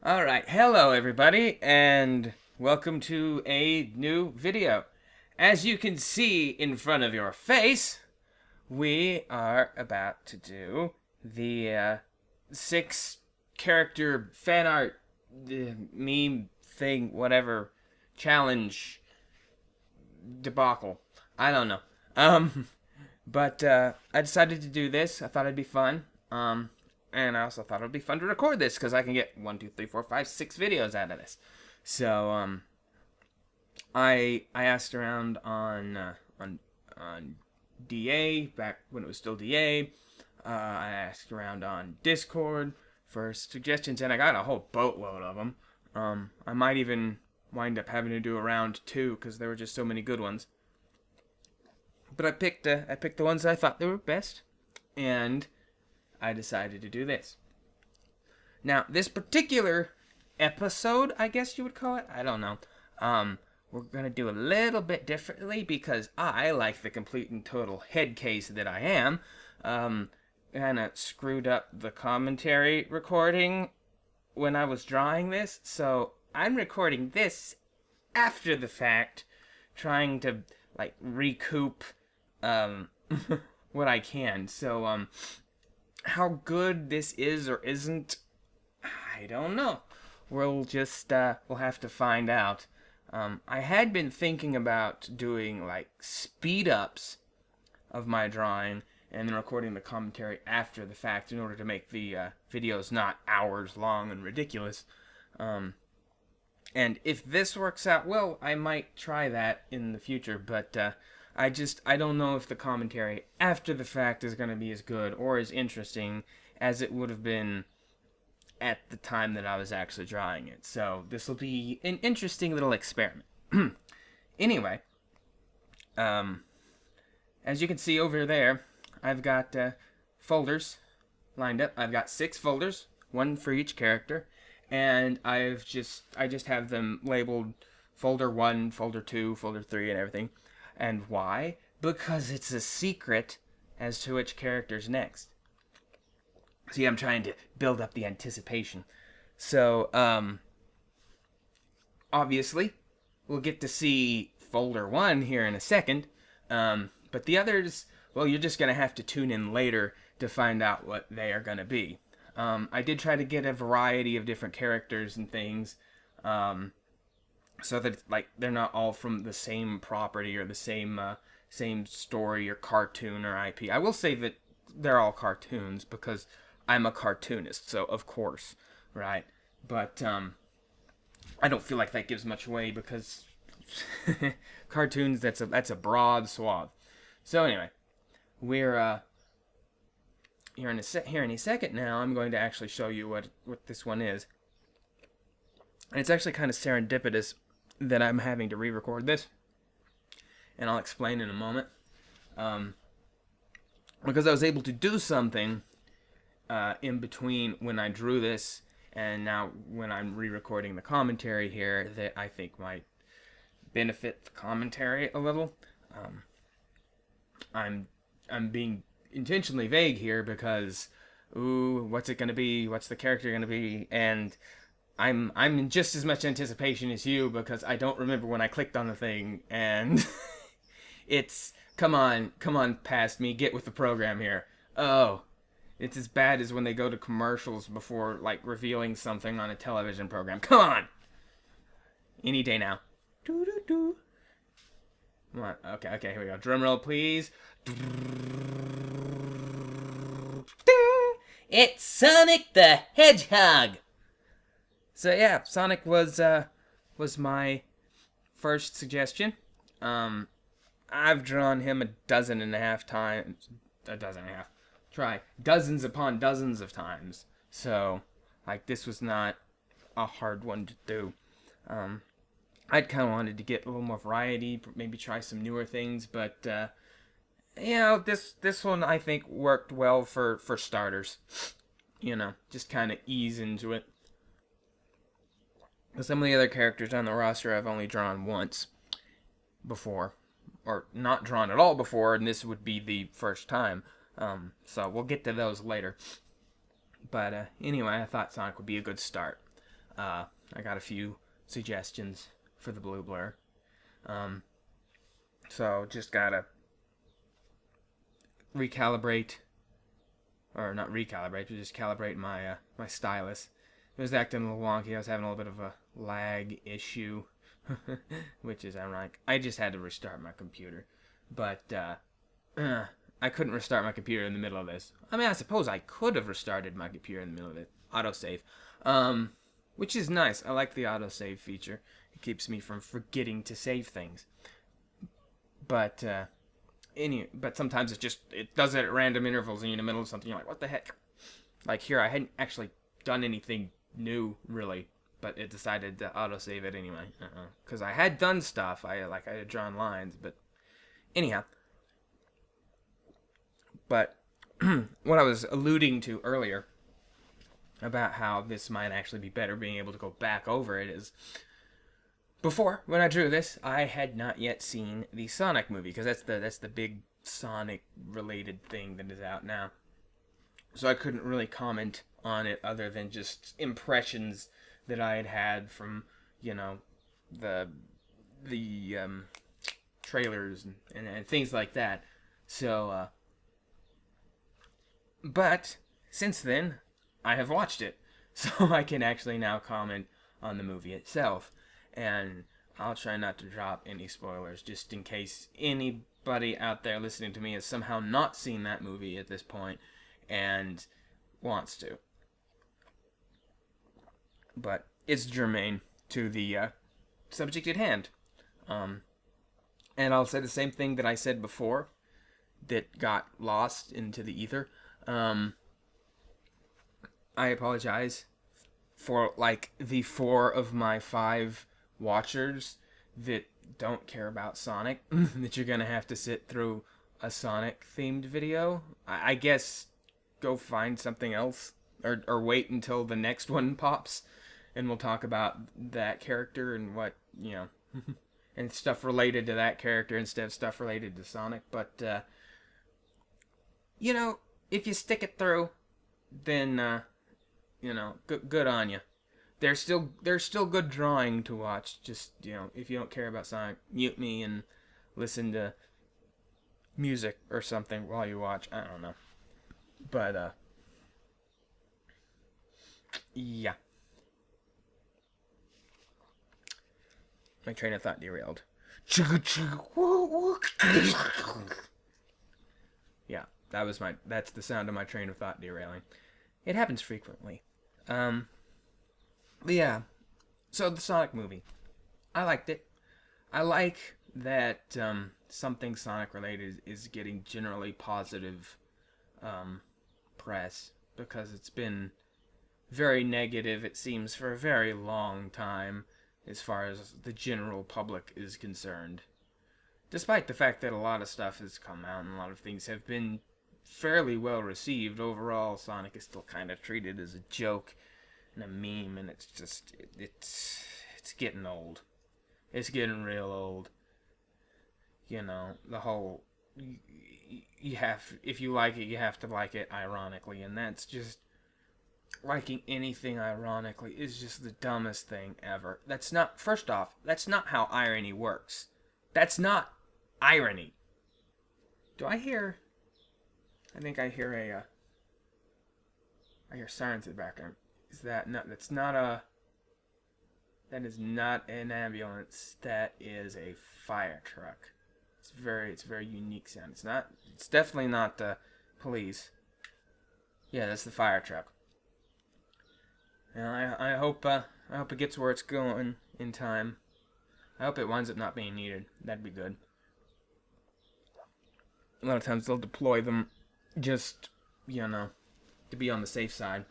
Alright, hello everybody, and welcome to a new video. As you can see in front of your face, we are about to do the six character fan art meme thing, whatever, challenge debacle. I don't know. Um, but I decided to do this. I thought it'd be fun. And I also thought it would be fun to record this because I can get 6 videos out of this. So I asked around on DA back when it was still DA. I asked around on Discord for suggestions, and I got a whole boatload of them. I might even wind up having to do a round 2 because there were just so many good ones. But I picked the ones that I thought they were best, and I decided to do this. Now, this particular episode, I guess you would call it, I don't know. We're gonna do a little bit differently because I, like the complete and total head case that I am, kind of screwed up the commentary recording when I was drawing this. So I'm recording this after the fact, trying to like recoup what I can. So how good this is or isn't, I don't know. We'll have to find out. I had been thinking about doing like speed ups of my drawing and then recording the commentary after the fact in order to make the videos not hours long and ridiculous. And if this works out well, I might try that in the future, but I don't know if the commentary after the fact is going to be as good or as interesting as it would have been at the time that I was actually drawing it. So this will be an interesting little experiment. Anyway, as you can see over there, I've got folders lined up. I've got 6 folders, one for each character, and I just have them labeled folder 1, folder 2, folder 3, and everything. And why? Because it's a secret as to which character's next. See, I'm trying to build up the anticipation. So, obviously, we'll get to see folder 1 here in a second. But the others, well, you're just going to have to tune in later to find out what they are going to be. I did try to get a variety of different characters and things. So that like they're not all from the same property or the same story or cartoon or IP. I will say that they're all cartoons because I'm a cartoonist, so of course, right? But I don't feel like that gives much away because cartoons that's a broad swath. So anyway, we're here in a second now. I'm going to actually show you what this one is. And it's actually kind of serendipitous that I'm having to re-record this, and I'll explain in a moment. Because I was able to do something in between when I drew this and now when I'm re-recording the commentary here that I think might benefit the commentary a little. I'm being intentionally vague here because, what's it gonna be? What's the character gonna be? And I'm in just as much anticipation as you because I don't remember when I clicked on the thing, and it's come on past me, get with the program here. Oh, it's as bad as when they go to commercials before like revealing something on a television program. Come on, any day now. Doo doo doo. Come on, okay, here we go. Drum roll, please. Ding! It's Sonic the Hedgehog. So yeah, Sonic was my first suggestion. I've drawn him a dozen and a half times. Try dozens upon dozens of times. So like this was not a hard one to do. I'd kind of wanted to get a little more variety, maybe try some newer things, but this one I think worked well for starters. Just kind of ease into it. Some of the other characters on the roster I've only drawn once before, or not drawn at all before, and this would be the first time. So we'll get to those later. But anyway, I thought Sonic would be a good start. I got a few suggestions for the blue blur. So just gotta recalibrate, or not recalibrate, but just calibrate my my stylus. It was acting a little wonky. I was having a little bit of a lag issue, which is ironic. I just had to restart my computer, but I couldn't restart my computer in the middle of this. I mean, I suppose I could have restarted my computer in the middle of it. Autosave. Which is nice. I like the autosave feature. It keeps me from forgetting to save things. But but sometimes it does it at random intervals, and you're in the middle of something. You're like, what the heck? Like here, I hadn't actually done anything new really, but it decided to autosave it anyway. Because I had done stuff. I had drawn lines, but anyhow. But what I was alluding to earlier about how this might actually be better being able to go back over it is, before, when I drew this, I had not yet seen the Sonic movie, because that's the big Sonic related thing that is out now. So I couldn't really comment on it other than just impressions that I had from, the trailers and things like that. So but since then, I have watched it, so I can actually now comment on the movie itself. And I'll try not to drop any spoilers, just in case anybody out there listening to me has somehow not seen that movie at this point and wants to. But it's germane to the subject at hand. And I'll say the same thing that I said before that got lost into the ether. I apologize for the 4 of my 5 watchers that don't care about Sonic, that you're gonna have to sit through a Sonic themed video. I guess go find something else, or wait until the next one pops and we'll talk about that character and what, and stuff related to that character instead of stuff related to Sonic. But if you stick it through, then good on you. There's still good drawing to watch. Just if you don't care about Sonic, mute me and listen to music or something while you watch. I don't know, but yeah. My train of thought derailed. Yeah, that's the sound of my train of thought derailing. It happens frequently. But yeah. So the Sonic movie. I liked it. I like that something Sonic related is getting generally positive press, because it's been very negative, it seems, for a very long time as far as the general public is concerned. Despite the fact that a lot of stuff has come out and a lot of things have been fairly well received, overall Sonic is still kind of treated as a joke and a meme, and it's just it's getting old. It's getting real old. The whole you have, if you like it, you have to like it ironically, and that's just, liking anything ironically is just the dumbest thing ever. That's not, first off, that's not how irony works. That's not irony. I think I hear I hear sirens in the background. That is not an ambulance. That is a fire truck. It's very unique sound. It's definitely not the police. Yeah, that's the fire truck. And I hope it gets where it's going in time. I hope it winds up not being needed. That'd be good. A lot of times they'll deploy them just, to be on the safe side.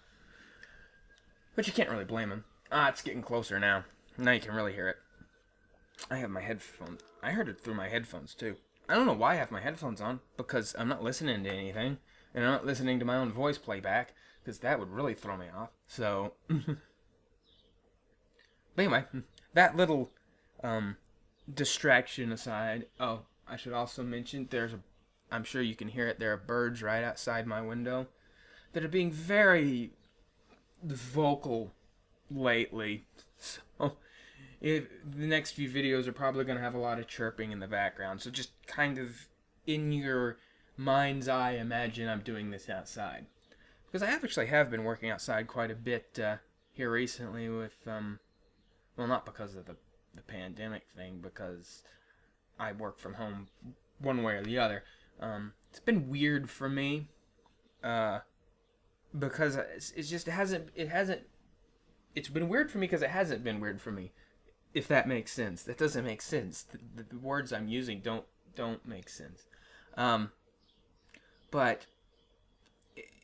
But you can't really blame them. It's getting closer now. Now you can really hear it. I have my headphones. I heard it through my headphones too. I don't know why I have my headphones on, because I'm not listening to anything. And I'm not listening to my own voice playback, because that would really throw me off. So, but anyway, that little distraction aside. Oh, I should also mention I'm sure you can hear it, there are birds right outside my window that are being very vocal lately. So the next few videos are probably going to have a lot of chirping in the background. So just kind of in your mind's eye, imagine I'm doing this outside. Because I actually have been working outside quite a bit here recently with, well, not because of the pandemic thing, because I work from home one way or the other. It's been weird for me, because it's been weird for me because it hasn't been weird for me, if that makes sense. That doesn't make sense. The words I'm using don't make sense. But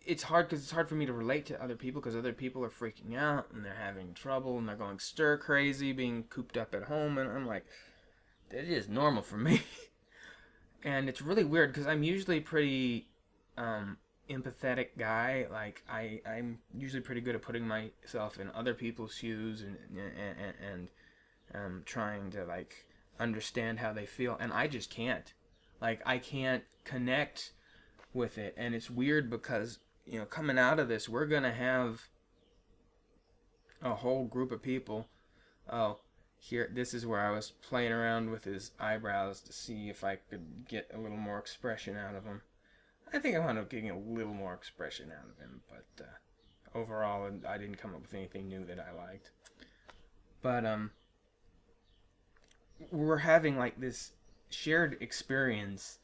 it's hard because it's hard for me to relate to other people because other people are freaking out and they're having trouble and they're going stir crazy being cooped up at home, and I'm like, that is normal for me. And it's really weird because I'm usually pretty empathetic guy. Like I'm usually pretty good at putting myself in other people's shoes and trying to like understand how they feel, and I just can't. Like I can't connect with it, and it's weird because coming out of this, we're gonna have a whole group of people. Oh, here, this is where I was playing around with his eyebrows to see if I could get a little more expression out of him. I think I wound up getting a little more expression out of him, but overall, I didn't come up with anything new that I liked. But we're having like this shared experience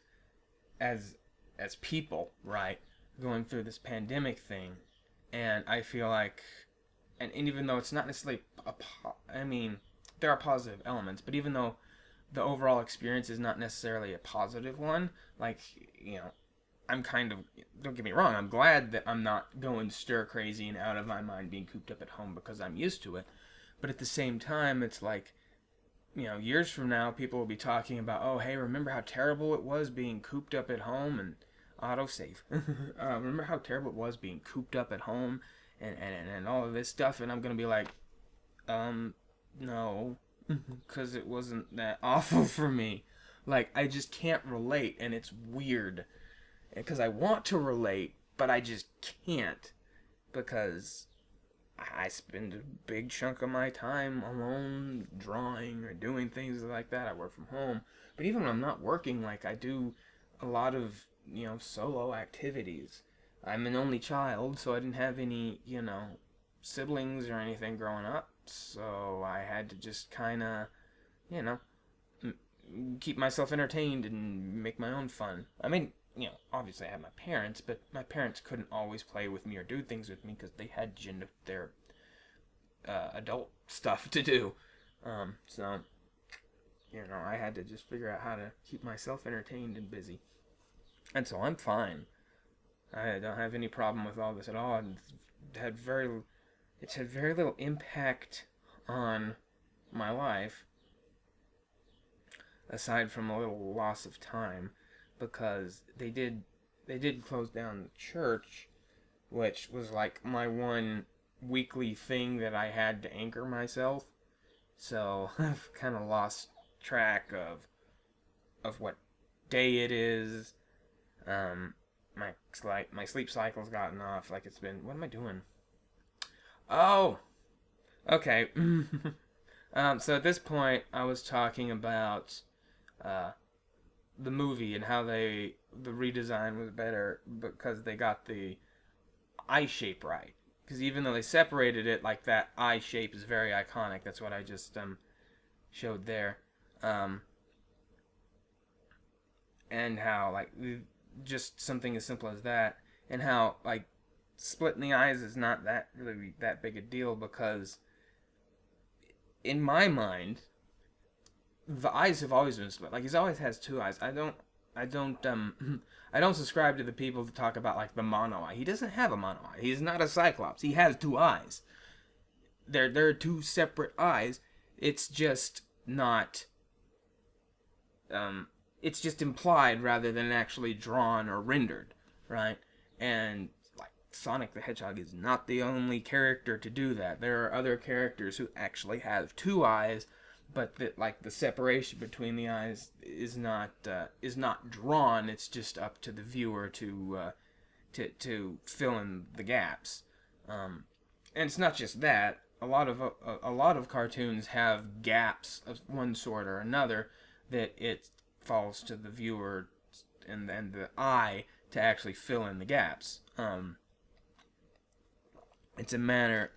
as people, right? Going through this pandemic thing, and I feel like, and even though it's not necessarily there are positive elements, but even though the overall experience is not necessarily a positive one, like, I'm kind of, don't get me wrong, I'm glad that I'm not going stir crazy and out of my mind being cooped up at home because I'm used to it. But at the same time, it's like, years from now, people will be talking about, oh, hey, remember how terrible it was being cooped up at home, and autosave. Remember how terrible it was being cooped up at home and all of this stuff, and I'm going to be like, no, because it wasn't that awful for me. Like, I just can't relate, and it's weird. Because I want to relate, but I just can't. Because I spend a big chunk of my time alone drawing or doing things like that. I work from home. But even when I'm not working, like, I do a lot of, solo activities. I'm an only child, so I didn't have any, siblings or anything growing up. So I had to just kind of, keep myself entertained and make my own fun. I mean, obviously I had my parents, but my parents couldn't always play with me or do things with me because they had their adult stuff to do. So, I had to just figure out how to keep myself entertained and busy. And so I'm fine. I don't have any problem with all this at all. It's had very little impact on my life, aside from a little loss of time, because they did close down the church, which was like my one weekly thing that I had to anchor myself. So I've kind of lost track of what day it is. My sleep cycle's gotten off. Like, it's been, what am I doing? Oh, okay. So at this point, I was talking about the movie and how the redesign was better because they got the eye shape right. Because even though they separated it, like, that eye shape is very iconic. That's what I just showed there. And how, like, just something as simple as that, and how, like, splitting the eyes is not really that big a deal, because in my mind, the eyes have always been split. Like, he's always has two eyes. I don't subscribe to the people that talk about, like, the mono eye. He doesn't have a mono eye. He's not a Cyclops. He has two eyes. They're two separate eyes. It's just not, it's just implied rather than actually drawn or rendered, right? And, like, Sonic the Hedgehog is not the only character to do that. There are other characters who actually have two eyes, but that, like, the separation between the eyes is not drawn. It's just up to the viewer to fill in the gaps. And it's not just that. a lot of cartoons have gaps of one sort or another that it falls to the viewer and the eye to actually fill in the gaps. It's a matter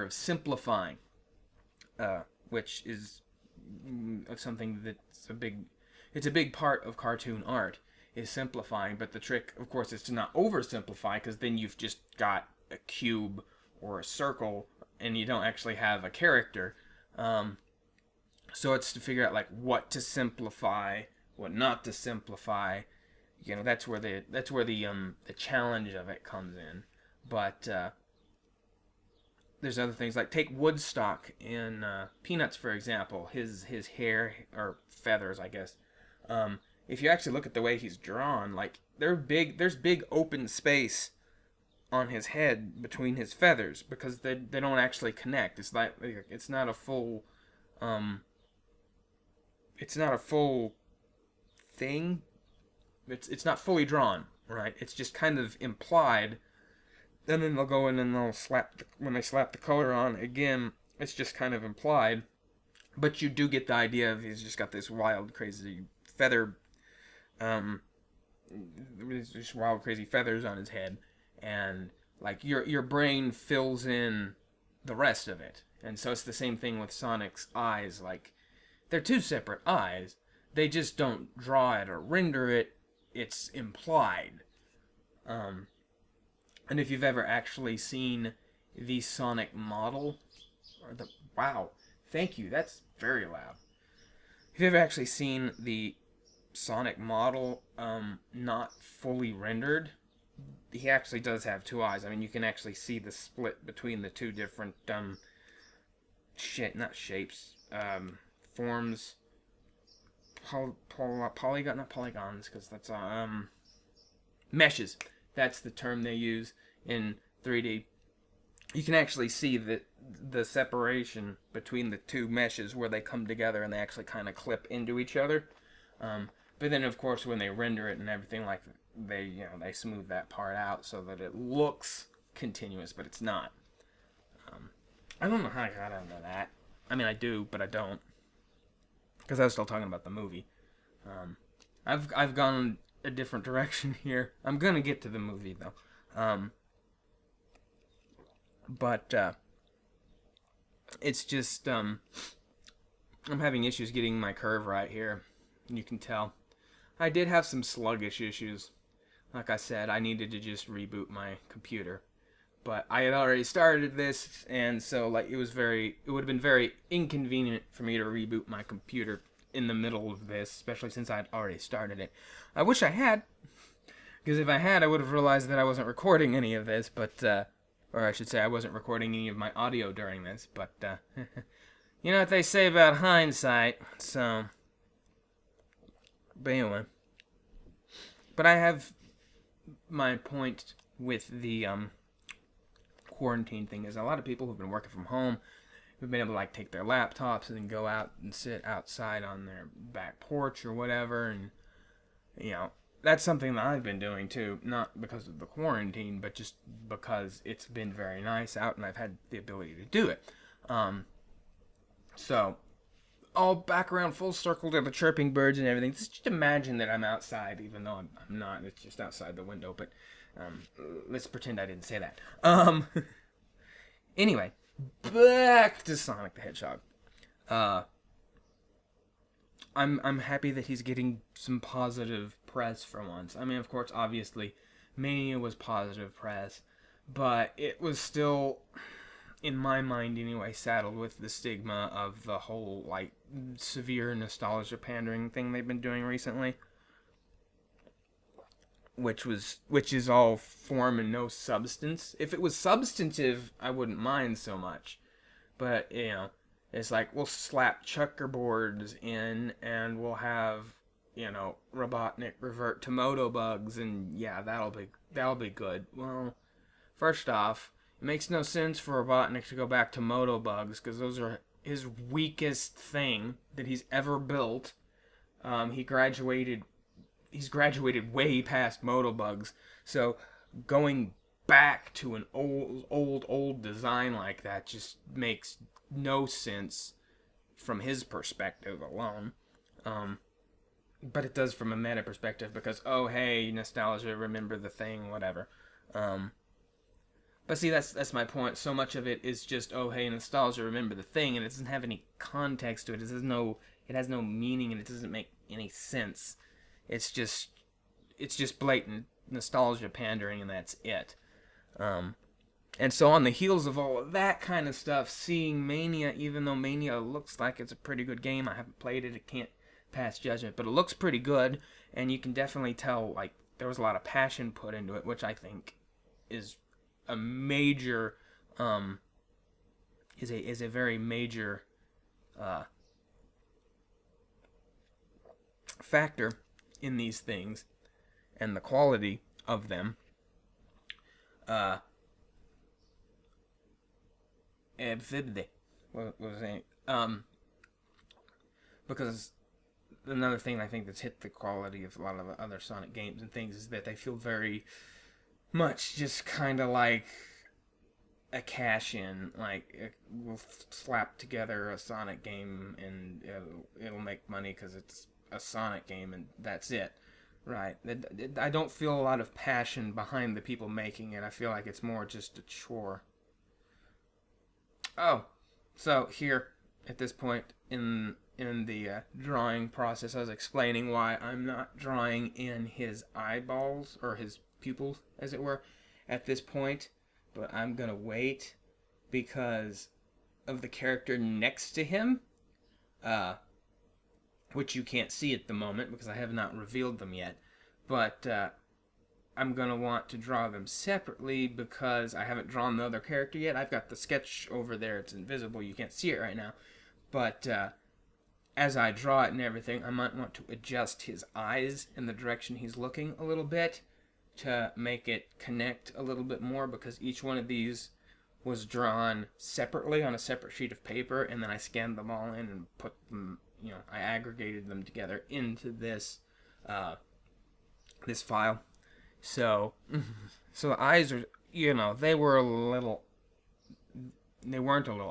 of simplifying, which is something that's it's a big part of cartoon art, is simplifying. But the trick, of course, is to not oversimplify, because then you've just got a cube or a circle and you don't actually have a character. So it's to figure out like what to simplify, what not to simplify. You know, that's where the challenge of it comes in. But there's other things, like take Woodstock in Peanuts, for example. His hair, or feathers, I guess. If you actually look at the way he's drawn, like there's big open space on his head between his feathers, because they don't actually connect. It's like it's not a full thing. It's not fully drawn, right? It's just kind of implied. And then they'll go in and they'll when they slap the color on again, it's just kind of implied. But you do get the idea of he's just got this wild, crazy feather, just wild, crazy feathers on his head, and like your brain fills in the rest of it. And so it's the same thing with Sonic's eyes. Like, they're two separate eyes. They just don't draw it or render it. It's implied. And if you've ever actually seen the Sonic model, wow, thank you, that's very loud. If you've ever actually seen the Sonic model, not fully rendered, he actually does have two eyes. I mean, you can actually see the split between the two different, forms, polygon, not polygons, because that's, meshes. That's the term they use in 3D. You can actually see the separation between the two meshes where they come together and they actually kind of clip into each other. But then, of course, when they render it and everything, like they smooth that part out so that it looks continuous, but it's not. I don't know how I got into that. I mean, I do, but I don't, because I was still talking about the movie. I've gone a different direction here. I'm gonna get to the movie though. But it's just I'm having issues getting my curve right here. You can tell. I did have some sluggish issues. Like I said, I needed to just reboot my computer. But I had already started this, and so like it would have been very inconvenient for me to reboot my computer in the middle of this, especially since I had already started it. I wish I had, because if I had, I would have realized that I wasn't recording any of this, but, or I should say I wasn't recording any of my audio during this, but, you know what they say about hindsight, so, but anyway. But I have my point with the, quarantine thing is a lot of people who've been working from home, who've been able to like take their laptops and then go out and sit outside on their back porch or whatever, and you know, that's something that I've been doing too, not because of the quarantine, but just because it's been very nice out and I've had the ability to do it. So all back around full circle to the chirping birds and everything. Just imagine that I'm outside, even though I'm not. It's just outside the window, but let's pretend I didn't say that. Anyway, back to Sonic the Hedgehog. I'm happy that he's getting some positive press for once. I mean, of course, obviously, Mania was positive press, but it was still, in my mind anyway, saddled with the stigma of the whole, like, severe nostalgia pandering thing they've been doing recently. Which is all form and no substance. If it was substantive, I wouldn't mind so much. But, you know, it's like, we'll slap checkerboards in, and we'll have, you know, Robotnik revert to Motobugs, and yeah, that'll be good. Well, first off, it makes no sense for Robotnik to go back to Motobugs, because those are his weakest thing that he's ever built. He's graduated way past Motobugs, so going back to an old design like that just makes no sense from his perspective alone. But it does from a meta perspective because, oh, hey, nostalgia, remember the thing, whatever. But see, that's my point. So much of it is just, oh, hey, nostalgia, remember the thing, and it doesn't have any context to it. It has no meaning, and it doesn't make any sense. It's just blatant nostalgia pandering, and that's it. And so on the heels of all of that kind of stuff, seeing Mania, even though Mania looks like it's a pretty good game, I haven't played it, I can't pass judgment, but it looks pretty good, and you can definitely tell, like, there was a lot of passion put into it, which I think is a major, is a very major, factor in these things, and the quality of them. What was I saying? Because another thing I think that's hit the quality of a lot of other Sonic games and things is that they feel very much just kind of like a cash-in. Like, we'll slap together a Sonic game and it'll make money because it's a Sonic game and that's it. Right. I don't feel a lot of passion behind the people making it. I feel like it's more just a chore. Oh, so here, at this point in the drawing process, I was explaining why I'm not drawing in his eyeballs, or his pupils, as it were, at this point. But I'm going to wait because of the character next to him, which you can't see at the moment because I have not revealed them yet. But I'm going to want to draw them separately because I haven't drawn the other character yet. I've got the sketch over there. It's invisible. You can't see it right now. But as I draw it and everything, I might want to adjust his eyes in the direction he's looking a little bit to make it connect a little bit more, because each one of these was drawn separately on a separate sheet of paper, and then I scanned them all in and put them, I aggregated them together into this this file. So the eyes are, they weren't a little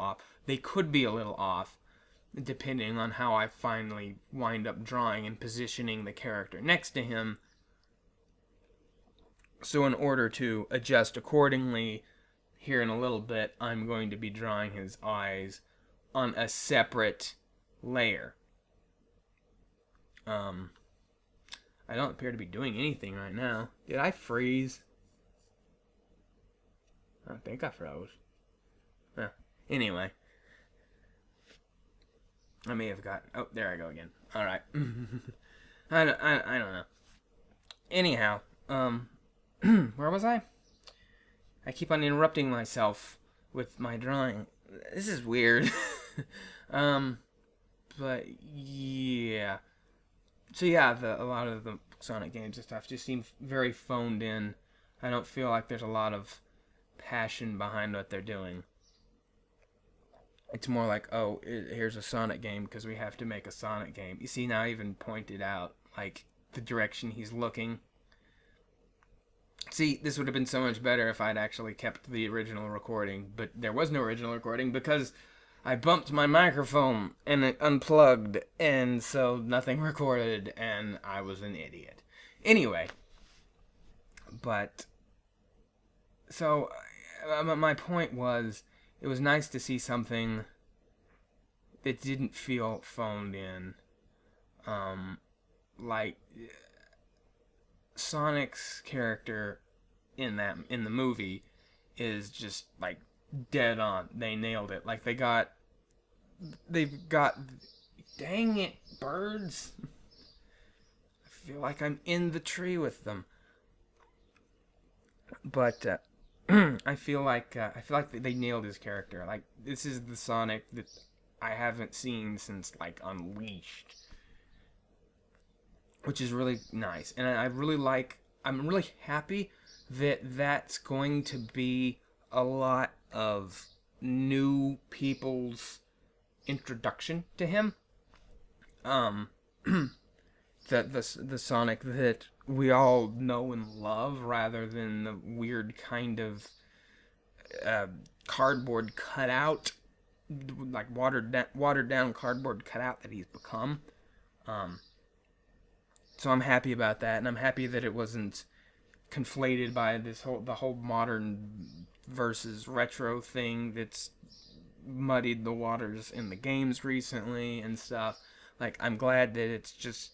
off. They could be a little off, depending on how I finally wind up drawing and positioning the character next to him. So in order to adjust accordingly, here in a little bit, I'm going to be drawing his eyes on a separate layer. I don't appear to be doing anything right now. Did I freeze? I don't think I froze. Anyway. I may have got... Oh, there I go again. Alright. I don't know. Anyhow, where was I? I keep on interrupting myself with my drawing. This is weird. But, yeah. So yeah, a lot of the Sonic games and stuff just seem very phoned in. I don't feel like there's a lot of passion behind what they're doing. It's more like, oh, here's a Sonic game because we have to make a Sonic game. You see, now I even pointed out, like, the direction he's looking. See, this would have been so much better if I'd actually kept the original recording, but there was no original recording because I bumped my microphone and it unplugged, and so nothing recorded, and I was an idiot. Anyway, but, so, my point was, it was nice to see something that didn't feel phoned in. Like, Sonic's character in the movie is just, like, dead on. They nailed it. Like, they've got, dang it, birds. I feel like I'm in the tree with them. But, I feel like they nailed his character. Like, this is the Sonic that I haven't seen since, like, Unleashed. Which is really nice. And I'm really happy that that's going to be a lot of new people's introduction to him. The Sonic that we all know and love, rather than the weird kind of uh, cardboard cutout, like watered down cardboard cutout that he's become. Um, so I'm happy about that, and I'm happy that it wasn't conflated by the whole modern versus retro thing that's muddied the waters in the games recently and stuff. Like, I'm glad that it's just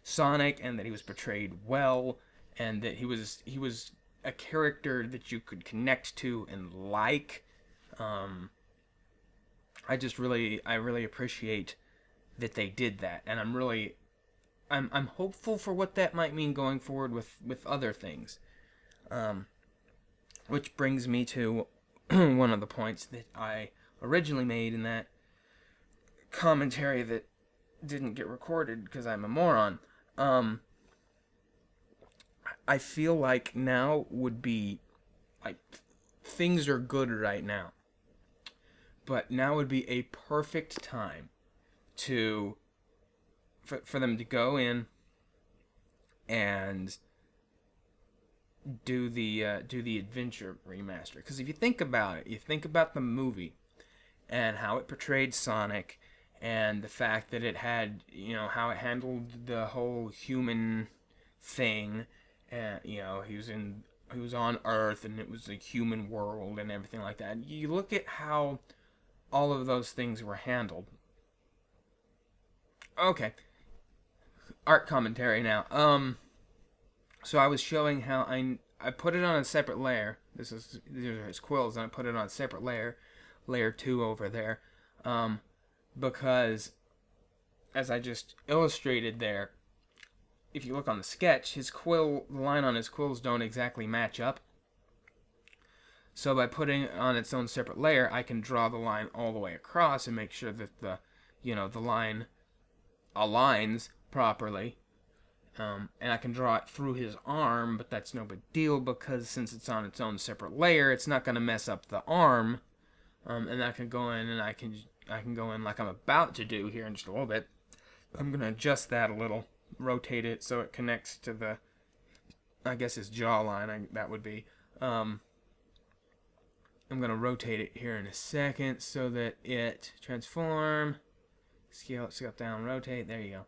Sonic, and that he was portrayed well, and that he was a character that you could connect to and like. Um, I really appreciate that they did that, and I'm hopeful for what that might mean going forward with other things. Um, which brings me to one of the points that I originally made in that commentary that didn't get recorded because I'm a moron. Um, I feel like now would be like things are good right now, but now would be a perfect time to for them to go in and do the adventure remaster. Because if you think about it, you think about the movie and how it portrayed Sonic, and the fact that it had, how it handled the whole human thing, and he was on Earth, and it was a human world and everything like that. You look at how all of those things were handled. Okay, art commentary now. So I was showing how I put it on a separate layer. These are his quills, and I put it on a separate layer 2 over there, because as I just illustrated there, if you look on the sketch, the line on his quills don't exactly match up. So by putting it on its own separate layer, I can draw the line all the way across and make sure that the line aligns properly. And I can draw it through his arm, but that's no big deal, because since it's on its own separate layer, it's not going to mess up the arm. And I can go in and I can go in like I'm about to do here in just a little bit. I'm going to adjust that a little, rotate it so it connects to I guess his jawline, that would be. I'm going to rotate it here in a second so that it transform, scale down, rotate, there you go.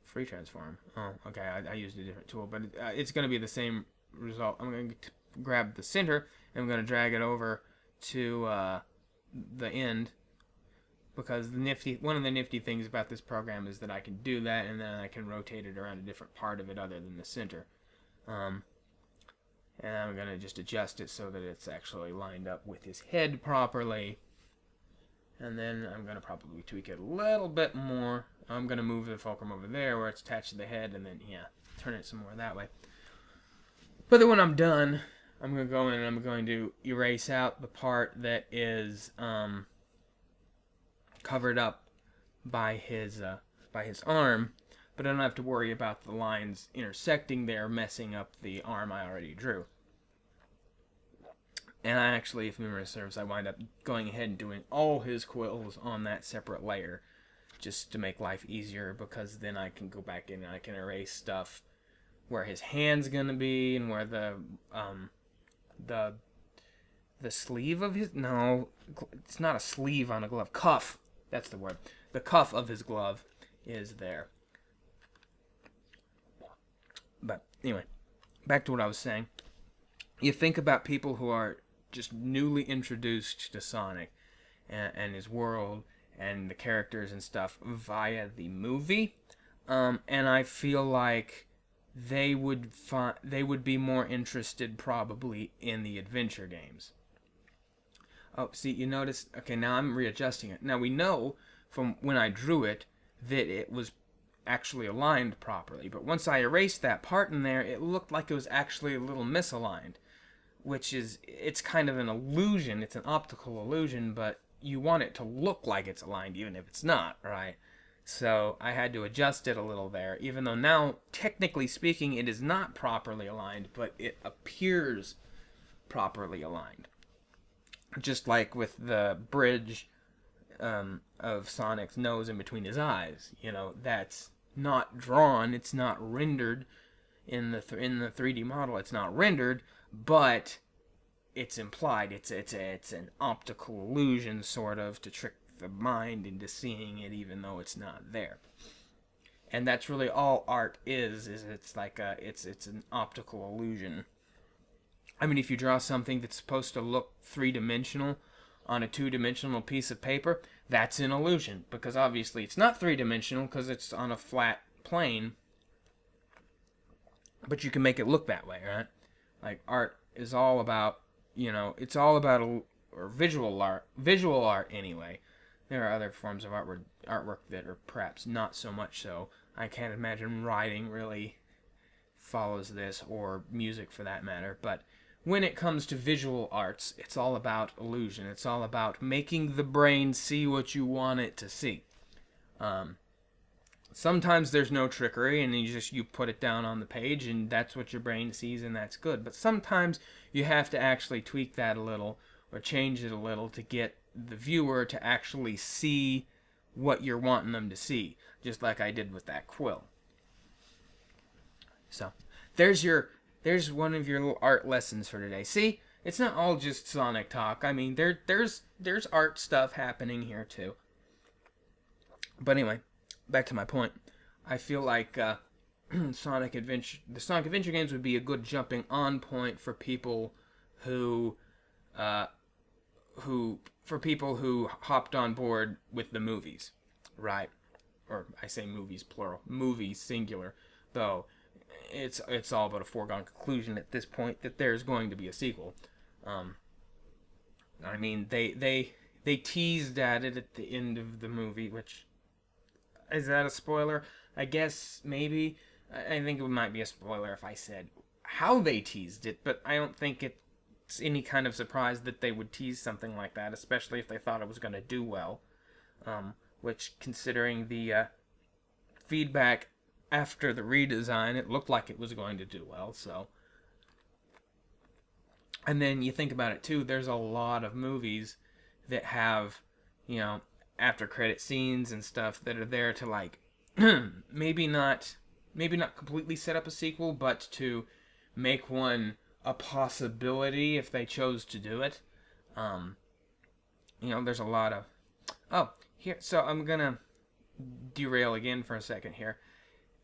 Free transform. Oh, okay, I used a different tool, but it's going to be the same result. I'm going to grab the center, and I'm going to drag it over to the end, because one of the nifty things about this program is that I can do that, and then I can rotate it around a different part of it other than the center. And I'm going to just adjust it so that it's actually lined up with his head properly. And then I'm going to probably tweak it a little bit more. I'm going to move the fulcrum over there where it's attached to the head, and then, turn it some more that way. But then when I'm done, I'm going to go in and I'm going to erase out the part that is covered up by his arm, but I don't have to worry about the lines intersecting there messing up the arm I already drew. And I actually, if memory serves, I wind up going ahead and doing all his quills on that separate layer, just to make life easier, because then I can go back in and I can erase stuff where his hand's gonna be, and where the sleeve of his, no, it's not a sleeve on a glove, cuff, that's the word, the cuff of his glove is there. But anyway, back to what I was saying. You think about people who are just newly introduced to Sonic and his world and the characters and stuff via the movie, and I feel like they would be more interested probably in the adventure games. Oh, see, you notice? Okay, now I'm readjusting it. Now we know from when I drew it that it was actually aligned properly, but once I erased that part in there, it looked like it was actually a little misaligned, which is, it's kind of an illusion. It's an optical illusion, but you want it to look like it's aligned even if it's not, right? So I had to adjust it a little there, even though now, technically speaking, it is not properly aligned, but it appears properly aligned. Just like with the bridge of Sonic's nose in between his eyes. That's not drawn, it's not rendered, in the 3D model. It's not rendered, but it's implied. It's an optical illusion, sort of, to trick the mind into seeing it, even though it's not there. And that's really all art is it's like it's an optical illusion. I mean, if you draw something that's supposed to look three-dimensional on a two-dimensional piece of paper, that's an illusion, because obviously it's not three-dimensional because it's on a flat plane, but you can make it look that way, right? Like, art is all about, it's all about or visual art anyway. There are other forms of artwork that are perhaps not so much so. I can't imagine writing really follows this, or music for that matter, but when it comes to visual arts, it's all about illusion. It's all about making the brain see what you want it to see. Sometimes there's no trickery, and you put it down on the page, and that's what your brain sees, and that's good. But sometimes you have to actually tweak that a little, or change it a little, to get the viewer to actually see what you're wanting them to see, just like I did with that quill. So, there's one of your little art lessons for today. See, it's not all just Sonic talk. I mean, there's art stuff happening here too. But anyway, back to my point. I feel like the Sonic Adventure games would be a good jumping on point for people who hopped on board with the movies, right? Or I say movies plural, movies singular, though. It's all but a foregone conclusion at this point that there's going to be a sequel. I mean, they teased at it at the end of the movie, which, is that a spoiler? I guess maybe. I think it might be a spoiler if I said how they teased it, but I don't think it's any kind of surprise that they would tease something like that, especially if they thought it was going to do well. Which, considering the feedback after the redesign, it looked like it was going to do well, so. And then you think about it too, there's a lot of movies that have, after credit scenes and stuff that are there to, like, maybe not completely set up a sequel, but to make one a possibility if they chose to do it. There's a lot of, so I'm gonna derail again for a second here.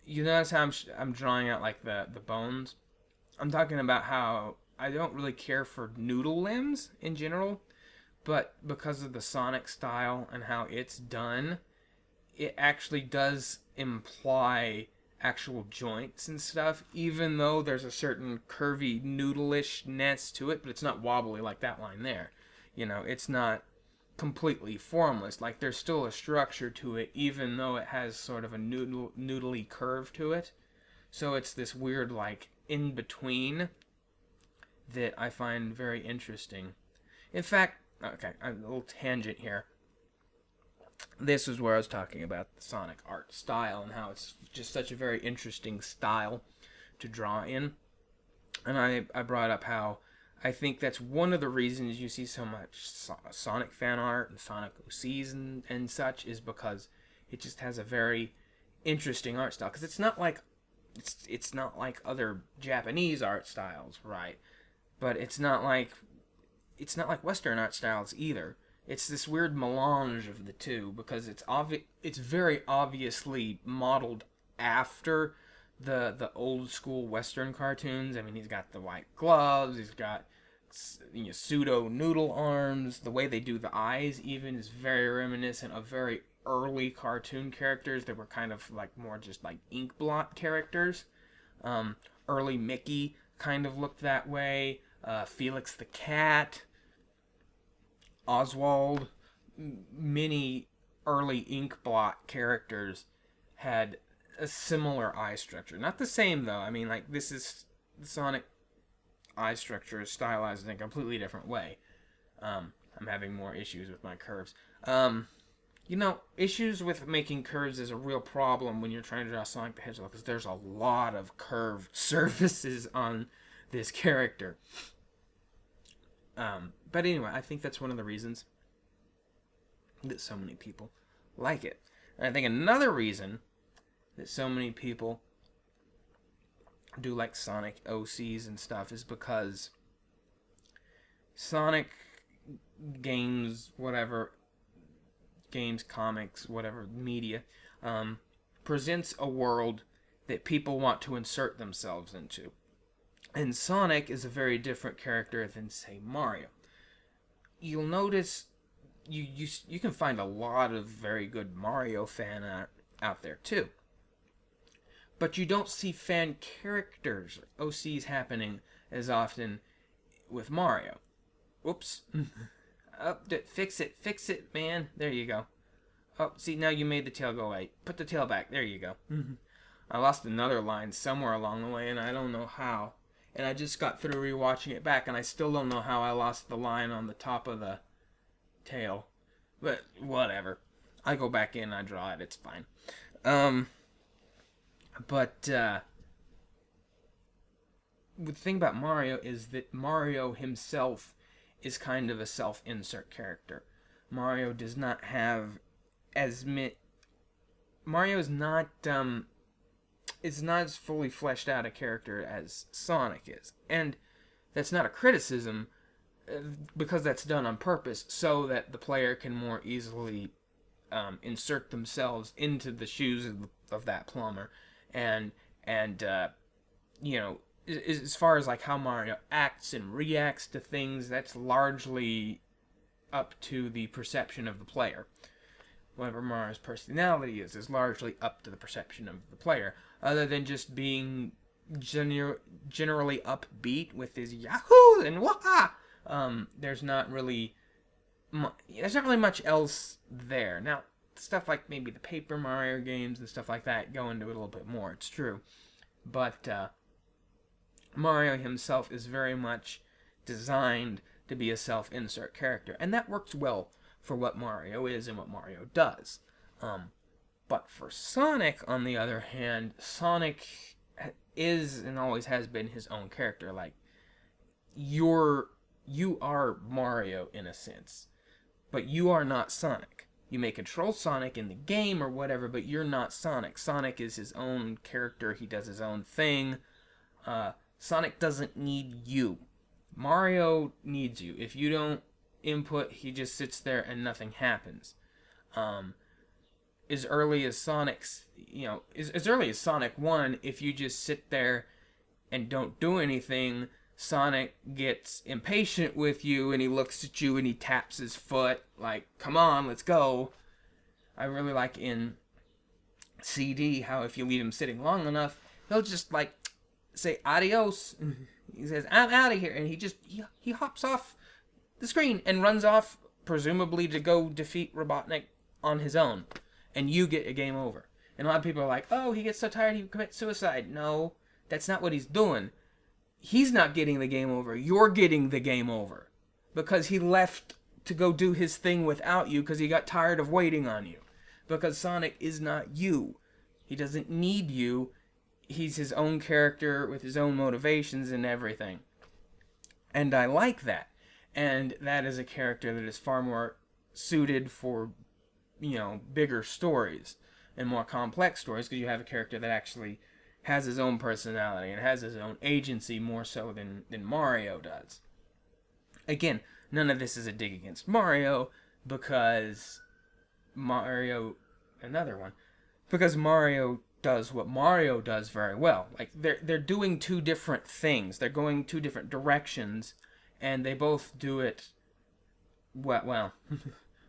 You notice how I'm drawing out, like, the bones? I'm talking about how I don't really care for noodle limbs in general, but because of the Sonic style and how it's done, it actually does imply actual joints and stuff, even though there's a certain curvy noodle-ishness to it, but it's not wobbly like that line there. It's not completely formless. Like, there's still a structure to it, even though it has sort of a noodly curve to it. So it's this weird, like, in-between that I find very interesting. In fact, okay, a little tangent here. This is where I was talking about the Sonic art style and how it's just such a very interesting style to draw in. And I brought up how I think that's one of the reasons you see so much Sonic fan art and Sonic OCs and such, is because it just has a very interesting art style. Because it's not like other Japanese art styles, right? But it's not like Western art styles either. It's this weird melange of the two, because it's very obviously modeled after the old school Western cartoons. I mean, he's got the white gloves, he's got pseudo noodle arms. The way they do the eyes even is very reminiscent of very early cartoon characters that were kind of like more just like ink blot characters. Early Mickey kind of looked that way. Felix the Cat, Oswald, many early ink blot characters had a similar eye structure. Not the same, though. I mean, like, this is the Sonic eye structure is stylized in a completely different way. I'm having more issues with my curves. Issues with making curves is a real problem when you're trying to draw Sonic the Hedgehog, because there's a lot of curved surfaces on this character. But anyway, I think that's one of the reasons that so many people like it. And I think another reason that so many people do like Sonic OCs and stuff is because Sonic games, whatever, games, comics, whatever, media, presents a world that people want to insert themselves into. And Sonic is a very different character than, say, Mario. You'll notice you can find a lot of very good Mario fan art out there too. But you don't see fan characters, OCs, happening as often with Mario. Whoops. Fix it, man. There you go. Oh, see, now you made the tail go away. Put the tail back. There you go. I lost another line somewhere along the way, and I don't know how. And I just got through rewatching it back, and I still don't know how I lost the line on the top of the tail. But whatever. I go back in, I draw it. It's fine. But the thing about Mario is that Mario himself is kind of a self-insert character. Mario does not have Mario is not as fully fleshed out a character as Sonic is, and that's not a criticism, because that's done on purpose so that the player can more easily insert themselves into the shoes of that plumber, and you know, as far as like how Mario acts and reacts to things, that's largely up to the perception of the player. Whatever Mario's personality is largely up to the perception of the player, other than just being generally upbeat with his yahoo and wah. There's not really much else there. Now, stuff like maybe the Paper Mario games and stuff like that go into it a little bit more. It's true, but Mario himself is very much designed to be a self-insert character, and that works well for what Mario is and what Mario does. But for Sonic, on the other hand, Sonic is and always has been his own character. Like, you are Mario in a sense, but you are not Sonic. You may control Sonic in the game or whatever, but you're not Sonic. Sonic is his own character. He does his own thing. Sonic doesn't need you. Mario needs you. If you don't input, he just sits there and nothing happens. As early as Sonic's, as early as Sonic 1, if you just sit there and don't do anything, Sonic gets impatient with you and he looks at you and he taps his foot like, come on, let's go. I really like in CD how if you leave him sitting long enough, he'll just like say adios. He says, I'm out of here. And he hops off the screen and runs off, presumably to go defeat Robotnik on his own. And you get a game over. And a lot of people are like, oh, he gets so tired he commits suicide. No, that's not what he's doing. He's not getting the game over. You're getting the game over. Because he left to go do his thing without you because he got tired of waiting on you. Because Sonic is not you. He doesn't need you. He's his own character with his own motivations and everything. And I like that. And that is a character that is far more suited for, bigger stories and more complex stories, because you have a character that actually has his own personality and has his own agency more so than Mario does. Again, none of this is a dig against Mario, because Mario does what Mario does very well. Like, they're doing two different things. They're going two different directions, and they both do it well.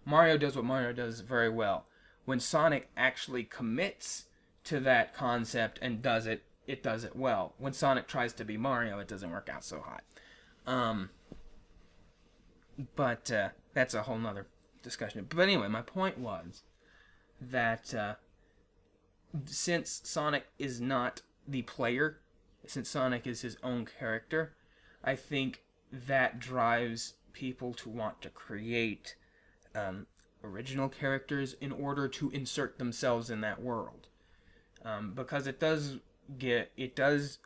Mario does what Mario does very well. When Sonic actually commits to that concept and does it, it does it well. When Sonic tries to be Mario, it doesn't work out so hot. But that's a whole nother discussion. But anyway, my point was that since Sonic is not the player, since Sonic is his own character, I think that drives people to want to create original characters in order to insert themselves in that world. Because it does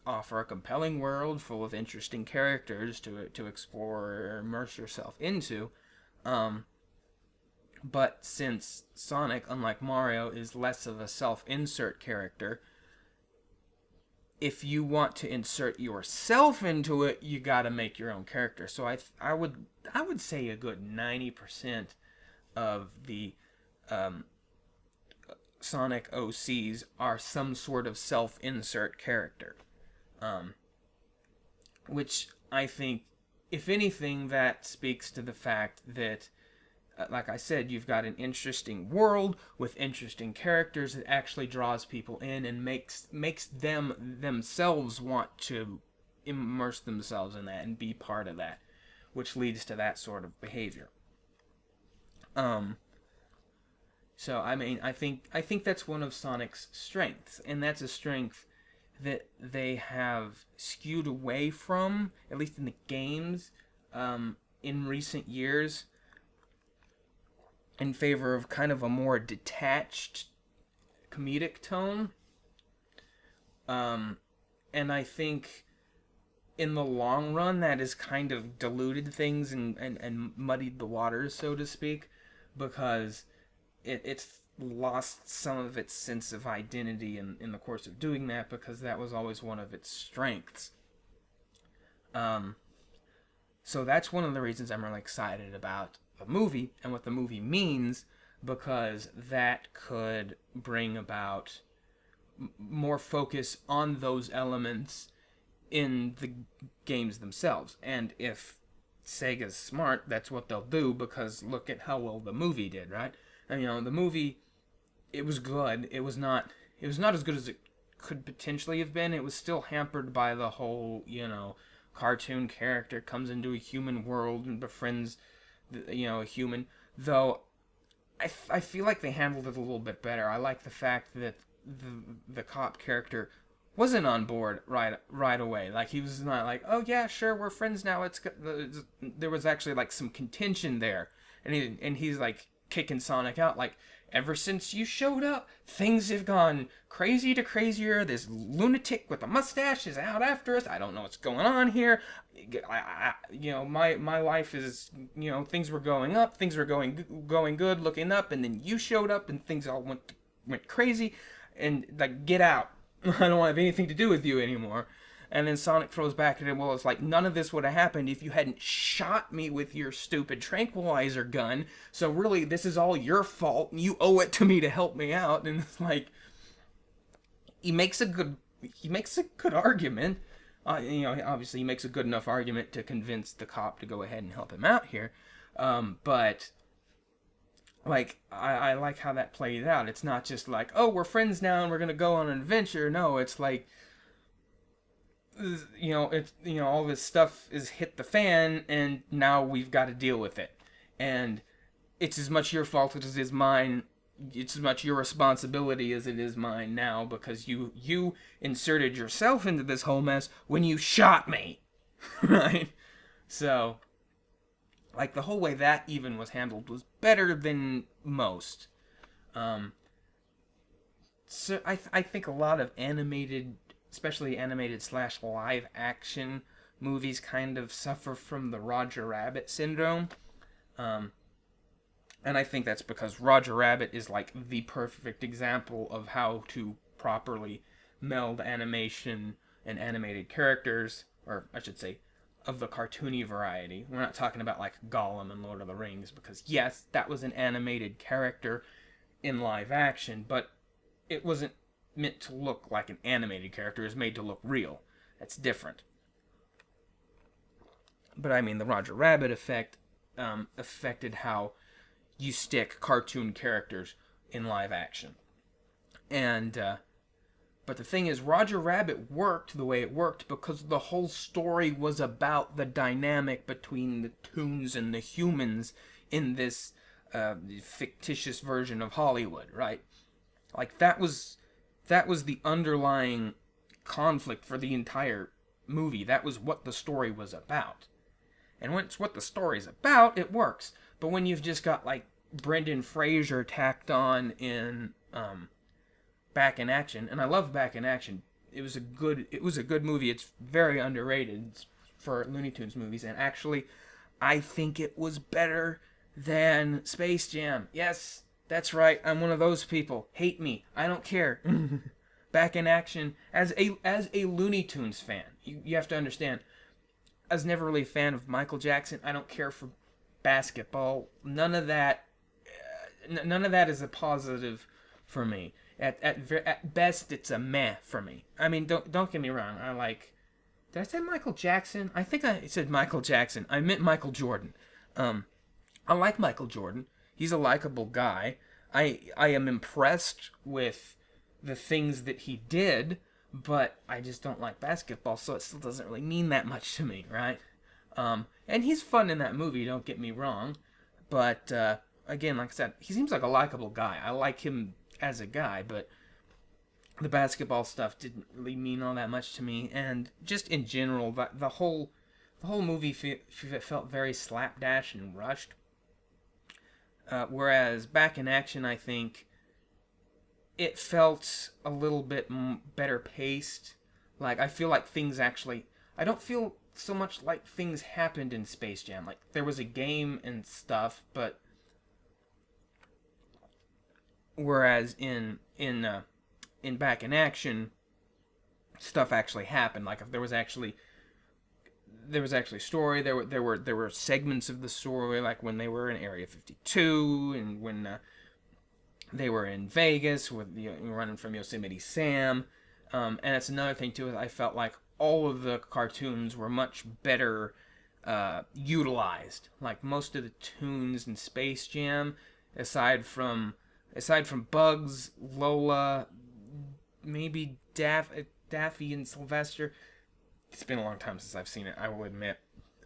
offer a compelling world full of interesting characters to explore or immerse yourself into. But since Sonic, unlike Mario, is less of a self-insert character, if you want to insert yourself into it, you got to make your own character. So I would say a good 90% of the Sonic OCs are some sort of self-insert character, which I think, if anything, that speaks to the fact that, like I said, you've got an interesting world with interesting characters that actually draws people in and makes them themselves want to immerse themselves in that and be part of that, which leads to that sort of behavior. So I mean, I think that's one of Sonic's strengths, and that's a strength that they have skewed away from, at least in the games, in recent years, in favor of kind of a more detached comedic tone. And I think in the long run that has kind of diluted things and muddied the waters, so to speak, because it's lost some of its sense of identity in the course of doing that, because that was always one of its strengths. So that's one of the reasons I'm really excited about the movie and what the movie means, because that could bring about more focus on those elements in the games themselves. And if Sega's smart, that's what they'll do, because look at how well the movie did, right? And, the movie, it was good. It was not as good as it could potentially have been. It was still hampered by the whole, cartoon character comes into a human world and befriends, a human. Though, I feel like they handled it a little bit better. I like the fact that the cop character wasn't on board right away. Like, he was not like, oh yeah, sure, we're friends now. Let's go. There was actually like some contention there, and he's like kicking Sonic out, like, ever since you showed up, things have gone crazy to crazier. This lunatic with a mustache is out after us. I don't know what's going on here. My life is, things were going up, things were going good, looking up, and then you showed up and things all went crazy, and like, get out. I don't have anything to do with you anymore. And then Sonic throws back at him, well, it's like, none of this would have happened if you hadn't shot me with your stupid tranquilizer gun. So really, this is all your fault, and you owe it to me to help me out. And it's like, he makes a good argument. Obviously he makes a good enough argument to convince the cop to go ahead and help him out here. But like, I like how that played out. It's not just like, oh, we're friends now and we're gonna go on an adventure. No, it's like, all this stuff is hit the fan, and now we've got to deal with it. And it's as much your fault as it is mine. It's as much your responsibility as it is mine now, because you inserted yourself into this whole mess when you shot me. Right? So, like, the whole way that even was handled was better than most. So I think a lot of animated, especially animated / live action movies, kind of suffer from the Roger Rabbit syndrome. And I think that's because Roger Rabbit is like the perfect example of how to properly meld animation and animated characters, or I should say, of the cartoony variety. We're not talking about like Gollum and Lord of the Rings, because yes, that was an animated character in live action, but it wasn't meant to look like an animated character. It was made to look real. That's different. But I mean, the Roger Rabbit effect affected how you stick cartoon characters in live action. And but the thing is, Roger Rabbit worked the way it worked because the whole story was about the dynamic between the toons and the humans in this fictitious version of Hollywood, right? Like, that was the underlying conflict for the entire movie. That was what the story was about. And when it's what the story's about, it works. But when you've just got, like, Brendan Fraser tacked on in Back in Action, and I love Back in Action. It was a good movie. It's very underrated for Looney Tunes movies, and actually, I think it was better than Space Jam. Yes, that's right. I'm one of those people. Hate me. I don't care. Back in Action, as a Looney Tunes fan, you have to understand, I was never really a fan of Michael Jackson. I don't care for basketball. None of that is a positive for me. At best, it's a meh for me. I mean, don't get me wrong. I like. Did I say Michael Jackson? I think I said Michael Jackson. I meant Michael Jordan. I like Michael Jordan. He's a likable guy. I am impressed with the things that he did, but I just don't like basketball, so it still doesn't really mean that much to me, right? And he's fun in that movie, don't get me wrong. But, again, like I said, he seems like a likable guy. I like him as a guy, but the basketball stuff didn't really mean all that much to me. And just in general, the whole movie felt very slapdash and rushed. Whereas Back in Action, I think, it felt a little bit better paced. Like, I feel like things actually... I don't feel so much like things happened in Space Jam. Like, there was a game and stuff, but... Whereas in Back in Action, stuff actually happened. Like, if there was actually story. There were segments of the story, like when they were in Area 52, and when they were in Vegas with running from Yosemite Sam. And that's another thing too. Is I felt like all of the cartoons were much better utilized. Like most of the tunes in Space Jam, aside from Bugs, Lola, maybe Daffy and Sylvester. It's been a long time since I've seen it, I will admit.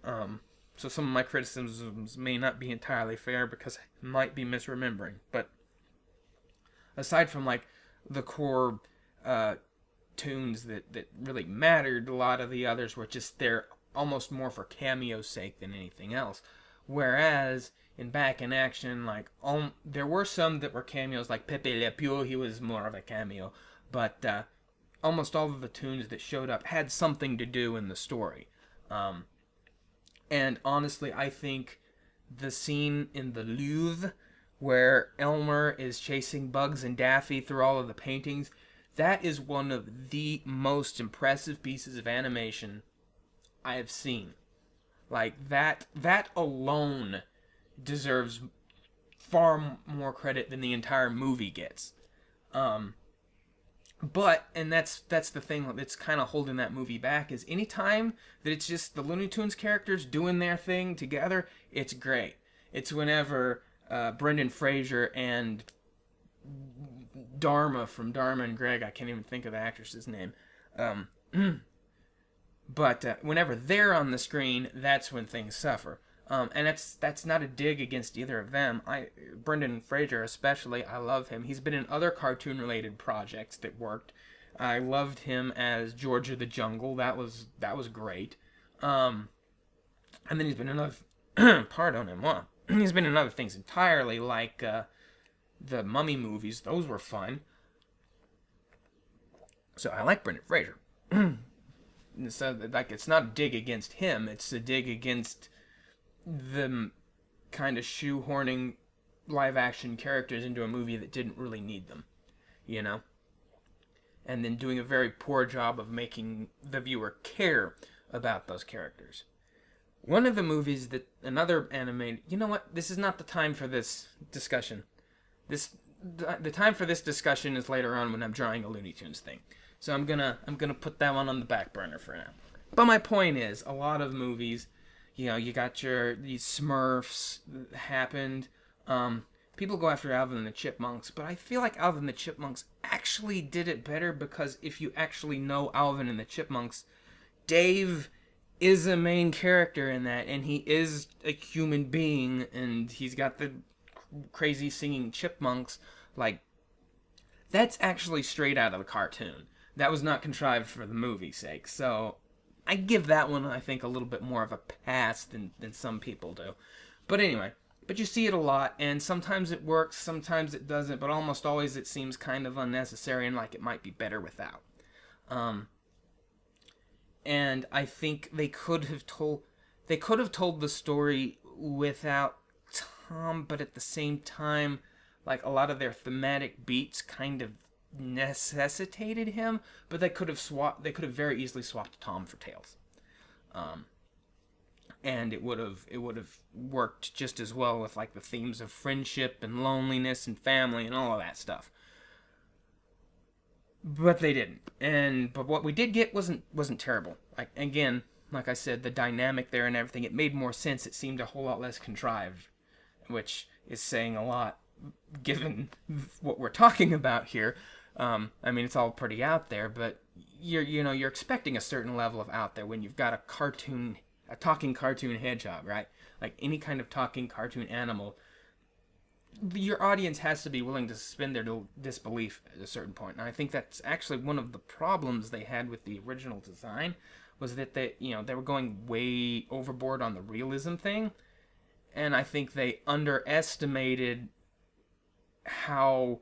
So some of my criticisms may not be entirely fair because I might be misremembering. But aside from like the core tunes that really mattered, a lot of the others were just there almost more for cameo's sake than anything else. Whereas in Back in Action, like there were some that were cameos, like Pepe Le Pew, he was more of a cameo. But almost all of the tunes that showed up had something to do in the story. And honestly, I think the scene in the Louvre where Elmer is chasing Bugs and Daffy through all of the paintings, that is one of the most impressive pieces of animation I have seen. Like, that alone deserves far more credit than the entire movie gets. But, and that's the thing that's kind of holding that movie back, is anytime that it's just the Looney Tunes characters doing their thing together, it's great. It's whenever Brendan Fraser and Dharma from Dharma and Greg, I can't even think of the actress's name, but whenever they're on the screen, that's when things suffer. And that's not a dig against either of them. Brendan Fraser especially, I love him. He's been in other cartoon-related projects that worked. I loved him as George of the Jungle. That was great. And then he's been in other... pardon-moi. He's been in other things entirely, like the Mummy movies. Those were fun. So I like Brendan Fraser. So, like, it's not a dig against him. It's a dig against them kind of shoehorning live-action characters into a movie that didn't really need them, you know? And then doing a very poor job of making the viewer care about those characters. One of the movies that another animated... You know what? This is not the time for this discussion. The time for this discussion is later on when I'm drawing a Looney Tunes thing. So I'm gonna put that one on the back burner for now. But my point is, a lot of movies... You know, you got these Smurfs that happened. People go after Alvin and the Chipmunks, but I feel like Alvin and the Chipmunks actually did it better, because if you actually know Alvin and the Chipmunks, Dave is a main character in that, and he is a human being, and he's got the crazy singing chipmunks. Like, that's actually straight out of the cartoon. That was not contrived for the movie's sake, so... I give that one, I think, a little bit more of a pass than some people do. But anyway, you see it a lot, and sometimes it works, sometimes it doesn't, but almost always it seems kind of unnecessary and like it might be better without. And I think they could have told the story without Tom, but at the same time, like, a lot of their thematic beats kind of necessitated him, but they could have swapped. They could have very easily swapped Tom for Tails, and it would have worked just as well with like the themes of friendship and loneliness and family and all of that stuff. But they didn't, but what we did get wasn't terrible. Like again, like I said, the dynamic there and everything, it made more sense. It seemed a whole lot less contrived, which is saying a lot given what we're talking about here. I mean, it's all pretty out there, but you're expecting a certain level of out there when you've got a talking cartoon hedgehog, right? Like any kind of talking cartoon animal, your audience has to be willing to suspend their disbelief at a certain point. And I think that's actually one of the problems they had with the original design, was that they were going way overboard on the realism thing, and I think they underestimated how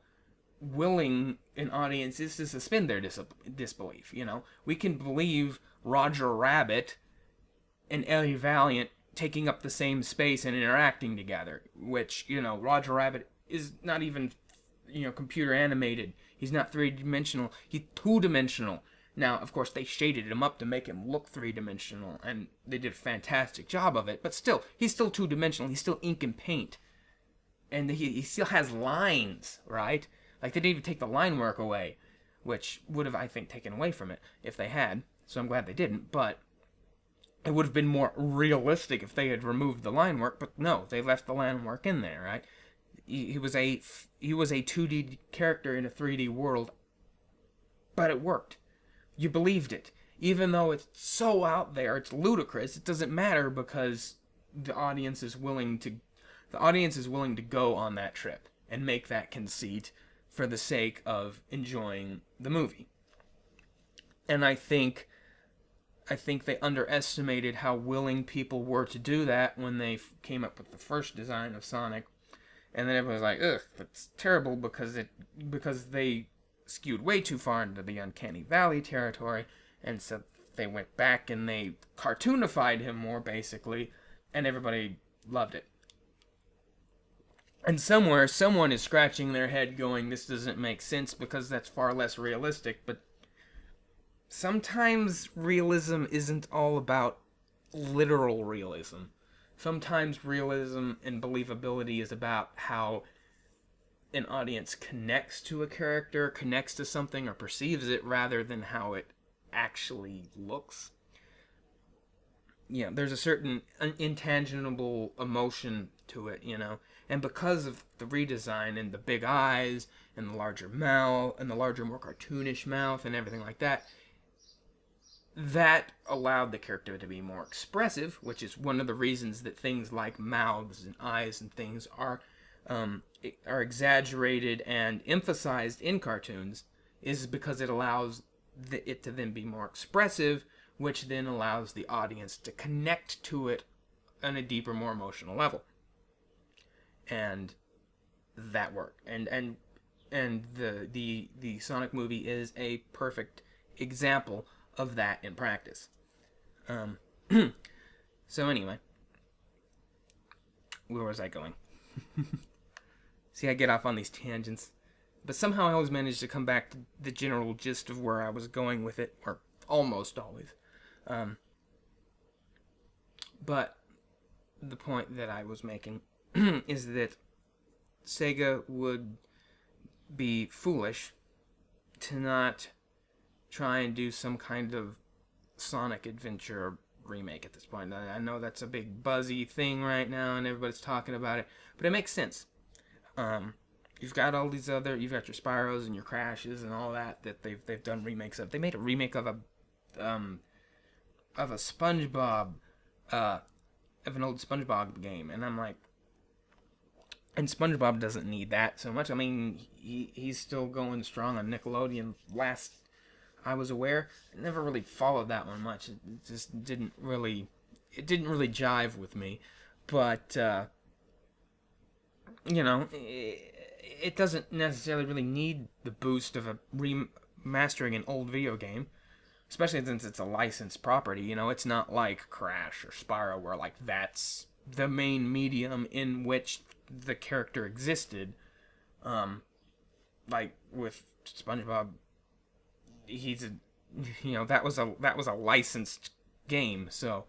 willing an audience is to suspend their disbelief. We can believe Roger Rabbit and Ellie Valiant taking up the same space and interacting together, which, Roger Rabbit is not even, computer animated. He's not three-dimensional. He's two-dimensional. Now, of course, they shaded him up to make him look three-dimensional, and they did a fantastic job of it, but still, he's still two-dimensional. He's still ink and paint. And he still has lines, right? Like, they didn't even take the line work away, which would have, I think, taken away from it if they had, so I'm glad they didn't, but it would have been more realistic if they had removed the line work, but no, they left the line work in there, right? He was a 2D character in a 3D world, but it worked. You believed it. Even though it's so out there, it's ludicrous, it doesn't matter because the audience is willing to go on that trip and make that conceit for the sake of enjoying the movie. And I think they underestimated how willing people were to do that when they came up with the first design of Sonic. And then everyone was like, ugh, that's terrible because they skewed way too far into the Uncanny Valley territory. And so they went back and they cartoonified him more, basically, and everybody loved it. And somewhere, someone is scratching their head going, this doesn't make sense because that's far less realistic. But sometimes realism isn't all about literal realism. Sometimes realism and believability is about how an audience connects to a character, connects to something, or perceives it, rather than how it actually looks. There's a certain intangible emotion to it, And because of the redesign and the big eyes and the larger mouth and the larger, more cartoonish mouth and everything like that, that allowed the character to be more expressive, which is one of the reasons that things like mouths and eyes and things are exaggerated and emphasized in cartoons, is because it allows it to then be more expressive, which then allows the audience to connect to it on a deeper, more emotional level. And that worked. And the Sonic movie is a perfect example of that in practice. So anyway, where was I going? See, I get off on these tangents, but somehow I always manage to come back to the general gist of where I was going with it, or almost always. But the point that I was making is that Sega would be foolish to not try and do some kind of Sonic Adventure remake at this point. I know that's a big buzzy thing right now and everybody's talking about it, but it makes sense. You've got all these other, you've got your Spyros and your Crashes and all that they've done remakes of. They made a remake of a SpongeBob, of an old SpongeBob game, and I'm like, and SpongeBob doesn't need that so much. I mean, he's still going strong on Nickelodeon. Last I was aware, I never really followed that one much. It just didn't really jive with me. But it doesn't necessarily really need the boost of a remastering an old video game, especially since it's a licensed property. It's not like Crash or Spyro where like that's the main medium in which the character existed. like with SpongeBob, he's a, that was a licensed game, so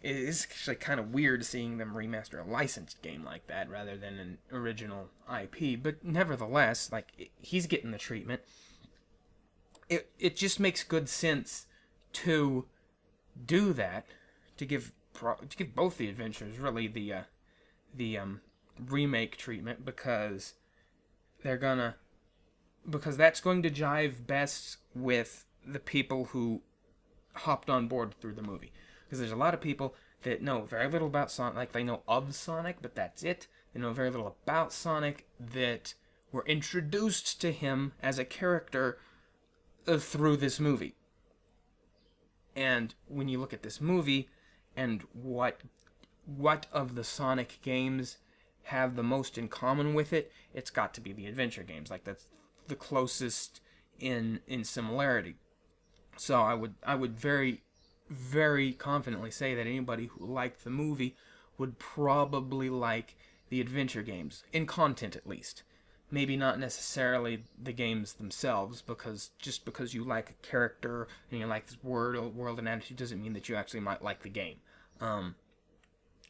it's actually kind of weird seeing them remaster a licensed game like that rather than an original IP. But nevertheless, like, he's getting the treatment. It just makes good sense to do that, to give both the adventures really the remake treatment, because that's going to jive best with the people who hopped on board through the movie. Because there's a lot of people that know very little about Sonic. Like, they know of Sonic, but that's it. They know very little about Sonic, that were introduced to him as a character through this movie. And when you look at this movie and what of the Sonic games have the most in common with it, it's got to be the adventure games. Like, that's the closest in similarity. So I would very, very confidently say that anybody who liked the movie would probably like the adventure games, in content at least. Maybe not necessarily the games themselves, because just because you like a character and you like this world and attitude doesn't mean that you actually might like the game.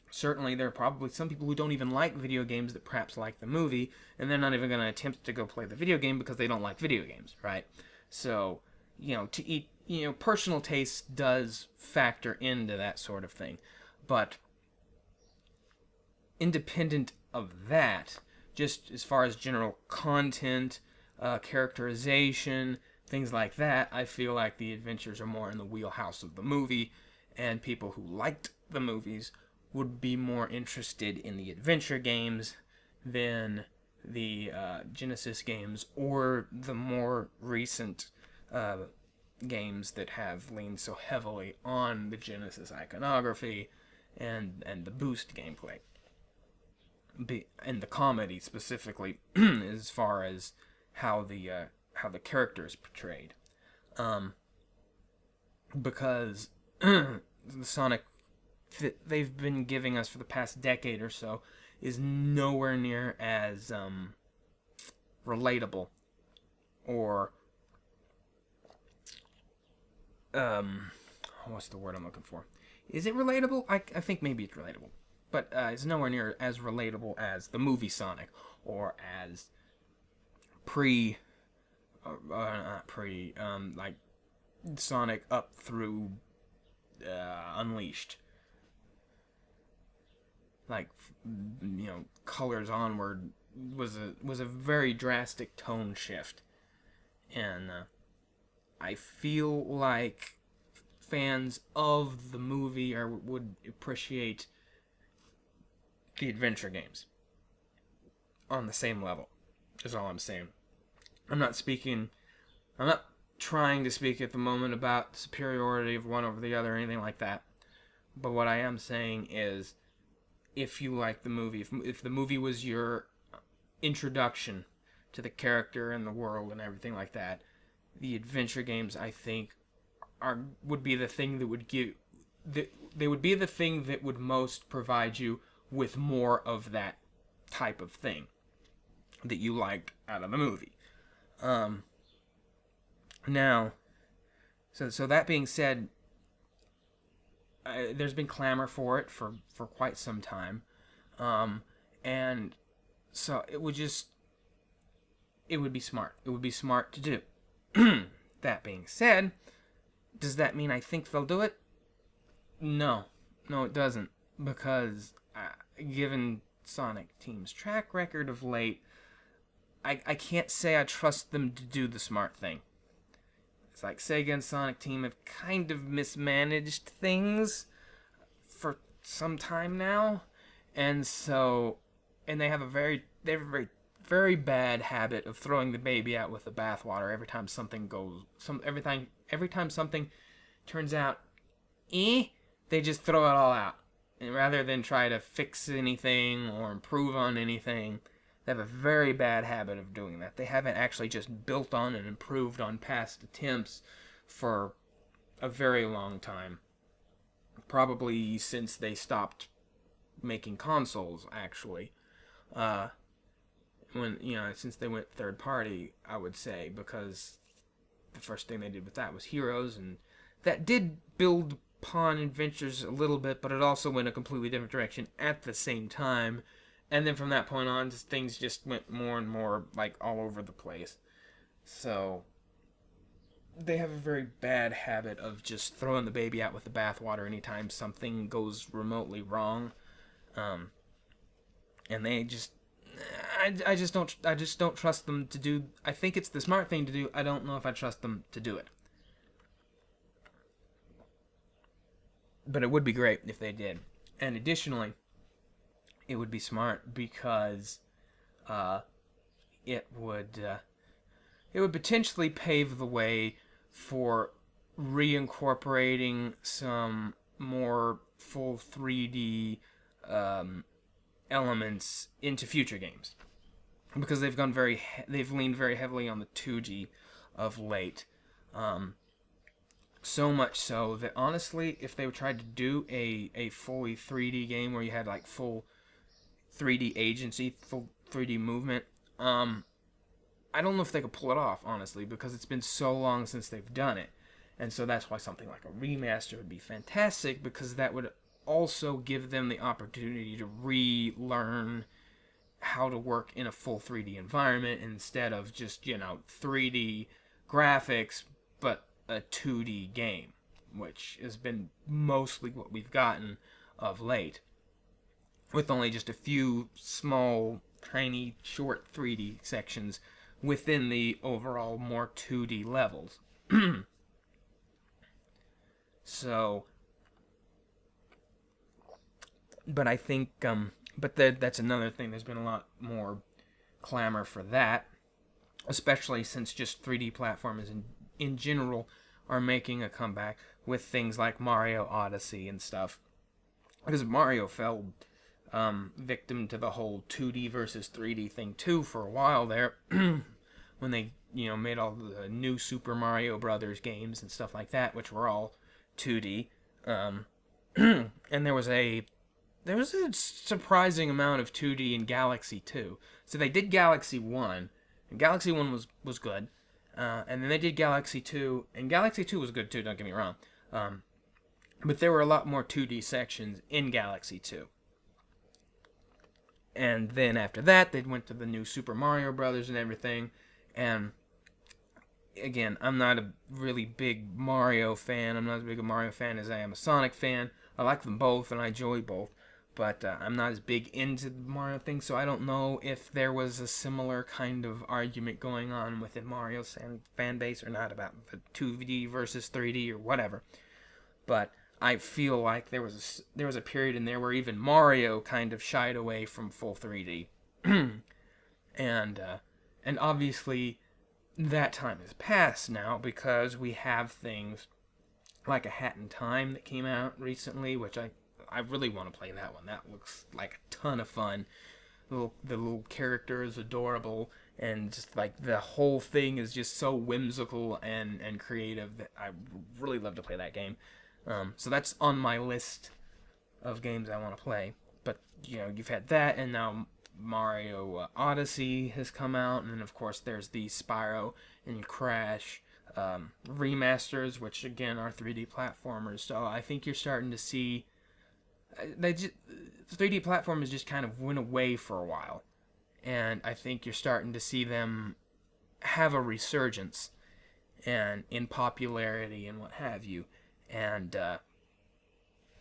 Certainly, there are probably some people who don't even like video games that perhaps like the movie, and they're not even going to attempt to go play the video game because they don't like video games, right? So, personal taste does factor into that sort of thing. But independent of that, just as far as general content, characterization, things like that, I feel like the adventures are more in the wheelhouse of the movie, and people who liked the movies would be more interested in the adventure games than the Genesis games, or the more recent games that have leaned so heavily on the Genesis iconography and the boost gameplay. And the comedy specifically, as far as how the character is portrayed, because the Sonic that they've been giving us for the past decade or so is nowhere near as relatable, or what's the word I'm looking for? Is it relatable? I think maybe it's relatable, but it's nowhere near as relatable as the movie Sonic, or as like Sonic up through Unleashed. Like, Colors onward was a very drastic tone shift, and I feel like fans of the movie would appreciate the adventure games on the same level. Is all I'm saying. I'm not trying to speak at the moment about the superiority of one over the other or anything like that. But what I am saying is, if you like the movie, if the movie was your introduction to the character and the world and everything like that, the adventure games, I think, would be the thing that would they would be the thing that would most provide you with more of that type of thing that you liked out of the movie. Now, so that being said, there's been clamor for it for quite some time, and so it would be smart. It would be smart to do. That being said, does that mean I think they'll do it? No, it doesn't, because given Sonic Team's track record of late, I can't say I trust them to do the smart thing. It's like Sega and Sonic Team have kind of mismanaged things for some time now, and they have a very very bad habit of throwing the baby out with the bathwater every time something turns out they just throw it all out, and rather than try to fix anything or improve on anything. They have a very bad habit of doing that. They haven't actually just built on and improved on past attempts for a very long time. Probably since they stopped making consoles, actually. when since they went third party, I would say, because the first thing they did with that was Heroes, and that did build upon Adventures a little bit, but it also went a completely different direction at the same time. And then from that point on, things just went more and more like all over the place. So they have a very bad habit of just throwing the baby out with the bathwater anytime something goes remotely wrong. And they just, I just don't trust them to do. I think it's the smart thing to do. I don't know if I trust them to do it. But it would be great if they did. And additionally, it would be smart because it would potentially pave the way for reincorporating some more full 3D elements into future games, because they've leaned very heavily on the 2D of late. So much so that honestly, if they tried to do a fully 3D game where you had like full 3D agency, full 3D movement, I don't know if they could pull it off, honestly, because it's been so long since they've done it. And so that's why something like a remaster would be fantastic, because that would also give them the opportunity to relearn how to work in a full 3D environment instead of just, 3D graphics, but a 2D game, which has been mostly what we've gotten of late, with only just a few small, tiny, short 3D sections within the overall more 2D levels. So, but I think, that's another thing. There's been a lot more clamor for that, especially since just 3D platformers in general are making a comeback with things like Mario Odyssey and stuff. Because Mario fell victim to the whole 2D versus 3D thing too for a while there, when they made all the new Super Mario Brothers games and stuff like that, which were all 2D. And there was a surprising amount of 2D in Galaxy 2. So they did Galaxy 1, and Galaxy 1 was good. And then they did Galaxy 2, and Galaxy 2 was good too, don't get me wrong. But there were a lot more 2D sections in Galaxy 2. And then after that, they went to the new Super Mario Brothers and everything. And again, I'm not a really big Mario fan. I'm not as big a Mario fan as I am a Sonic fan. I like them both, and I enjoy both. But I'm not as big into the Mario thing, so I don't know if there was a similar kind of argument going on within Mario's fan base or not about the 2D versus 3D or whatever. But I feel like there was a period in there where even Mario kind of shied away from full 3D, and obviously that time has passed now, because we have things like A Hat in Time that came out recently, which I really want to play that one. That looks like a ton of fun. The little character is adorable, and just like the whole thing is just so whimsical and creative that I really love to play that game. So that's on my list of games I want to play. But you've had that, and now Mario Odyssey has come out, and then of course there's the Spyro and Crash remasters, which again are 3D platformers. So I think you're starting to see 3D platformers just kind of went away for a while, and I think you're starting to see them have a resurgence and in popularity and what have you. And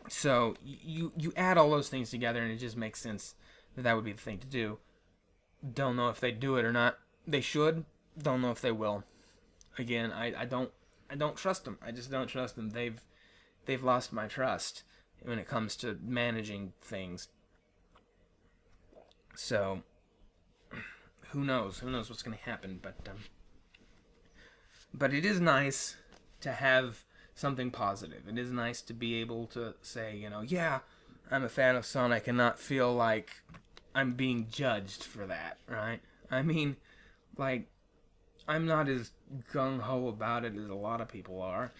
so you add all those things together, and it just makes sense that would be the thing to do. Don't know if they do it or not. They should. Don't know if they will. Again, I don't trust them. I just don't trust them. They've lost my trust when it comes to managing things. So who knows? Who knows what's going to happen? But it is nice to have something positive. It is nice to be able to say, yeah, I'm a fan of Sonic and not feel like I'm being judged for that, right? I mean, like, I'm not as gung-ho about it as a lot of people are.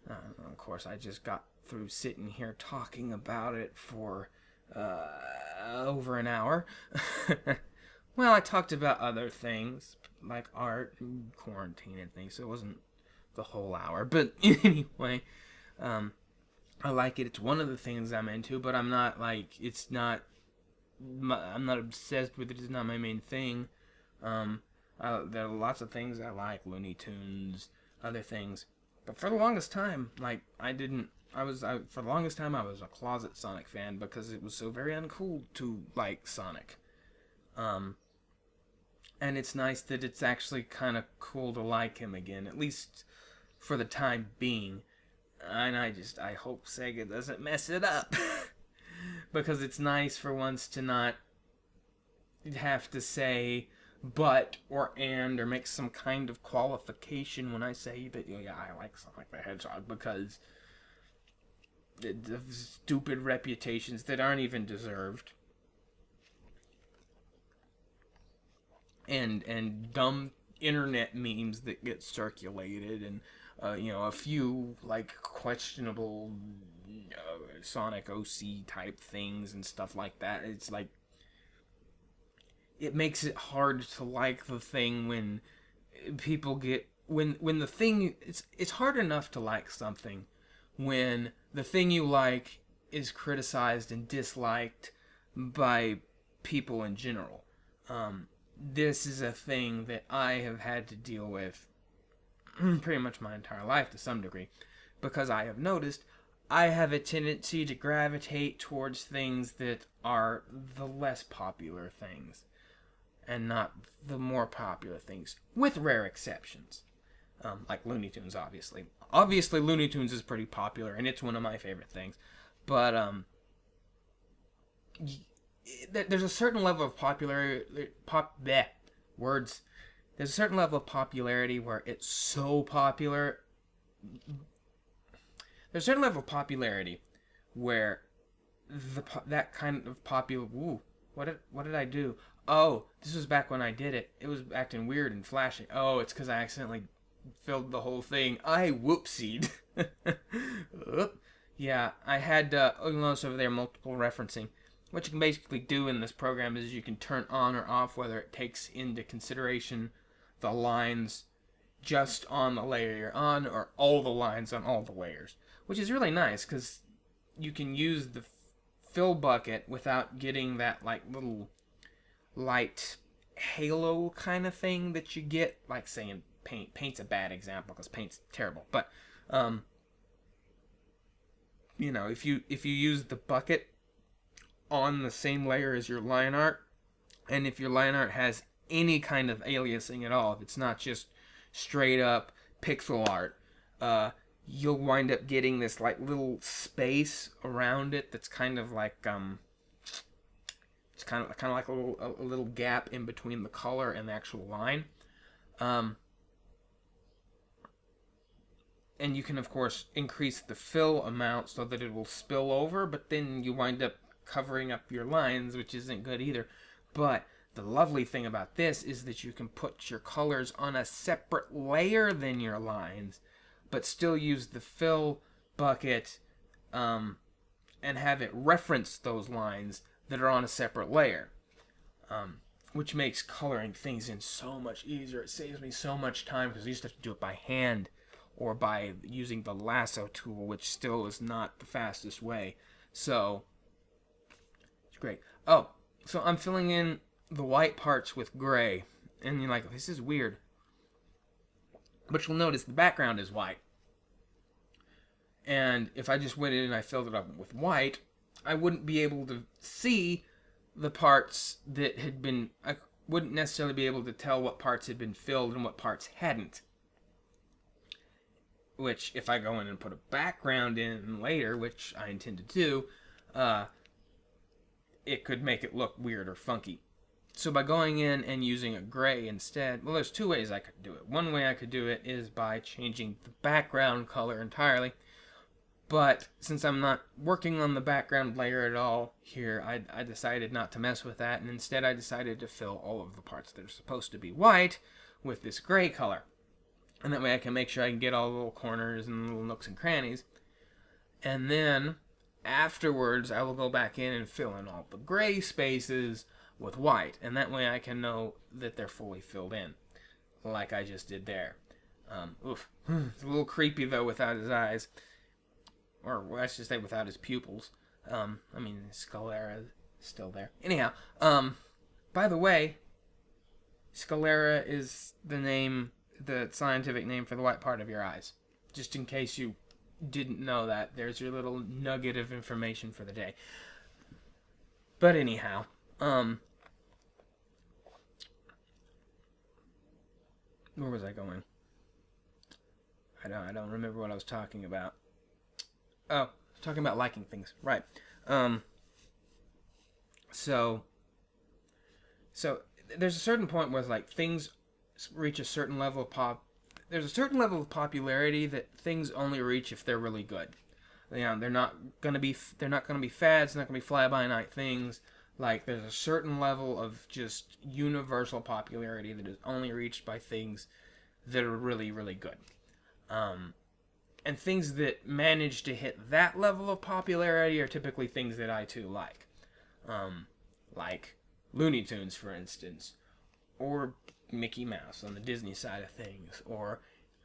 Of course, I just got through sitting here talking about it for over an hour. Well, I talked about other things like art and quarantine and things, so it wasn't the whole hour. But anyway, um, I like it. It's one of the things I'm into, but I'm not like it's not. I'm not obsessed with it. It's not my main thing. Um, there are lots of things I like, Looney Tunes, other things. But for the longest time, like I didn't. For the longest time I was a closet Sonic fan because it was so very uncool to like Sonic. Um, and it's nice that it's actually kind of cool to like him again, at least for the time being. And I hope Sega doesn't mess it up. Because it's nice for once to not have to say but or and or make some kind of qualification when I say that, yeah, I like Sonic the Hedgehog, because the stupid reputations that aren't even deserved, and dumb internet memes that get circulated, and a few like questionable Sonic OC type things and stuff like that. It's like it makes it hard to like the thing when people get when the thing it's hard enough to like something when the thing you like is criticized and disliked by people in general. This is a thing that I have had to deal with pretty much my entire life to some degree, because I have noticed I have a tendency to gravitate towards things that are the less popular things and not the more popular things, with rare exceptions. Like Looney Tunes, obviously. Obviously, Looney Tunes is pretty popular, and it's one of my favorite things. But there's a certain level of popularity. Words. There's a certain level of popularity where it's so popular. There's a certain level of popularity where that kind of popular. Ooh, what did I do? Oh, this was back when I did it. It was acting weird and flashing. Oh, it's because I accidentally filled the whole thing. I whoopsied. Yeah, I had, you'll notice over there multiple referencing. What you can basically do in this program is you can turn on or off whether it takes into consideration the lines just on the layer you're on or all the lines on all the layers. Which is really nice because you can use the fill bucket without getting that like little light halo kind of thing that you get, like saying paint. Paint's a bad example because paint's terrible, but if you use the bucket on the same layer as your line art, and if your line art has any kind of aliasing at all, if it's not just straight up pixel art, you'll wind up getting this like little space around it that's kind of like it's kind of like a little gap in between the color and the actual line. And you can, of course, increase the fill amount so that it will spill over, but then you wind up covering up your lines, which isn't good either. But the lovely thing about this is that you can put your colors on a separate layer than your lines, but still use the fill bucket and have it reference those lines that are on a separate layer, which makes coloring things in so much easier. It saves me so much time because I used to have to do it by hand or by using the lasso tool, which still is not the fastest way. So it's great. Oh, so I'm filling in the white parts with gray, and you're like, this is weird. But you'll notice the background is white. And if I just went in and I filled it up with white, I wouldn't be able to see the parts that had been... I wouldn't necessarily be able to tell what parts had been filled and what parts hadn't. Which, if I go in and put a background in later, which I intend to do, it could make it look weird or funky. So by going in and using a gray instead, well, there's two ways I could do it. One way I could do it is by changing the background color entirely. But since I'm not working on the background layer at all here, I decided not to mess with that, and instead I decided to fill all of the parts that are supposed to be white with this gray color. And that way I can make sure I can get all the little corners and little nooks and crannies. And then afterwards I will go back in and fill in all the gray spaces with white, and that way I can know that they're fully filled in, like I just did there. Oof. It's a little creepy, though, without his eyes. Or, I should say, without his pupils. I mean, sclera is still there. Anyhow, by the way, sclera is the scientific name for the white part of your eyes. Just in case you didn't know that, there's your little nugget of information for the day. But anyhow, where was I going? I don't remember what I was talking about. Oh, I was talking about liking things, right? So there's a certain point where like things reach a certain level of There's a certain level of popularity that things only reach if they're really good. You know, they're not gonna be fads. They're not gonna be fly-by-night things. Like, there's a certain level of just universal popularity that is only reached by things that are really, really good. And things that manage to hit that level of popularity are typically things that I too like. Like Looney Tunes, for instance, or Mickey Mouse on the Disney side of things, or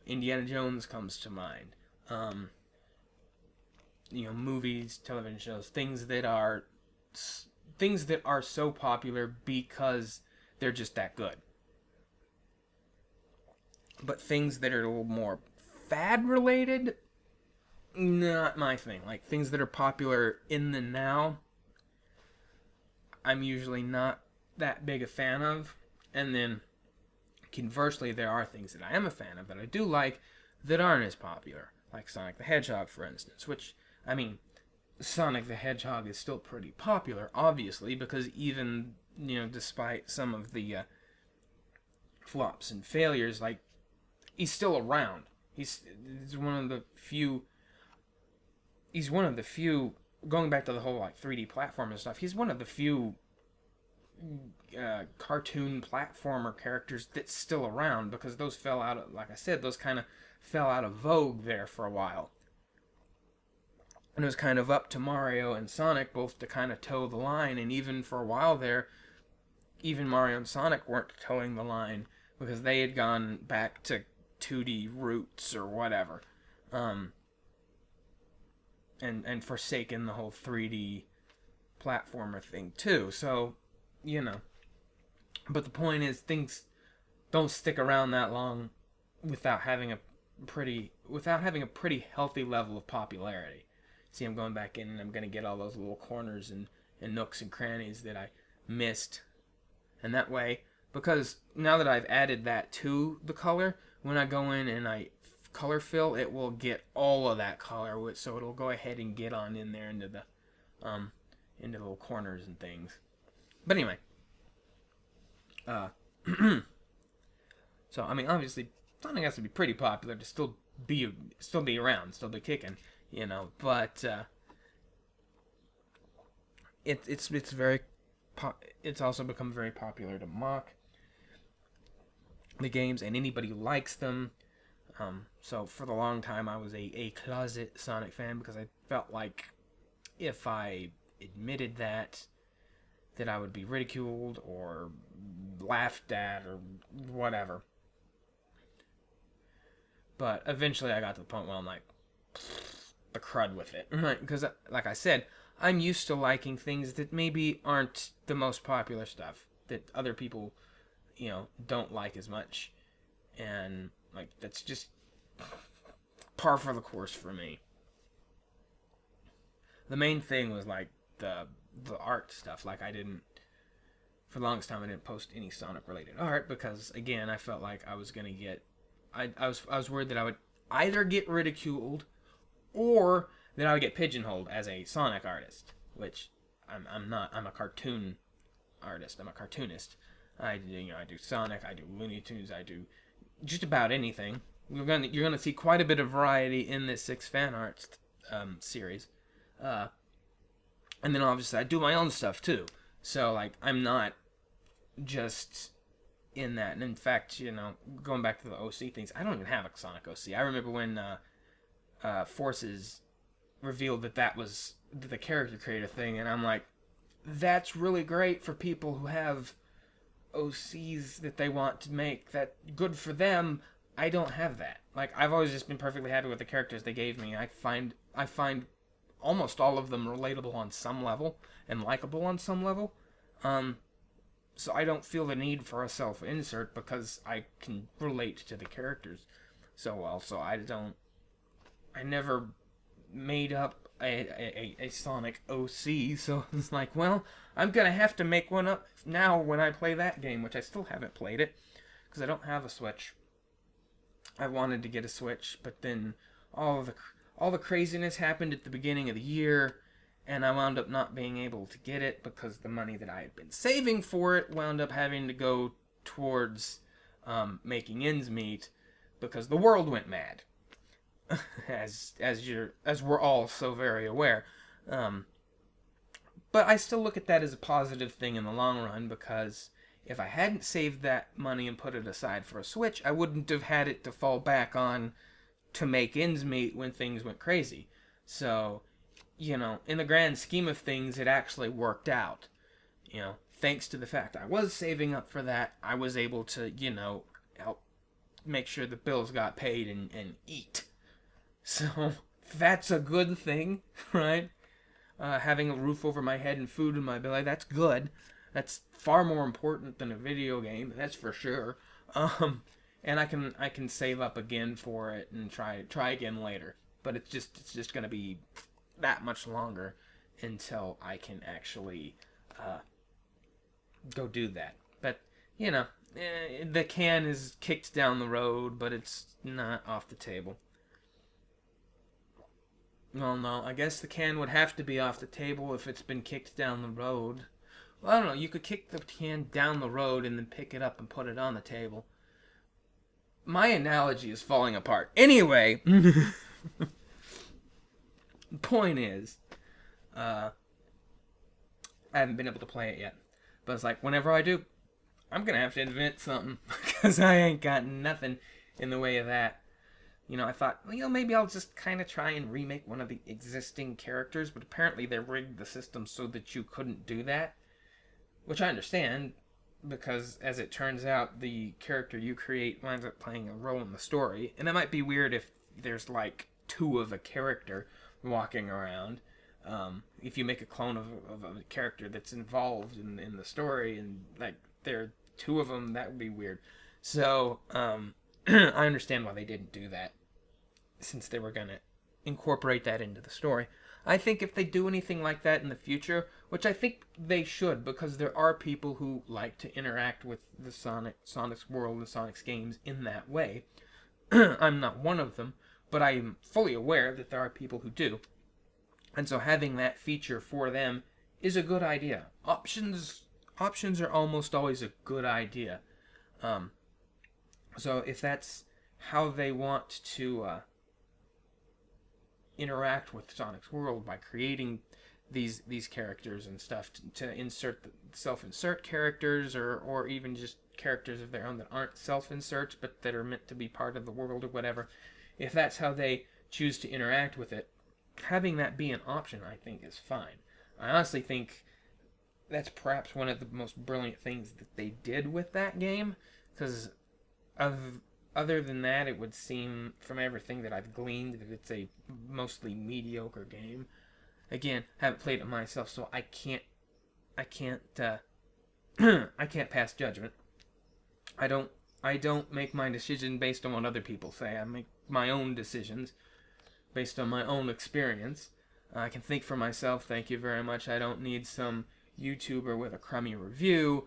Indiana Jones comes to mind. Movies, television shows, things that are so popular because they're just that good. But things that are a little more fad related, not my thing. Like things that are popular in the now, I'm usually not that big a fan of. And then conversely, there are things that I am a fan of that I do like that aren't as popular. Like Sonic the Hedgehog, for instance, which, I mean, Sonic the Hedgehog is still pretty popular, obviously, because even, despite some of the flops and failures, like, he's still around. He's one of the few, going back to the whole, like, 3D platform and stuff, he's one of the few cartoon platformer characters that's still around, because those fell out of, like I said, those kind of fell out of vogue there for a while. And it was kind of up to Mario and Sonic both to kind of toe the line, and even for a while there, even Mario and Sonic weren't towing the line, because they had gone back to 2D roots or whatever. And forsaken the whole 3D platformer thing too. So, But the point is, things don't stick around that long without having a pretty healthy level of popularity. See, I'm going back in and I'm going to get all those little corners and nooks and crannies that I missed. And that way, because now that I've added that to the color, when I go in and I color fill, it will get all of that color, so it'll go ahead and get on in there into the little corners and things. But anyway, so I mean, obviously, Sonic has to be pretty popular to still be around, still be kicking, But it's also become very popular to mock the games, and anybody who likes them. So for the long time, I was a closet Sonic fan, because I felt like if I admitted that I would be ridiculed or laughed at or whatever. But eventually I got to the point where I'm like, the crud with it. Right? Because, like I said, I'm used to liking things that maybe aren't the most popular stuff, that other people, don't like as much. And, like, that's just par for the course for me. The main thing was, like, the art stuff. Like, for the longest time, I didn't post any Sonic-related art, because, again, I felt like I was going to get... I was worried that I would either get ridiculed or that I would get pigeonholed as a Sonic artist, which I'm not. I'm a cartoon artist. I'm a cartoonist. I do Sonic, I do Looney Tunes, I do just about anything. You're gonna see quite a bit of variety in this Six Fanart series, and then obviously I do my own stuff too. So like I'm not just in that. And in fact, going back to the OC things, I don't even have a Sonic OC. I remember when Forces revealed that was the character creator thing, and I'm like, that's really great for people who have OCs that they want to make. That good for them. I don't have that. Like, I've always just been perfectly happy with the characters they gave me. I find almost all of them relatable on some level and likable on some level. So I don't feel the need for a self-insert because I can relate to the characters so well. So I never made up a Sonic OC. So it's like, well, I'm going to have to make one up now when I play that game, which I still haven't played it because I don't have a Switch. I wanted to get a Switch, but then all the craziness happened at the beginning of the year, and I wound up not being able to get it because the money that I had been saving for it wound up having to go towards making ends meet because the world went mad, as we're all so very aware. But I still look at that as a positive thing in the long run because if I hadn't saved that money and put it aside for a Switch, I wouldn't have had it to fall back on to make ends meet when things went crazy. So, in the grand scheme of things, it actually worked out. Thanks to the fact I was saving up for that, I was able to, help make sure the bills got paid and eat. So, that's a good thing, right? Having a roof over my head and food in my belly, that's good. That's far more important than a video game, that's for sure. And I can save up again for it and try again later. But it's just gonna be that much longer until I can actually go do that. But the can is kicked down the road, but it's not off the table. Well, no, I guess the can would have to be off the table if it's been kicked down the road. Well, I don't know. You could kick the can down the road and then pick it up and put it on the table. My analogy is falling apart. Anyway, the point is, I haven't been able to play it yet. But it's like, whenever I do, I'm going to have to invent something because I ain't got nothing in the way of that. I thought, maybe I'll just kind of try and remake one of the existing characters, but apparently they rigged the system so that you couldn't do that, which I understand, because as it turns out, the character you create winds up playing a role in the story, and that might be weird if there's like two of a character walking around. If you make a clone of a character that's involved in the story, and like there are two of them, that would be weird. So, I understand why they didn't do that, since they were going to incorporate that into the story. I think if they do anything like that in the future, which I think they should, because there are people who like to interact with the Sonic's world and Sonic's games in that way. I'm not one of them, but I am fully aware that there are people who do. And so having that feature for them is a good idea. Options are almost always a good idea. So if that's how they want to interact with Sonic's world by creating these characters and stuff to insert the self-insert characters or even just characters of their own that aren't self-inserts but that are meant to be part of the world or whatever, if that's how they choose to interact with it, having that be an option I think is fine. I honestly think that's perhaps one of the most brilliant things that they did with that game, because other than that, it would seem from everything that I've gleaned that it's a mostly mediocre game. Again, haven't played it myself, so I can't I can't pass judgment. I don't make my decision based on what other people say. I make my own decisions based on my own experience. I can think for myself, thank you very much. I don't need some YouTuber with a crummy review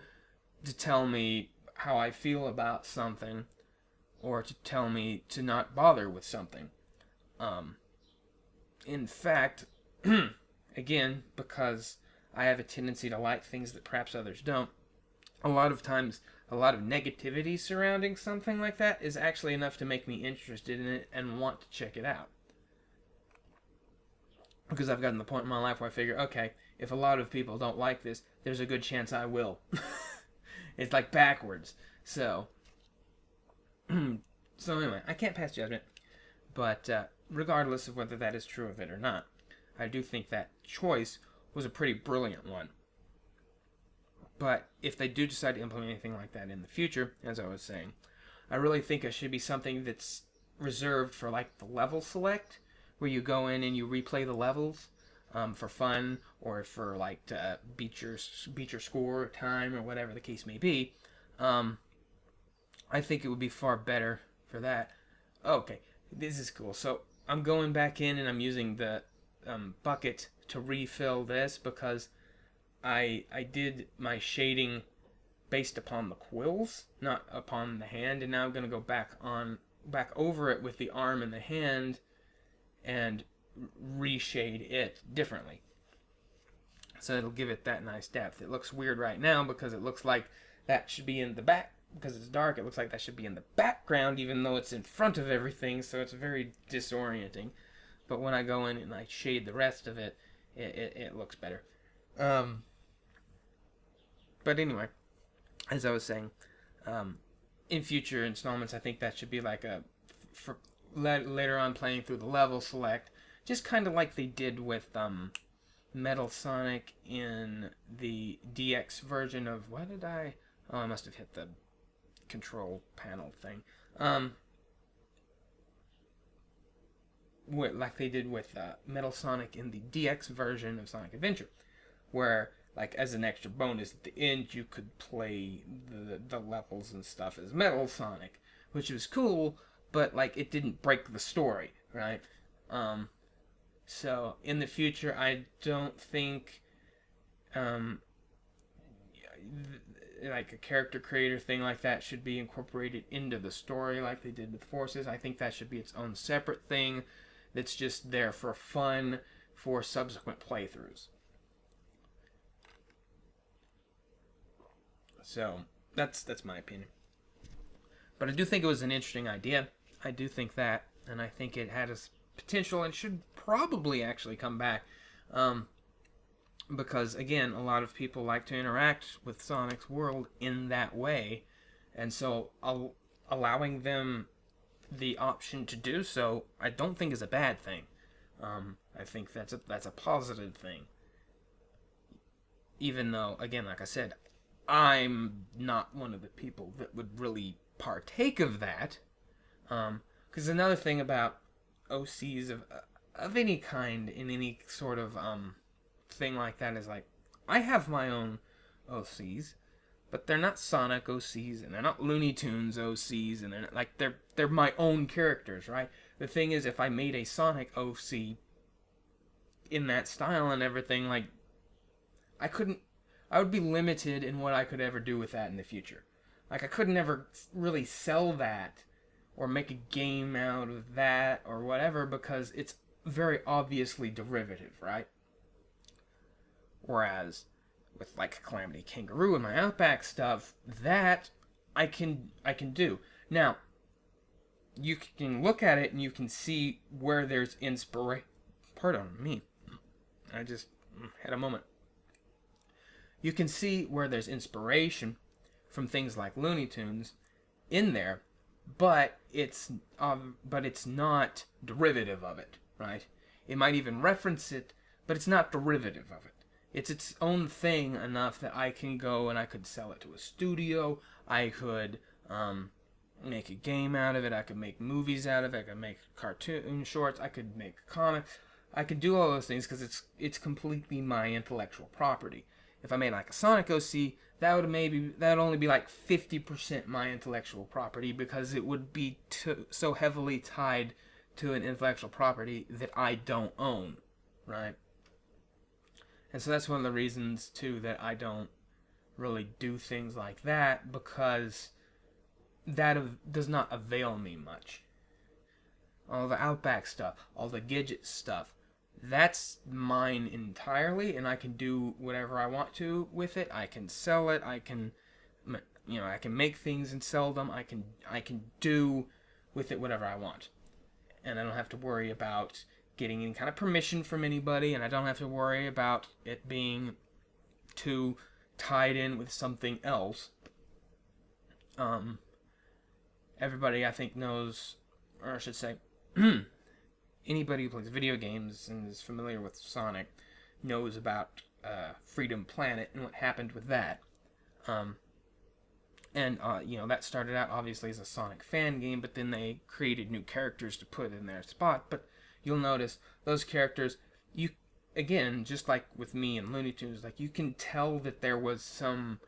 to tell me how I feel about something, or to tell me to not bother with something. In fact, again, because I have a tendency to like things that perhaps others don't, a lot of times, a lot of negativity surrounding something like that is actually enough to make me interested in it and want to check it out. Because I've gotten to the point in my life where I figure, okay, if a lot of people don't like this, there's a good chance I will. It's like backwards. So anyway, I can't pass judgment. But regardless of whether that is true of it or not, I do think that choice was a pretty brilliant one. But if they do decide to implement anything like that in the future, as I was saying, I really think it should be something that's reserved for like the level select, where you go in and you replay the levels for fun or for like to beat your score time or whatever the case may be. I think it would be far better for that. Okay, this is cool. So I'm going back in and I'm using the bucket to refill this because I did my shading based upon the quills, not upon the hand, and now I'm gonna go back over it with the arm and the hand and reshade it differently. So it'll give it that nice depth. It looks weird right now because it looks like that should be in the back. Because it's dark, it looks like that should be in the background even though it's in front of everything, so it's very disorienting. But when I go in and I shade the rest of it, it looks better. But anyway, as I was saying, in future installments, I think that should be like for later on playing through the level select, just kind of like they did with Metal Sonic in the DX version of I must have hit the control panel thing. Like they did with Metal Sonic in the DX version of Sonic Adventure, where like as an extra bonus at the end you could play the levels and stuff as Metal Sonic, which was cool, but like it didn't break the story, right? So in the future, I don't think like a character creator thing like that should be incorporated into the story like they did with Forces. I think that should be its own separate thing that's just there for fun for subsequent playthroughs. So that's my opinion. But I do think it was an interesting idea. I do think that, and I think it had a potential and should probably actually come back. Because, again, a lot of people like to interact with Sonic's world in that way. And so allowing them the option to do so, I don't think is a bad thing. I think that's a positive thing. Even though, again, like I said, I'm not one of the people that would really partake of that. Because another thing about OCs of any kind in any sort of thing like that is like, I have my own OCs, but they're not Sonic OCs and they're not Looney Tunes OCs, and they're my own characters, right? The thing is, if I made a Sonic OC in that style and everything, like I would be limited in what I could ever do with that in the future. Like, I couldn't ever really sell that or make a game out of that or whatever because it's very obviously derivative, right? Whereas with like Calamity Kangaroo and my Outback stuff, that I can do. Now, you can look at it and you can see where there's inspiration. Pardon me. I just had a moment. You can see where there's inspiration from things like Looney Tunes in there, but it's not derivative of it, right? It might even reference it, but it's not derivative of it. It's its own thing enough that I can go and I could sell it to a studio. I could make a game out of it. I could make movies out of it. I could make cartoon shorts. I could make comics. I could do all those things because it's completely my intellectual property. If I made like a Sonic OC, that would only be like 50% my intellectual property because it would be so heavily tied to an intellectual property that I don't own, right? And so that's one of the reasons too that I don't really do things like that, because that does not avail me much. All the Outback stuff, all the Gidget stuff, that's mine entirely, and I can do whatever I want to with it. I can sell it. I can make things and sell them. I can do with it whatever I want, and I don't have to worry about getting any kind of permission from anybody, and I don't have to worry about it being too tied in with something else. Everybody, I think, knows, or I should say, anybody who plays video games and is familiar with Sonic knows about Freedom Planet and what happened with that. Um, and that started out obviously as a Sonic fan game, but then they created new characters to put in their spot. But you'll notice those characters, you again, just like with me and Looney Tunes, like you can tell that there was some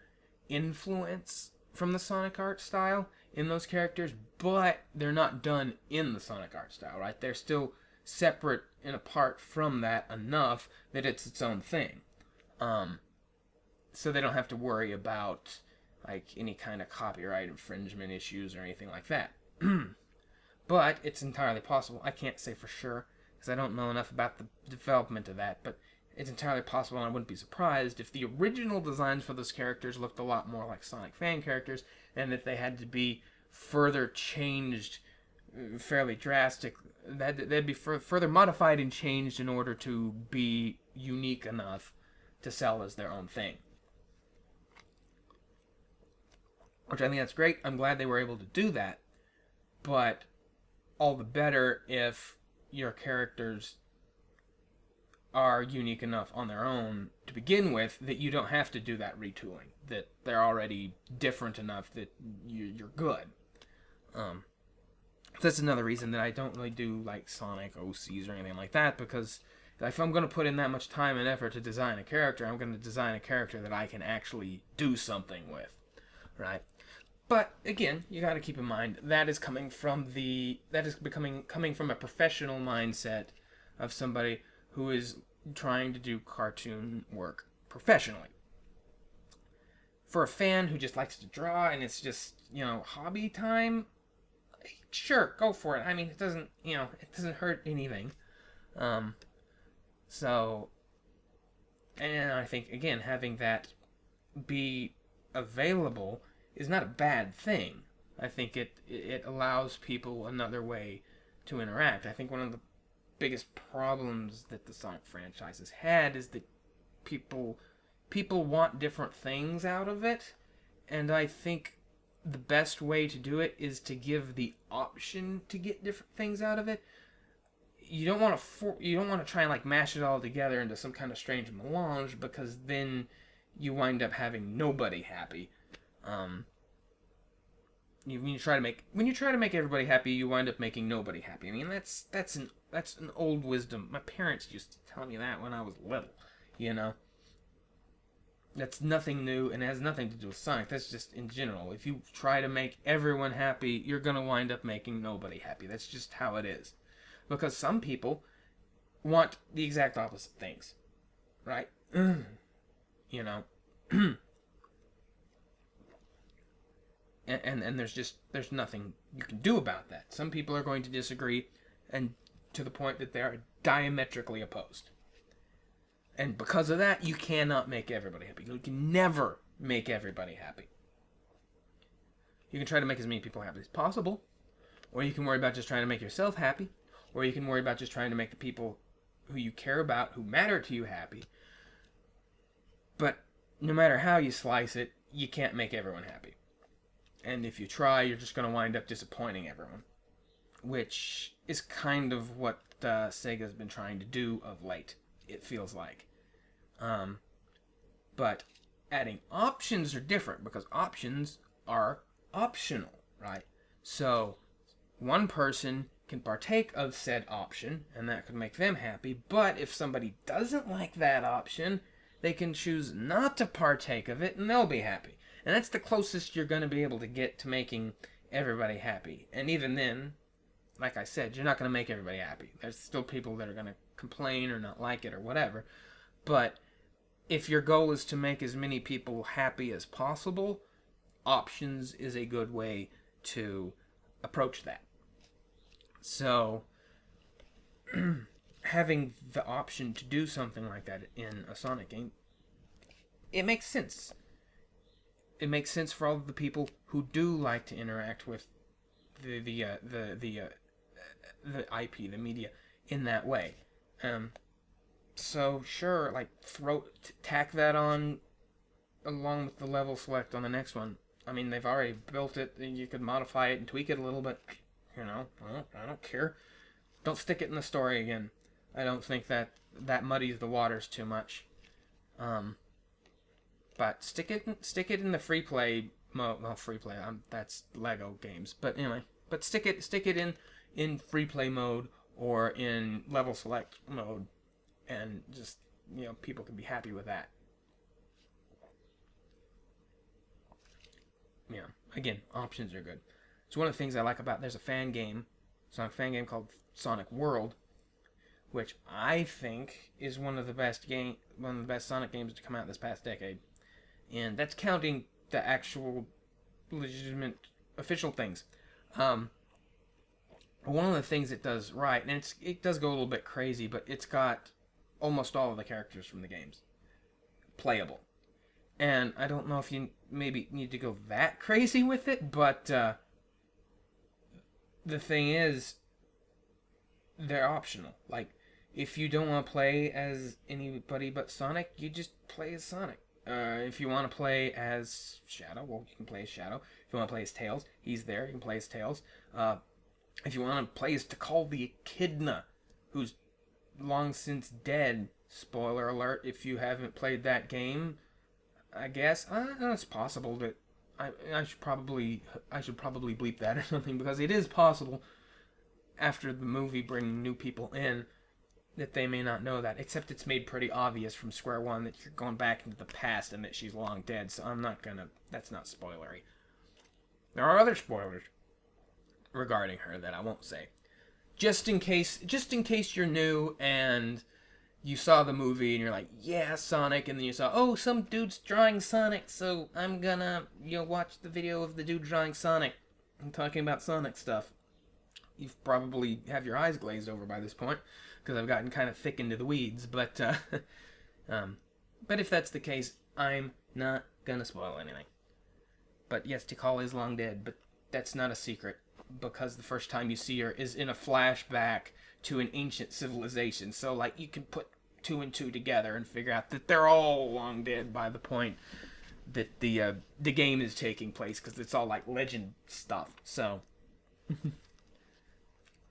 influence from the Sonic art style in those characters, but they're not done in the Sonic art style, right? They're still separate and apart from that enough that it's its own thing. So they don't have to worry about like any kind of copyright infringement issues or anything like that. But it's entirely possible. I can't say for sure because I don't know enough about the development of that, but it's entirely possible, and I wouldn't be surprised if the original designs for those characters looked a lot more like Sonic fan characters, and that they had to be further changed fairly drastic. They'd be further modified and changed in order to be unique enough to sell as their own thing. Which I think that's great. I'm glad they were able to do that. But all the better if your characters are unique enough on their own to begin with that you don't have to do that retooling. That they're already different enough that you're good. That's another reason that I don't really do like Sonic OCs or anything like that, because if I'm going to put in that much time and effort to design a character, I'm going to design a character that I can actually do something with, right? But again, you got to keep in mind that is coming from coming from a professional mindset of somebody who is trying to do cartoon work professionally. For a fan who just likes to draw and it's just, hobby time, sure, go for it. I mean, it doesn't hurt anything. So, and I think, again, having that be available is not a bad thing. I think it allows people another way to interact. I think one of the biggest problems that the Sonic franchise has had is that people want different things out of it, and I think the best way to do it is to give the option to get different things out of it. You don't want to try and like mash it all together into some kind of strange melange, because then you wind up having nobody happy. When you try to make everybody happy, you wind up making nobody happy. I mean, that's an old wisdom. My parents used to tell me that when I was little. That's nothing new, and it has nothing to do with Sonic. That's just in general. If you try to make everyone happy, you're gonna wind up making nobody happy. That's just how it is. Because some people want the exact opposite things, right? And there's nothing you can do about that. Some people are going to disagree, and to the point that they are diametrically opposed. And because of that, you cannot make everybody happy. You can never make everybody happy. You can try to make as many people happy as possible, or you can worry about just trying to make yourself happy, or you can worry about just trying to make the people who you care about, who matter to you, happy. But no matter how you slice it, you can't make everyone happy. And if you try, you're just going to wind up disappointing everyone. Which is kind of what Sega's been trying to do of late, it feels like. But adding options are different, because options are optional, right? So one person can partake of said option, and that could make them happy, but if somebody doesn't like that option, they can choose not to partake of it, and they'll be happy. And that's the closest you're going to be able to get to making everybody happy. And even then, like I said, you're not going to make everybody happy. There's still people that are going to complain or not like it or whatever. But if your goal is to make as many people happy as possible, options is a good way to approach that. So, having the option to do something like that in a Sonic game, it makes sense. It makes sense for all of the people who do like to interact with the IP, the media, in that way. So sure, like tack that on along with the level select on the next one. I mean, they've already built it. You could modify it and tweak it a little bit. I don't care. Don't stick it in the story again. I don't think that muddies the waters too much. but stick it in the free play mode. Well, free play. That's Lego games, but anyway. But stick it in free play mode or in level select mode, and just people can be happy with that. Again, options are good. It's one of the things I like about. There's a Sonic fan game called Sonic World, which I think is one of the best Sonic games to come out this past decade, and that's counting the actual legitimate official things. One of the things it does right, and it does go a little bit crazy, but it's got almost all of the characters from the games playable. And I don't know if you maybe need to go that crazy with it, but the thing is, they're optional. Like, if you don't want to play as anybody but Sonic, you just play as Sonic. If you want to play as Shadow, well, you can play as Shadow. If you want to play as Tails, he's there. You can play as Tails. If you want to play as Tikal the Echidna, who's long since dead. Spoiler alert if you haven't played that game. I guess it's possible that I should probably bleep that or something, because it is possible after the movie bringing new people in that they may not know that. Except it's made pretty obvious from square one that you're going back into the past and that she's long dead. So that's not spoilery. There are other spoilers regarding her that I won't say. Just in case you're new and you saw the movie and you're like, yeah, Sonic, and then you saw, oh, some dude's drawing Sonic, so I'm gonna, watch the video of the dude drawing Sonic and talking about Sonic stuff. You've probably have your eyes glazed over by this point, because I've gotten kind of thick into the weeds, but if that's the case, I'm not gonna spoil anything. But yes, Tikal is long dead, but that's not a secret, because the first time you see her is in a flashback to an ancient civilization. So, you can put two and two together and figure out that they're all long dead by the point that the game is taking place, because it's all, legend stuff. So,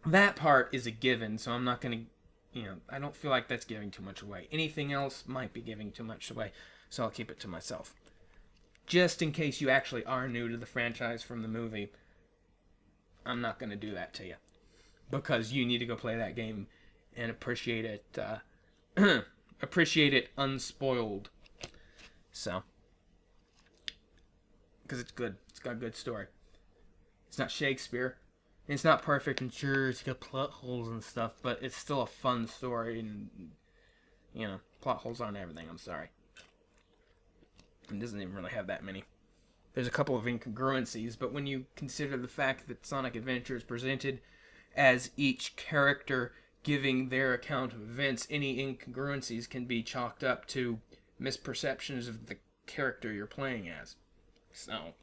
that part is a given, so I'm not going to, I don't feel like that's giving too much away. Anything else might be giving too much away, so I'll keep it to myself. Just in case you actually are new to the franchise from the movie, I'm not going to do that to you, because you need to go play that game and appreciate it unspoiled. So, because it's good. It's got a good story. It's not Shakespeare. It's not perfect, and sure, it's got plot holes and stuff, but it's still a fun story, and, plot holes aren't everything, I'm sorry. It doesn't even really have that many. There's a couple of incongruencies, but when you consider the fact that Sonic Adventure is presented as each character giving their account of events, any incongruencies can be chalked up to misperceptions of the character you're playing as. So,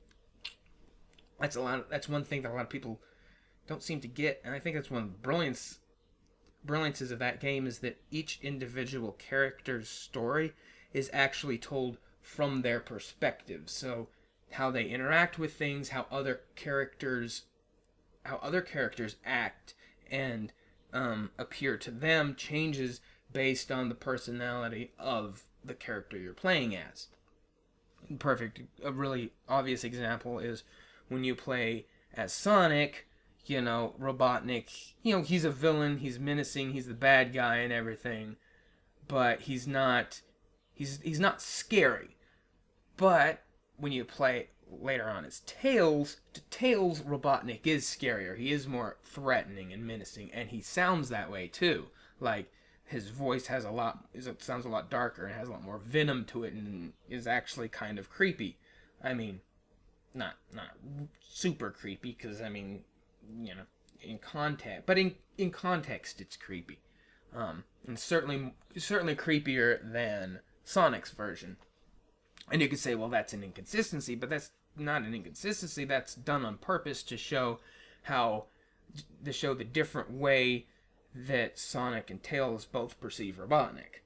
that's one thing that a lot of people don't seem to get, and I think that's one of the brilliances of that game, is that each individual character's story is actually told from their perspective. So, how they interact with things, how other characters act and appear to them changes based on the personality of the character you're playing as. A really obvious example is when you play as Sonic, Robotnik, he's a villain, he's menacing, he's the bad guy and everything, but he's not scary. But when you play later on as Tails, Robotnik is scarier. He is more threatening and menacing, and he sounds that way too. His voice sounds a lot darker and has a lot more venom to it, and is actually kind of creepy. I mean, not super creepy, because in context, but in context it's creepy. And certainly creepier than Sonic's version. And you could say, well, that's an inconsistency, but that's not an inconsistency. That's done on purpose to show the different way that Sonic and Tails both perceive Robotnik.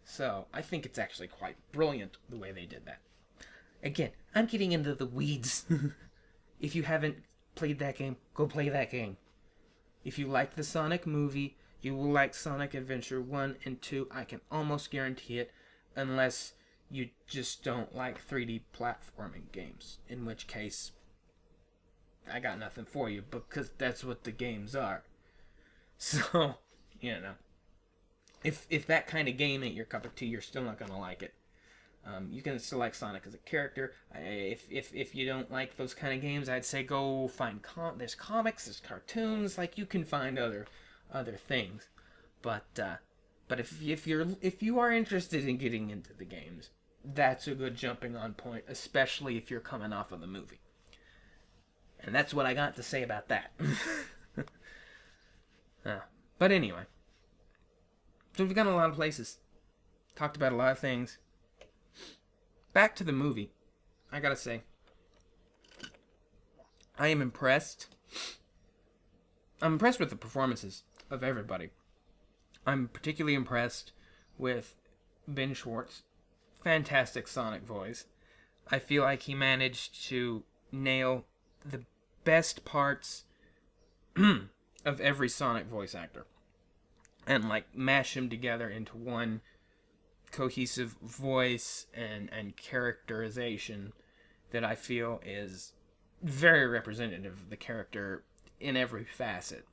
So, I think it's actually quite brilliant the way they did that. Again, I'm getting into the weeds. If you haven't played that game, go play that game. If you like the Sonic movie, you will like Sonic Adventure 1 and 2. I can almost guarantee it, unless you just don't like 3D platforming games, in which case I got nothing for you, because that's what the games are. So, if that kind of game ain't your cup of tea, you're still not gonna like it. You can still like Sonic as a character. If you don't like those kind of games, I'd say go find there's comics, there's cartoons, like you can find other things. But if you are interested in getting into the games, that's a good jumping on point, especially if you're coming off of the movie. And that's what I got to say about that. But anyway, so we've gone a lot of places, talked about a lot of things. Back to the movie, I gotta say, I am impressed. I'm impressed with the performances of everybody. I'm particularly impressed with Ben Schwartz. Fantastic Sonic voice. I feel like he managed to nail the best parts of every Sonic voice actor and like mash them together into one cohesive voice and characterization that I feel is very representative of the character in every facet.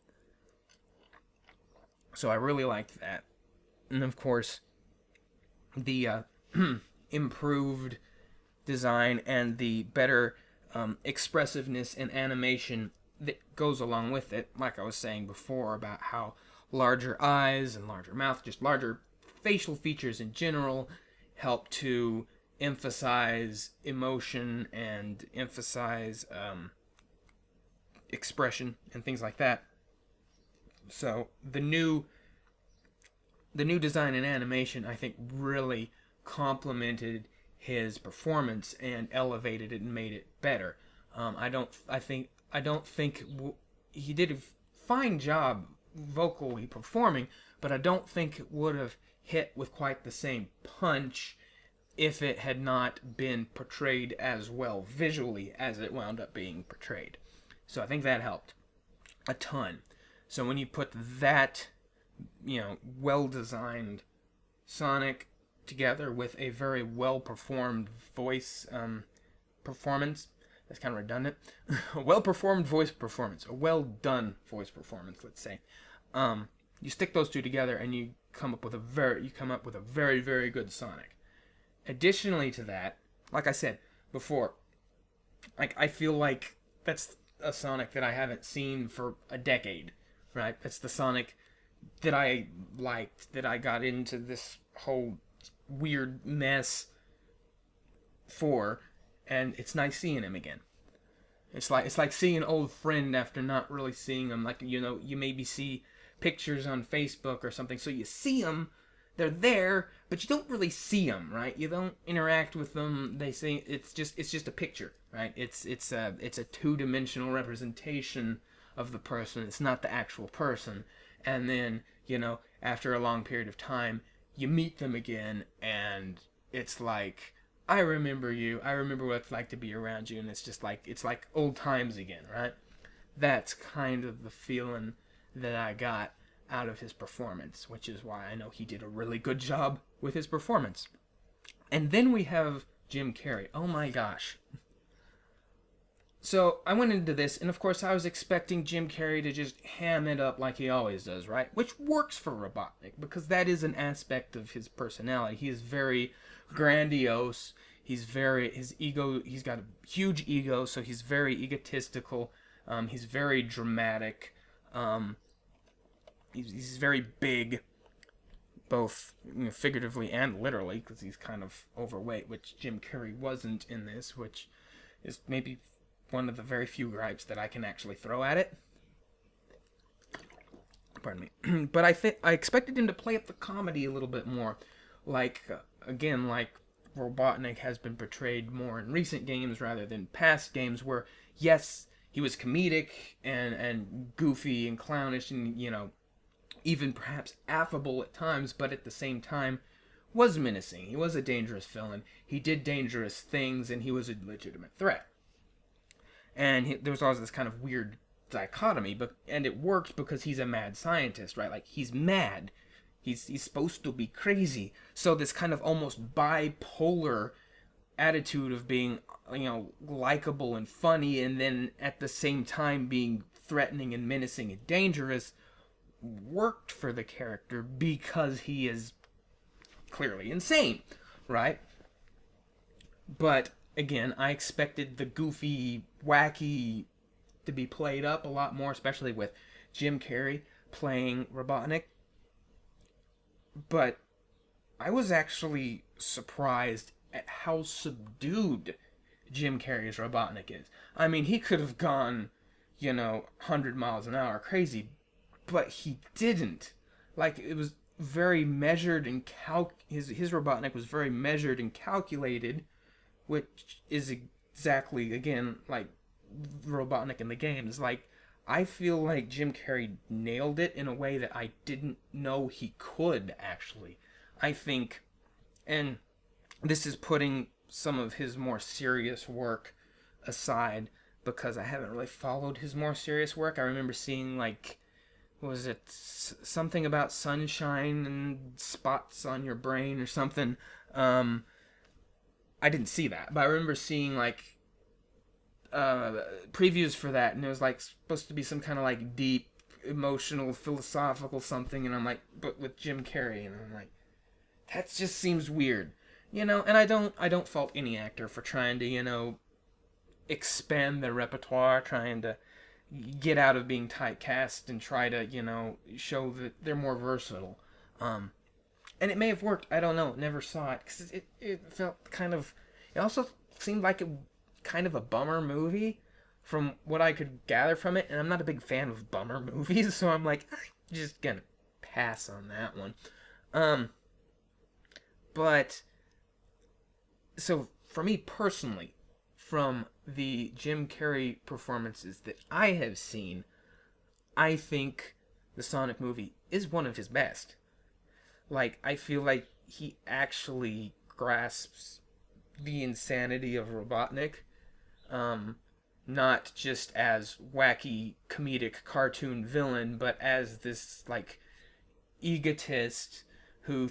So I really liked that. And of course, the improved design and the better expressiveness and animation that goes along with it, like I was saying before about how larger eyes and larger mouth, just larger facial features in general, help to emphasize emotion and emphasize expression and things like that. So the new design and animation, I think, really complemented his performance and elevated it and made it better. I don't think he did a fine job vocally performing, but I don't think it would have hit with quite the same punch if it had not been portrayed as well visually as it wound up being portrayed. So I think that helped a ton. So when you put that, well-designed Sonic together with a very well-performed voice performance, that's kind of redundant, a well-performed voice performance, a well-done voice performance, let's say. You stick those two together and you come up with a very, very good Sonic. Additionally to that, like I said before, like I feel like that's a Sonic that I haven't seen for a decade, right? That's the Sonic that I liked, that I got into this whole weird mess for, and it's nice seeing him again. It's like seeing an old friend after not really seeing him. Like, you maybe see pictures on Facebook or something, so you see them, they're there, but you don't really see them, right? You don't interact with them. They say it's just a picture, right? It's a two-dimensional representation of the person. It's not the actual person. And then, after a long period of time, you meet them again, and it's like, I remember you. I remember what it's like to be around you, and it's like old times again, right? That's kind of the feeling that I got out of his performance, which is why I know he did a really good job with his performance. And then we have Jim Carrey. Oh my gosh. So I went into this, and of course I was expecting Jim Carrey to just ham it up like he always does, right? Which works for Robotnik, because that is an aspect of his personality. He is very grandiose. He's got a huge ego, so he's very egotistical. He's very dramatic. He's very big, both figuratively and literally, because he's kind of overweight, which Jim Carrey wasn't in this, which is maybe one of the very few gripes that I can actually throw at it. Pardon me. But I expected him to play up the comedy a little bit more, like Robotnik has been portrayed more in recent games rather than past games, where yes, he was comedic and goofy and clownish and even perhaps affable at times, but at the same time was menacing. He was a dangerous villain. He did dangerous things, and he was a legitimate threat. And there was always this kind of weird dichotomy, and it worked because he's a mad scientist, right? Like, he's mad. He's supposed to be crazy. So this kind of almost bipolar attitude of being, likable and funny, and then at the same time being threatening and menacing and dangerous, worked for the character because he is clearly insane, right? But again, I expected the goofy, wacky to be played up a lot more, especially with Jim Carrey playing Robotnik. But I was actually surprised at how subdued Jim Carrey's Robotnik is. I mean, he could have gone, 100 miles an hour crazy, but he didn't. Like, it was very measured and his Robotnik was very measured and calculated, which is exactly, again, like Robotnik in the games. Like, I feel like Jim Carrey nailed it in a way that I didn't know he could, actually. I think, and this is putting some of his more serious work aside, because I haven't really followed his more serious work. I remember seeing, like, what was it, something about sunshine and spots on your brain or something. I didn't see that, but I remember seeing, like, previews for that, and it was, like, supposed to be some kind of, like, deep, emotional, philosophical something, and I'm like, but with Jim Carrey, and I'm like, that just seems weird. And I don't fault any actor for trying to, expand their repertoire, trying to get out of being typecast and try to, show that they're more versatile. And it may have worked. I don't know. Never saw it. Because it felt kind of... It also seemed like kind of a bummer movie from what I could gather from it. And I'm not a big fan of bummer movies. So I'm like, I'm just going to pass on that one. But... So, for me personally, from the Jim Carrey performances that I have seen, I think the Sonic movie is one of his best. Like, I feel like he actually grasps the insanity of Robotnik, not just as wacky, comedic, cartoon villain, but as this, like, egotist who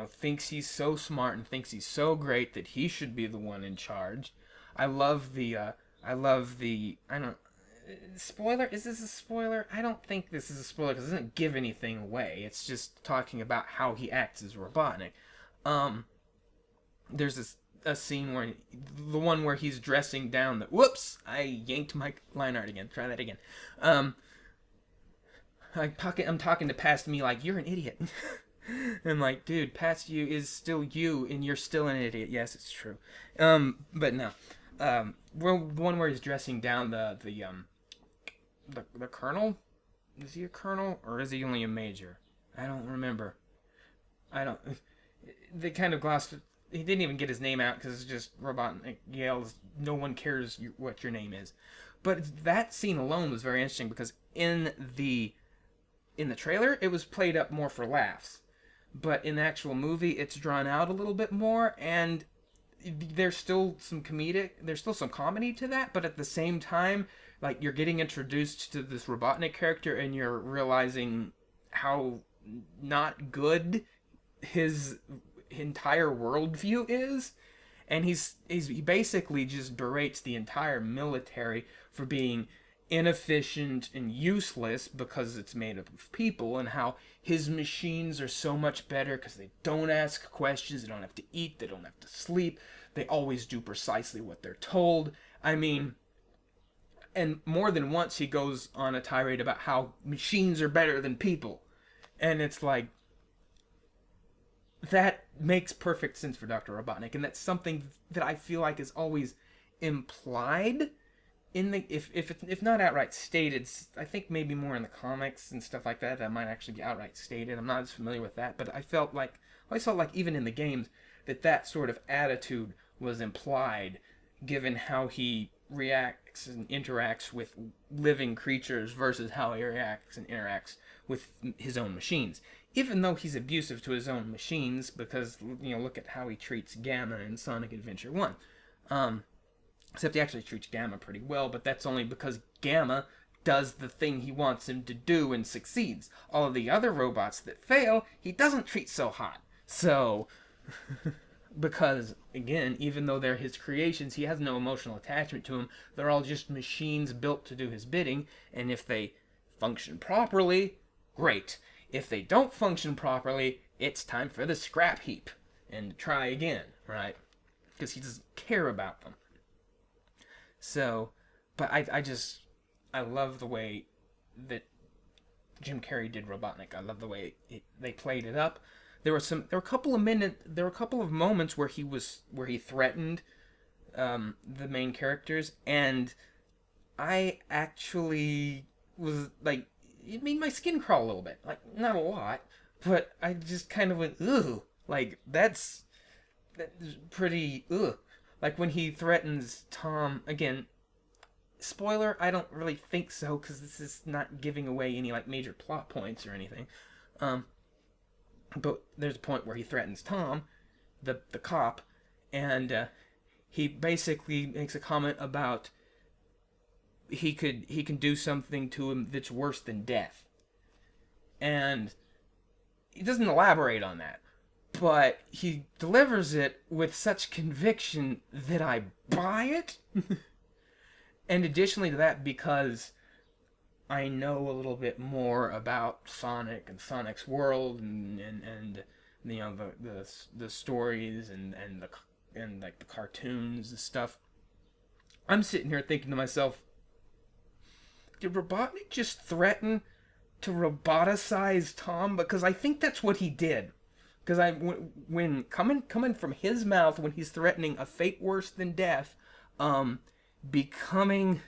thinks he's so smart and thinks he's so great that he should be the one in charge. I love the, I don't, spoiler? Is this a spoiler? I don't think this is a spoiler because it doesn't give anything away. It's just talking about how he acts as Robotnik. There's a scene where, the one where he's dressing down the, whoops! I yanked my line art again. Try that again. I'm talking to past me like, you're an idiot. And like, dude, past you is still you, and you're still an idiot. Yes, it's true. But no. One where he's dressing down the colonel? Is he a colonel, or is he only a major? I don't remember. They kind of glossed... He didn't even get his name out, because it's just Robotnik yells, no one cares what your name is. But that scene alone was very interesting, because in the trailer, it was played up more for laughs. But in the actual movie, it's drawn out a little bit more, and there's still some comedy to that, but at the same time, like, you're getting introduced to this Robotnik character, and you're realizing how not good his entire worldview is, and he basically just berates the entire military for being inefficient and useless because it's made up of people, and how his machines are so much better because they don't ask questions, they don't have to eat, they don't have to sleep, they always do precisely what they're told. I mean, and more than once he goes on a tirade about how machines are better than people, and it's like, that makes perfect sense for Dr. Robotnik, and that's something that I feel like is always implied in the, if not outright stated, I think maybe more in the comics and stuff like that might actually be outright stated. I'm not as familiar with that, but I always felt like even in the games that sort of attitude was implied, given how he reacts and interacts with living creatures versus how he reacts and interacts with his own machines. Even though he's abusive to his own machines, because, look at how he treats Gamma in Sonic Adventure 1. Except he actually treats Gamma pretty well, but that's only because Gamma does the thing he wants him to do and succeeds. All of the other robots that fail, he doesn't treat so hot. So, because, again, even though they're his creations, he has no emotional attachment to them. They're all just machines built to do his bidding, and if they function properly, great. If they don't function properly, it's time for the scrap heap and try again, right? Because he doesn't care about them. So, but I love the way that Jim Carrey did Robotnik. I love the way they played it up. There were a couple of moments where he threatened the main characters, and I actually was like, it made my skin crawl a little bit. Like, not a lot, but I just kind of went, ugh. Like, that's pretty, ugh. Like, when he threatens Tom, again, spoiler, I don't really think so, because this is not giving away any, like, major plot points or anything. But there's a point where he threatens Tom, the cop, and he basically makes a comment about he can do something to him that's worse than death. And he doesn't elaborate on that, but he delivers it with such conviction that I buy it. And additionally to that, because I know a little bit more about Sonic and Sonic's world and you know the stories and like the cartoons and stuff, I'm sitting here thinking to myself, did Robotnik just threaten to roboticize Tom? Because I think that's what he did. Because when coming from his mouth, when he's threatening a fate worse than death, becoming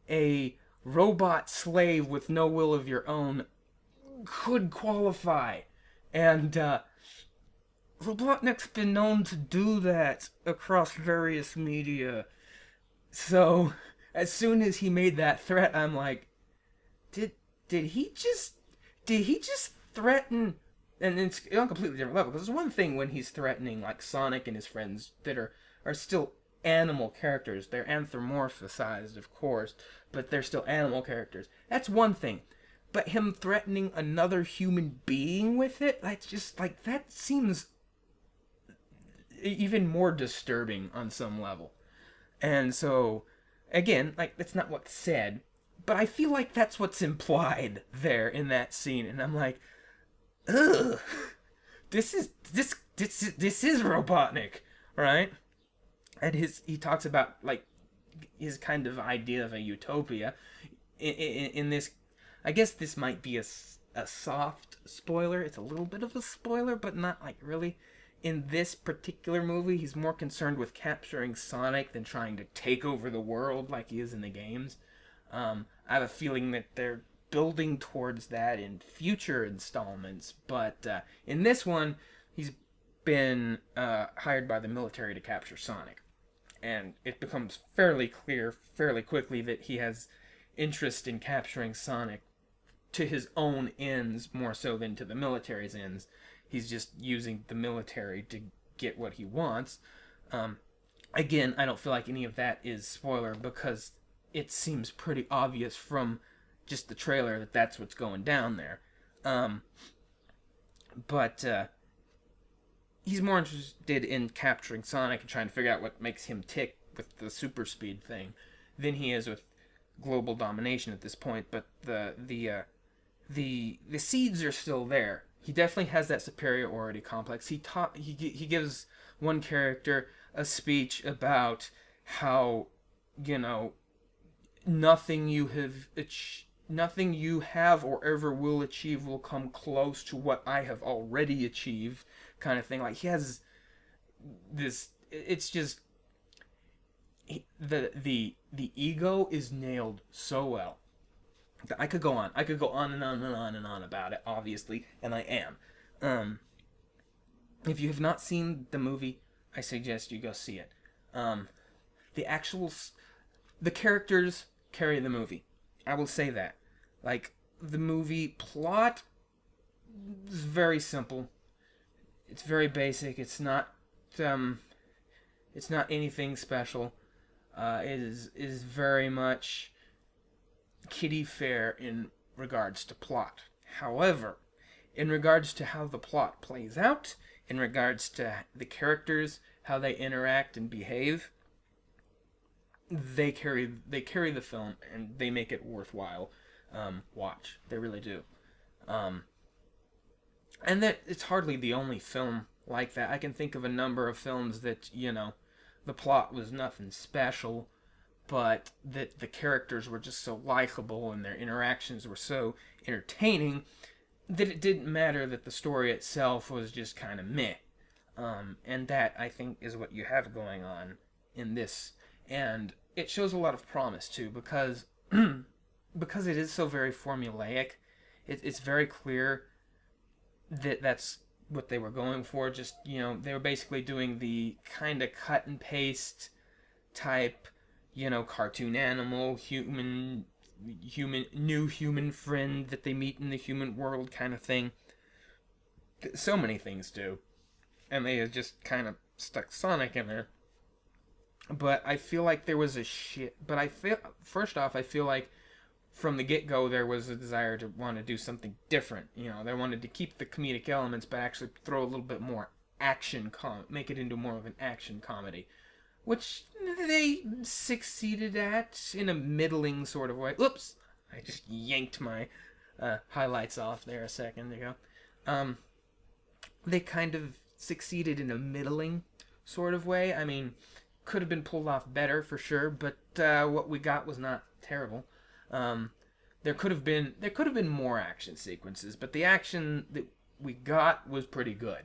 a robot slave with no will of your own could qualify. And Robotnik's been known to do that across various media. So as soon as he made that threat, I'm like, did he just threaten? And it's on a completely different level, because there's one thing when he's threatening like Sonic and his friends that are still animal characters. They're anthropomorphized, of course, but they're still animal characters. That's one thing. But him threatening another human being with it, that's just like, that seems even more disturbing on some level. And so, again, like, that's not what's said, but I feel like that's what's implied there in that scene. And I'm like, ugh, this is Robotnik, right? And he talks about like his kind of idea of a utopia. In this, I guess this might be a soft spoiler. It's a little bit of a spoiler, but not like really. In this particular movie, he's more concerned with capturing Sonic than trying to take over the world like he is in the games. I have a feeling that they're building towards that in future installments, but in this one, he's been hired by the military to capture Sonic. And it becomes fairly clear fairly quickly that he has interest in capturing Sonic to his own ends more so than to the military's ends. He's just using the military to get what he wants. Again, I don't feel like any of that is spoiler, because it seems pretty obvious from just the trailer that that's what's going down there. But he's more interested in capturing Sonic and trying to figure out what makes him tick with the super speed thing than he is with global domination at this point. But the seeds are still there. He definitely has that superiority complex. He gives one character a speech about how, you know, nothing you have or ever will achieve will come close to what I have already achieved, kind of thing. Like, he has this, it's just, the ego is nailed so well. I could go on and on and on and on about it, obviously, and I am. If you have not seen the movie, I suggest you go see it. The characters carry the movie. I will say that. Like, the movie plot is very simple. It's very basic. It's not anything special. It is very much kiddie fare in regards to plot. However, in regards to how the plot plays out, in regards to the characters, how they interact and behave, they carry the film and they make it worthwhile watch. They really do. And that it's hardly the only film like that. I can think of a number of films that, the plot was nothing special, but that the characters were just so likable and their interactions were so entertaining that it didn't matter that the story itself was just kind of meh. And that, I think, is what you have going on in this. And it shows a lot of promise, too, because because it is so very formulaic. It's very clear that that's what they were going for. Just, they were basically doing the kind of cut and paste type, cartoon animal, new human friend that they meet in the human world kind of thing. So many things do. And they had just kind of stuck Sonic in there. But I feel like there was first off, I feel like from the get-go there was a desire to want to do something different. They wanted to keep the comedic elements, but actually throw a little bit more action, make it into more of an action comedy. Which they succeeded at in a middling sort of way. Oops! I just yanked my highlights off there a second ago. They kind of succeeded in a middling sort of way. I mean, could have been pulled off better for sure, but what we got was not terrible. There could have been more action sequences, but the action that we got was pretty good,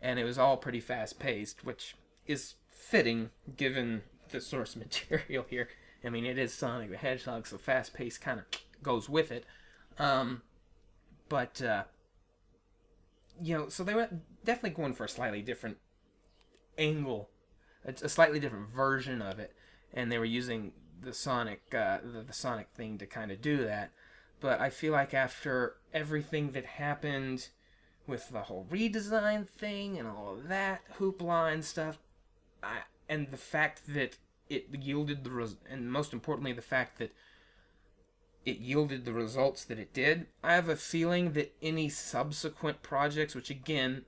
and it was all pretty fast paced, which is fitting given the source material here. I mean, it is Sonic the Hedgehog, so fast paced kind of goes with it. So they were definitely going for a slightly different angle, a slightly different version of it, and they were using the Sonic, the Sonic thing to kind of do that. But I feel like after everything that happened with the whole redesign thing and all of that hoopla and stuff, and the fact that it yielded and most importantly the fact that it yielded the results that it did, I have a feeling that any subsequent projects, which again,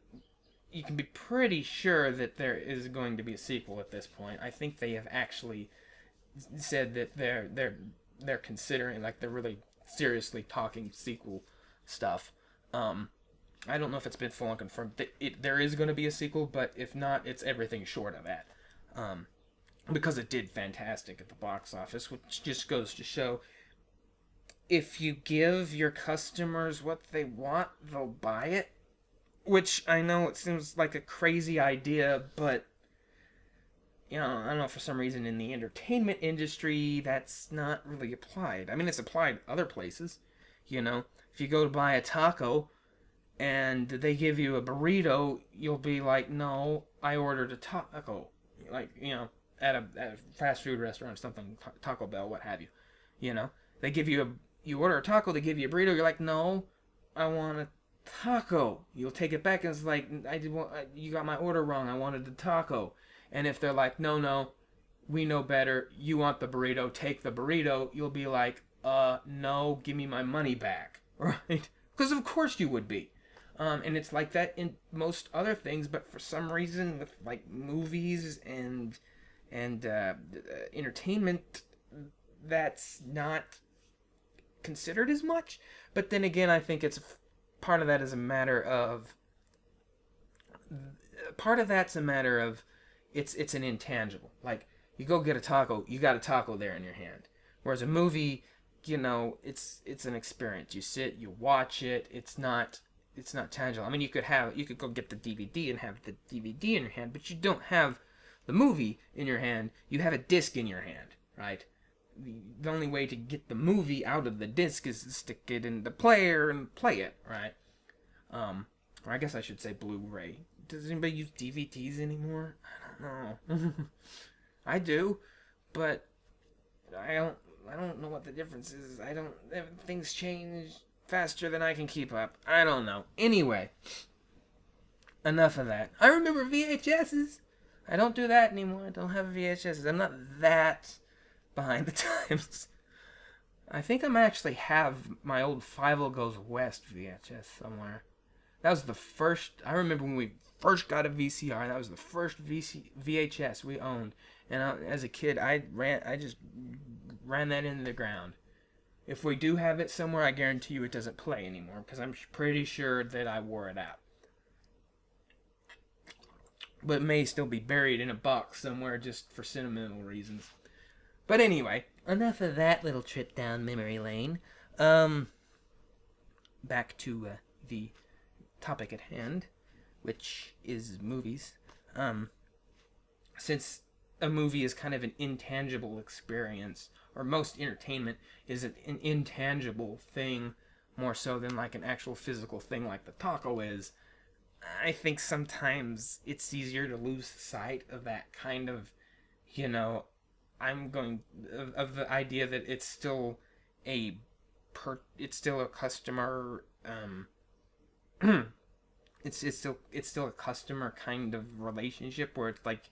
you can be pretty sure that there is going to be a sequel at this point. I think they have actually said that they're considering, like, they're really seriously talking sequel stuff. I don't know if it's been full on confirmed that there is going to be a sequel, but if not, it's everything short of that. Because it did fantastic at the box office, which just goes to show, if you give your customers what they want, they'll buy it. Which, I know it seems like a crazy idea, but, I don't know, for some reason in the entertainment industry, that's not really applied. I mean, it's applied other places, If you go to buy a taco, and they give you a burrito, you'll be like, no, I ordered a taco. Like, at a fast food restaurant or something, Taco Bell, what have you. They give you you order a taco, they give you a burrito, you're like, no, I want a taco. You'll take it back and it's like, you got my order wrong, I wanted the taco. And if they're like, no, we know better, you want the burrito, take the burrito, you'll be like, no, give me my money back, right? Because of course you would be. And it's like that in most other things, but for some reason with like movies and entertainment, that's not considered as much. But then again, I think part of that is a matter of it's an intangible. Like, you go get a taco, you got a taco there in your hand. Whereas a movie, it's an experience. You sit, you watch it. It's not tangible. I mean, you could go get the DVD and have the DVD in your hand, but you don't have the movie in your hand. You have a disc in your hand, right? The only way to get the movie out of the disc is to stick it in the player and play it, right? Or I guess I should say Blu-ray. Does anybody use DVDs anymore? I don't know. I do, but I don't know what the difference is. Things change faster than I can keep up. I don't know. Anyway, enough of that. I remember VHSs. I don't do that anymore. I don't have VHSs. I'm not that behind the times. I think I might actually have my old Five Goes West VHS somewhere. That was the first. I remember when we first got a VCR. That was the first VHS we owned. And as a kid, I just ran that into the ground. If we do have it somewhere, I guarantee you it doesn't play anymore because I'm pretty sure that I wore it out. But it may still be buried in a box somewhere just for sentimental reasons. But anyway, enough of that little trip down memory lane. Back to the topic at hand, which is movies. Since a movie is kind of an intangible experience, or most entertainment is an intangible thing more so than like an actual physical thing like the taco is, I think sometimes it's easier to lose sight of that kind of, you know, of the idea that it's still it's still a customer, it's still a customer kind of relationship where it's like,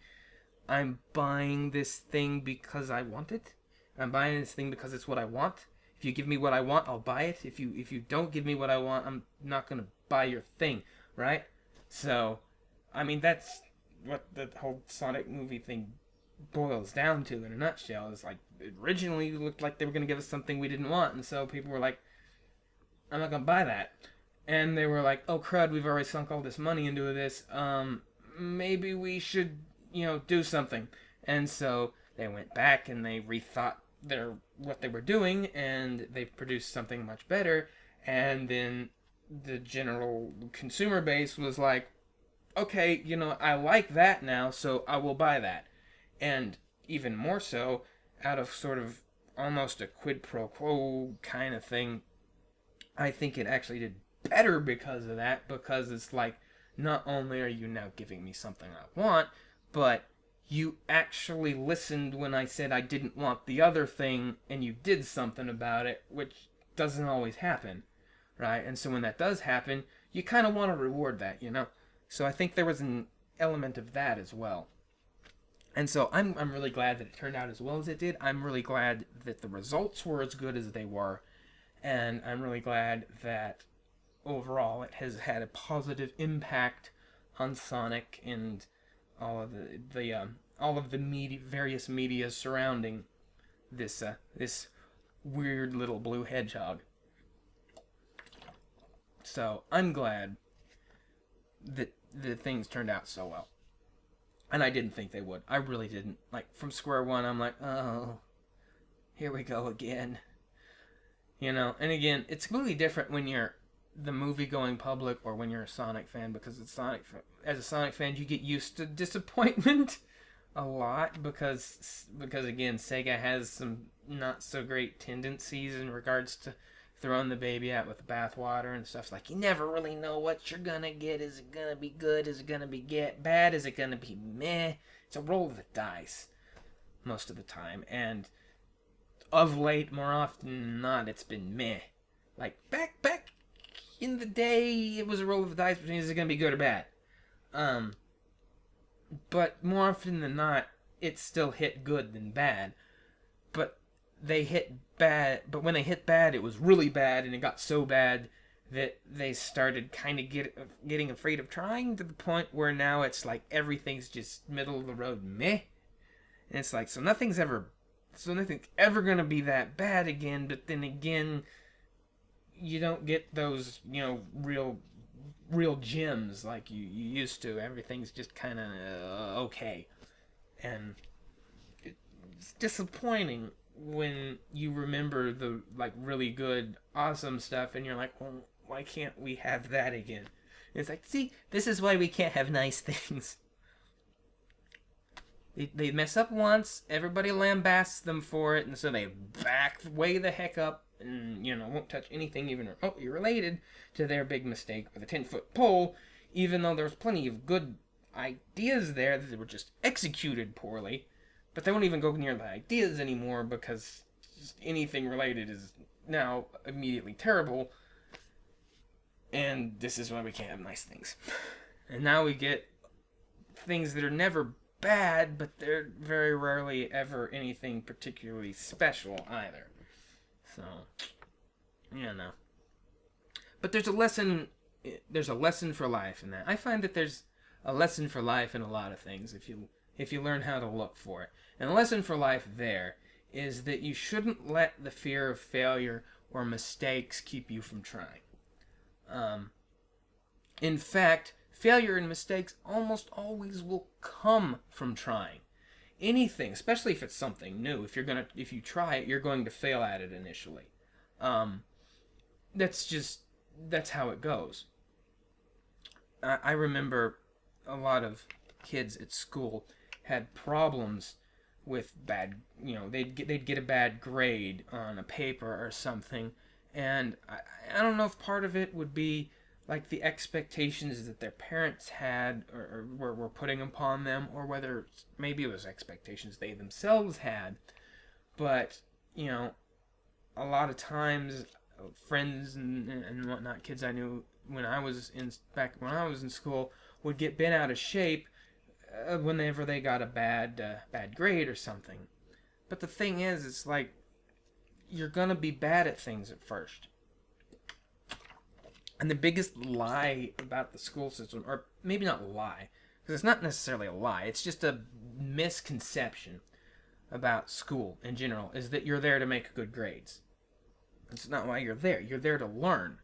I'm buying this thing because I want it. I'm buying this thing because it's what I want. If you give me what I want, I'll buy it. If you don't give me what I want, I'm not gonna buy your thing, right? So, I mean, that's what the whole Sonic movie thing boils down to in a nutshell. Is like, originally it looked like they were going to give us something we didn't want, and so people were like, I'm not going to buy that. And they were like, oh crud, we've already sunk all this money into this, maybe we should, do something. And so they went back and they rethought what they were doing, and they produced something much better, and then the general consumer base was like, okay, I like that now, so I will buy that. And even more so, out of sort of almost a quid pro quo kind of thing, I think it actually did better because of that, because it's like, not only are you now giving me something I want, but you actually listened when I said I didn't want the other thing, and you did something about it, which doesn't always happen. Right? And so when that does happen, you kind of want to reward that, So I think there was an element of that as well. And so I'm really glad that it turned out as well as it did. I'm really glad that the results were as good as they were. And I'm really glad that overall it has had a positive impact on Sonic and all of the various media surrounding this weird little blue hedgehog. So I'm glad that things turned out so well. And I didn't think they would. I really didn't. Like, from square one, I'm like, oh, here we go again. And again, it's completely different when you're the movie-going public or when you're a Sonic fan, because as a Sonic fan, you get used to disappointment a lot, because again, Sega has some not so great tendencies in regards to throwing the baby out with the bathwater and stuff. Like, you never really know what you're gonna get. Is it gonna be good? Is it gonna be bad? Is it gonna be meh? It's a roll of the dice most of the time. And of late, more often than not, it's been meh. Like, back in the day, it was a roll of the dice between is it gonna be good or bad. But more often than not, it still hit good than bad. But they hit bad, but when they hit bad, it was really bad, and it got so bad that they started kind of getting afraid of trying, to the point where now it's like everything's just middle of the road meh. And it's like, so nothing's ever gonna be that bad again. But then again, you don't get those real gems like you used to. Everything's just kind of okay, and it's disappointing when you remember the really good, awesome stuff, and you're like, well, why can't we have that again? And it's like, see, this is why we can't have nice things. They mess up once, everybody lambasts them for it, and so they back way the heck up, and won't touch anything even remotely related to their big mistake with a 10-foot pole, even though there's plenty of good ideas there that were just executed poorly. But they won't even go near the ideas anymore, because just anything related is now immediately terrible. And this is why we can't have nice things. And now we get things that are never bad, but they're very rarely ever anything particularly special either. So, But there's a lesson. There's a lesson for life in that. I find that there's a lesson for life in a lot of things if you learn how to look for it. And the lesson for life there is that you shouldn't let the fear of failure or mistakes keep you from trying. In fact, failure and mistakes almost always will come from trying. Anything, especially if it's something new, if you try it, you're going to fail at it initially. That's how it goes. I remember a lot of kids at school had problems with they'd get a bad grade on a paper or something, and I don't know if part of it would be like the expectations that their parents had or were putting upon them, or whether maybe it was expectations they themselves had. But a lot of times friends and whatnot, kids I knew when I was in school, would get bent out of shape whenever they got a bad grade or something. But the thing is, it's like you're gonna be bad at things at first. And the biggest lie about the school system, or maybe not lie, because it's not necessarily a lie, it's just a misconception about school in general, is that you're there to make good grades. That's not why you're there. You're there to learn.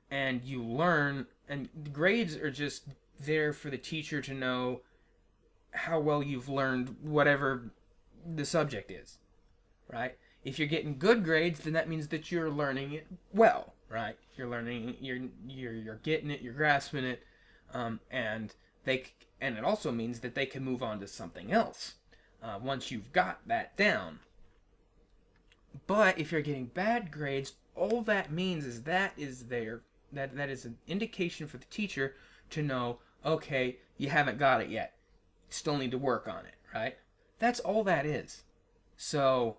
And you learn, and grades are just there for the teacher to know how well you've learned whatever the subject is, right? If you're getting good grades, then that means that you're learning it well, right? You're learning, you're getting it, you're grasping it, and it also means that they can move on to something else once you've got that down. But if you're getting bad grades, all that means is that is an indication for the teacher to know, okay, you haven't got it yet. You still need to work on it, right? That's all that is. So,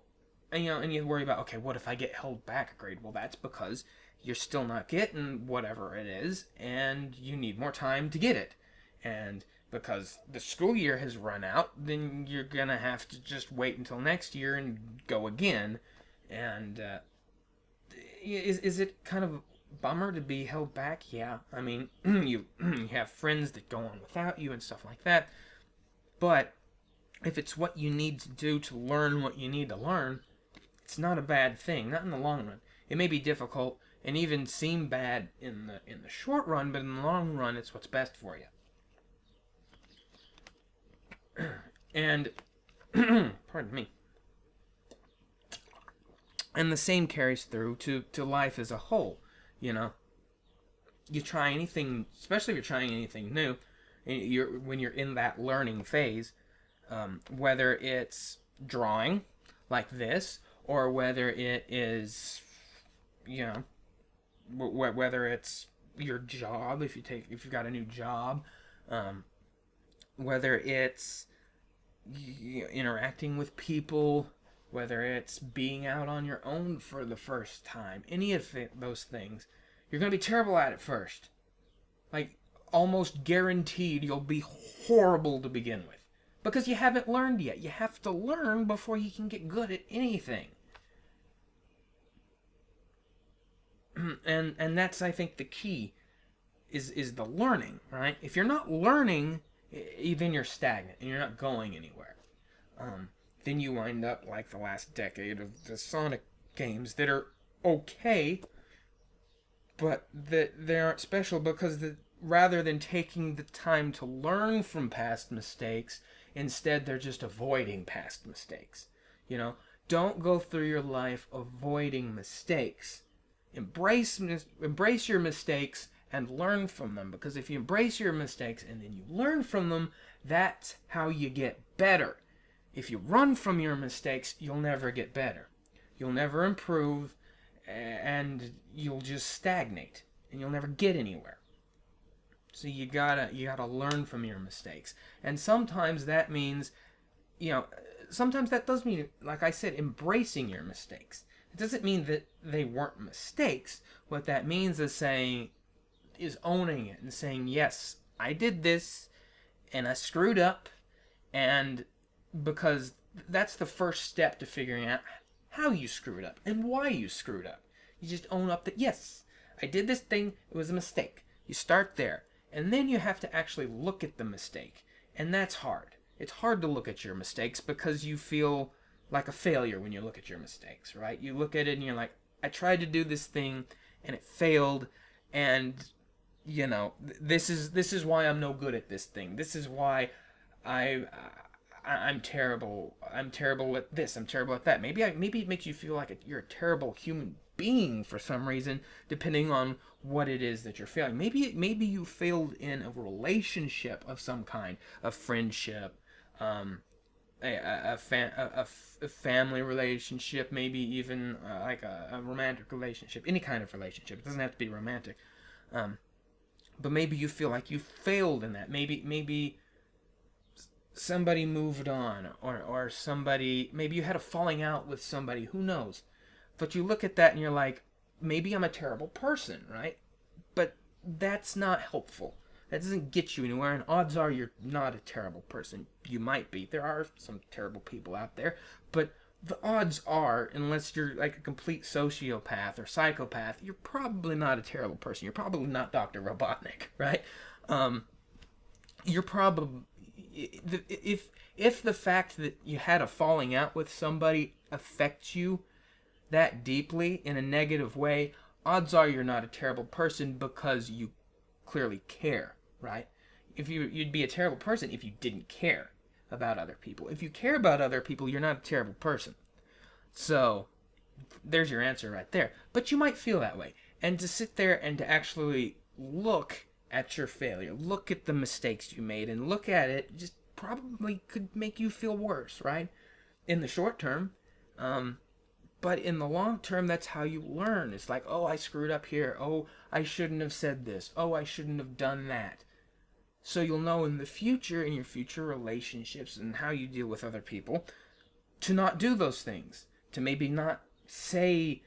and you worry about, okay, what if I get held back a grade? Well, that's because you're still not getting whatever it is, and you need more time to get it. And because the school year has run out, then you're going to have to just wait until next year and go again. And is it kind of a bummer to be held back? Yeah. I mean, you have friends that go on without you and stuff like that. But if it's what you need to do to learn what you need to learn, it's not a bad thing, not in the long run. It may be difficult and even seem bad in the short run, but in the long run, it's what's best for you. And, pardon me. And the same carries through to life as a whole, You try anything, especially if you're trying anything new, when you're in that learning phase, whether it's drawing, like this, or whether it is, whether it's your job, if you've got a new job, whether it's interacting with people, whether it's being out on your own for the first time, any of those things, you're going to be terrible at it first. Like, almost guaranteed you'll be horrible to begin with. Because you haven't learned yet. You have to learn before you can get good at anything. And that's, I think, the key, is the learning, right? If you're not learning, then you're stagnant and you're not going anywhere. Then you wind up like the last decade of the Sonic games that are okay, but they aren't special because rather than taking the time to learn from past mistakes, instead they're just avoiding past mistakes. Don't go through your life avoiding mistakes. Embrace your mistakes and learn from them, because if you embrace your mistakes and then you learn from them, that's how you get better. If you run from your mistakes, you'll never get better. You'll never improve, and you'll just stagnate, and you'll never get anywhere. So you gotta learn from your mistakes. And sometimes that means, sometimes that does mean, like I said, embracing your mistakes. It doesn't mean that they weren't mistakes. What that means is owning it and saying, yes, I did this, and I screwed up, and because that's the first step to figuring out how you screwed up and why you screwed up. You just own up that, yes, I did this thing, it was a mistake. You start there. And then you have to actually look at the mistake. And that's hard. It's hard to look at your mistakes because you feel like a failure when you look at your mistakes, right? You look at it and you're like, I tried to do this thing and it failed, and this is why I'm no good at this thing. This is why I'm terrible. I'm terrible at this. I'm terrible at that. Maybe it makes you feel like you're a terrible human being for some reason, depending on what it is that you're failing. Maybe you failed in a relationship of some kind, a friendship, a family relationship, maybe even like a romantic relationship, any kind of relationship. It doesn't have to be romantic. But maybe you feel like you failed in that. Maybe somebody moved on, or somebody, maybe you had a falling out with somebody, who knows. But you look at that and you're like, maybe I'm a terrible person, right? But that's not helpful. That doesn't get you anywhere, and odds are you're not a terrible person. You might be. There are some terrible people out there, but the odds are, unless you're like a complete sociopath or psychopath, you're probably not a terrible person. You're probably not Dr. Robotnik, right? You're probably, if the fact that you had a falling out with somebody affects you that deeply in a negative way, odds are you're not a terrible person because you clearly care, right? You'd be a terrible person if you didn't care about other people. If you care about other people, you're not a terrible person. So there's your answer right there. But you might feel that way. And to sit there and to actually look at your failure, look at the mistakes you made, and look at it, just probably could make you feel worse, right? In the short term. But in the long term, that's how you learn. It's like, oh, I screwed up here. Oh, I shouldn't have said this. Oh, I shouldn't have done that. So you'll know in the future, in your future relationships and how you deal with other people, to not do those things. To maybe not say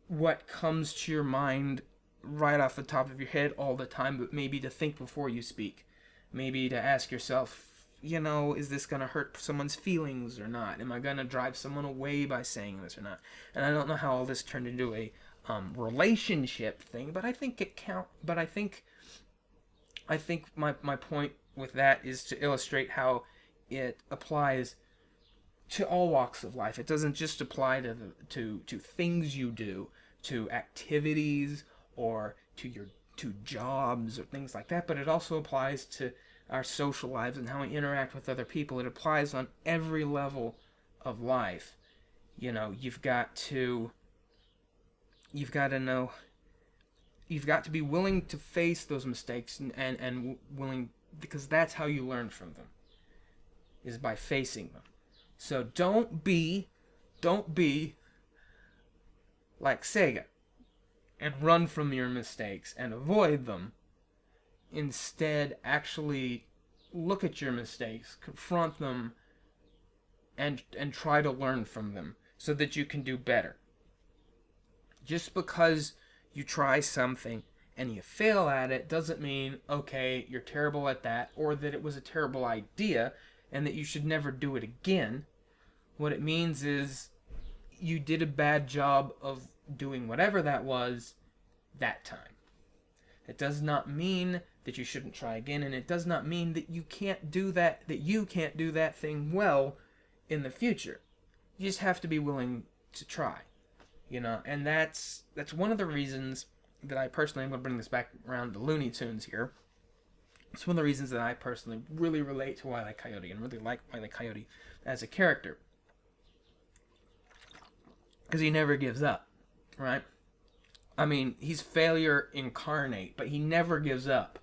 what comes to your mind right off the top of your head all the time, but maybe to think before you speak. Maybe to ask yourself, is this going to hurt someone's feelings or not? Am I going to drive someone away by saying this or not? And I don't know how all this turned into a relationship thing, but I think it counts. But I think my point with that is to illustrate how it applies to all walks of life. It doesn't just apply to things you do, to activities, or to jobs or things like that, but it also applies to our social lives and how we interact with other people. It applies on every level of life. You've got to know, you've got to be willing to face those mistakes and willing, because that's how you learn from them, is by facing them. So don't be like Sega and run from your mistakes and avoid them. Instead, actually look at your mistakes, confront them, and try to learn from them so that you can do better. Just because you try something and you fail at it doesn't mean, okay, you're terrible at that, or that it was a terrible idea and that you should never do it again. What it means is you did a bad job of doing whatever that was that time. It does not mean that you shouldn't try again, and it does not mean that you can't do that thing well in the future. You just have to be willing to try, and that's one of the reasons that I personally, I'm going to bring this back around to Looney Tunes here. It's one of the reasons that I personally really relate to Wile E. Coyote and really like Wile E. Coyote as a character. Because he never gives up, right? I mean, he's failure incarnate, but he never gives up,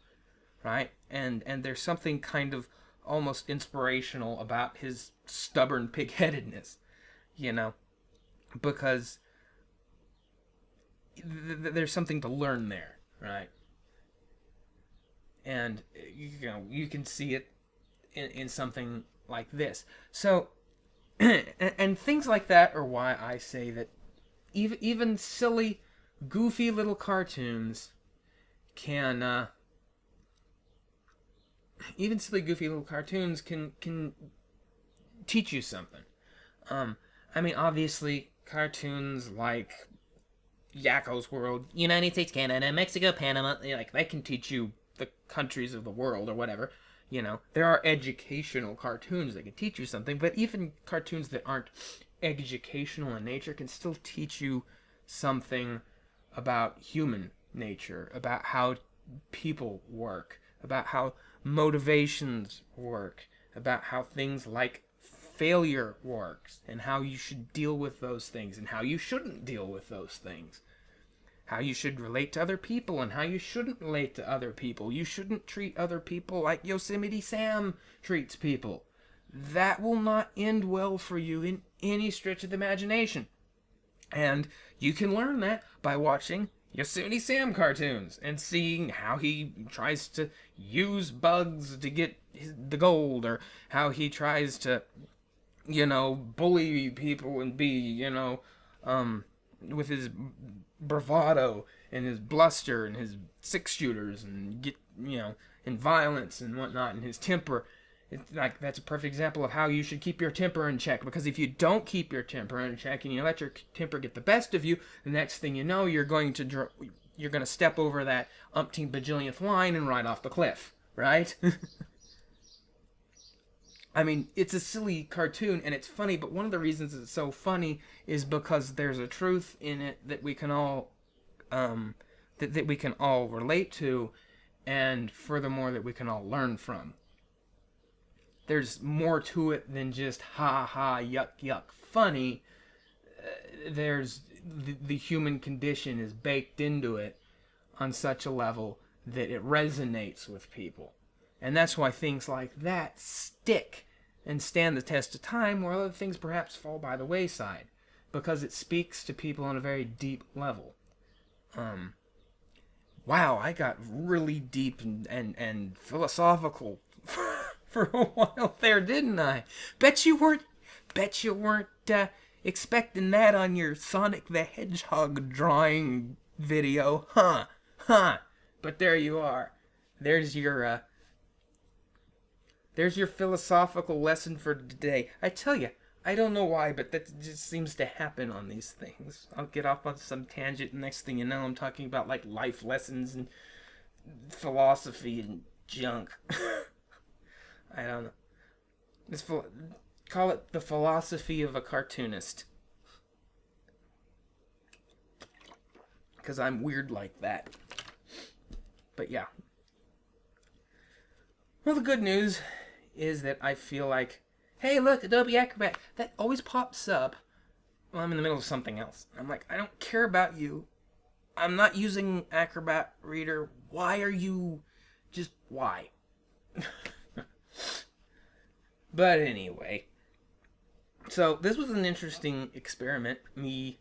right? And there's something kind of almost inspirational about his stubborn pig-headedness, because there's something to learn there, right? And, you can see it in something like this. So, and things like that are why I say that even silly, goofy little cartoons can teach you something. I mean, obviously, cartoons like Yakko's World, United States, Canada, Mexico, Panama, like they can teach you the countries of the world or whatever. There are educational cartoons that can teach you something, but even cartoons that aren't educational in nature can still teach you something about human nature, about how people work, about how motivations work, about how things like failure works, and how you should deal with those things, and how you shouldn't deal with those things. How you should relate to other people, and how you shouldn't relate to other people. You shouldn't treat other people like Yosemite Sam treats people. That will not end well for you in any stretch of the imagination. And you can learn that by watching Yosemite Sam cartoons and seeing how he tries to use bugs to get the gold, or how he tries to, bully people and be, with his bravado and his bluster and his 6-shooters and get, and violence and whatnot, and his temper. It's like, that's a perfect example of how you should keep your temper in check, because if you don't keep your temper in check and you let your temper get the best of you, the next thing you know, you're going to step over that umpteen bajillionth line and ride off the cliff, right? I mean, it's a silly cartoon and it's funny, but one of the reasons it's so funny is because there's a truth in it that we can all that we can all relate to, and furthermore that we can all learn from. There's more to it than just ha ha yuck yuck funny. There's the human condition is baked into it on such a level that it resonates with people. And that's why things like that stick and stand the test of time, where other things perhaps fall by the wayside, because it speaks to people on a very deep level. Wow, I got really deep and philosophical for a while there, didn't I? Bet you weren't expecting that on your Sonic the Hedgehog drawing video, huh? But there you are. There's your philosophical lesson for today. I tell you, I don't know why, but that just seems to happen on these things. I'll get off on some tangent, and next thing you know, I'm talking about like life lessons and philosophy and junk. I don't know. Call it the philosophy of a cartoonist. Because I'm weird like that. But yeah. Well, the good news is that I feel like, hey, look, Adobe Acrobat. That always pops up while I'm in the middle of something else. I'm like, I don't care about you. I'm not using Acrobat Reader. Why are you... Just why? But anyway. So, this was an interesting experiment. Me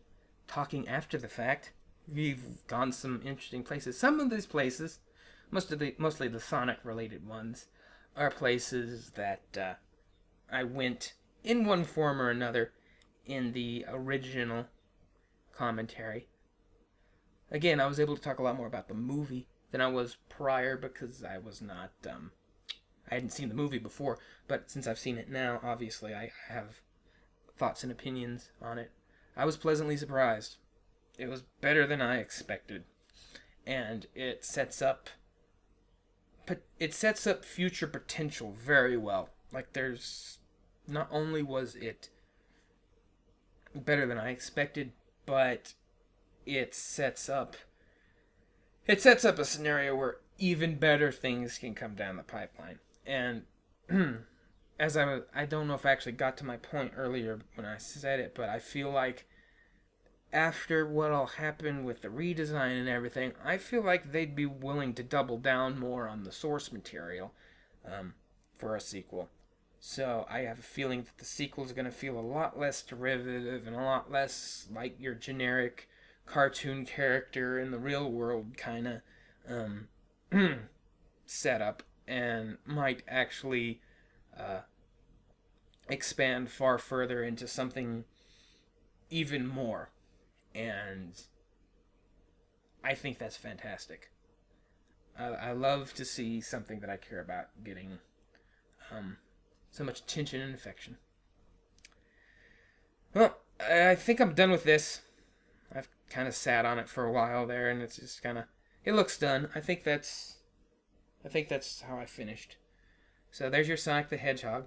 talking after the fact. We've gone some interesting places. Some of these places, mostly the Sonic-related ones, are places that I went in one form or another in the original commentary. Again, I was able to talk a lot more about the movie than I was prior, because I was not, I hadn't seen the movie before, but since I've seen it now, obviously I have thoughts and opinions on it. I was pleasantly surprised. It was better than I expected, and it sets up future potential very well. Like, not only was it better than I expected, but it sets up a scenario where even better things can come down the pipeline. And as I don't know if I actually got to my point earlier when I said it, but I feel like after what all happened with the redesign and everything, I feel like they'd be willing to double down more on the source material for a sequel. So I have a feeling that the sequel is going to feel a lot less derivative and a lot less like your generic cartoon character in the real world kind of setup, and might actually expand far further into something even more. And I think that's fantastic. I love to see something that I care about getting so much attention and affection. Well, I think I'm done with this. I've kind of sat on it for a while there, and it's just kind of, it looks done. I think that's how I finished. So there's your Sonic the Hedgehog.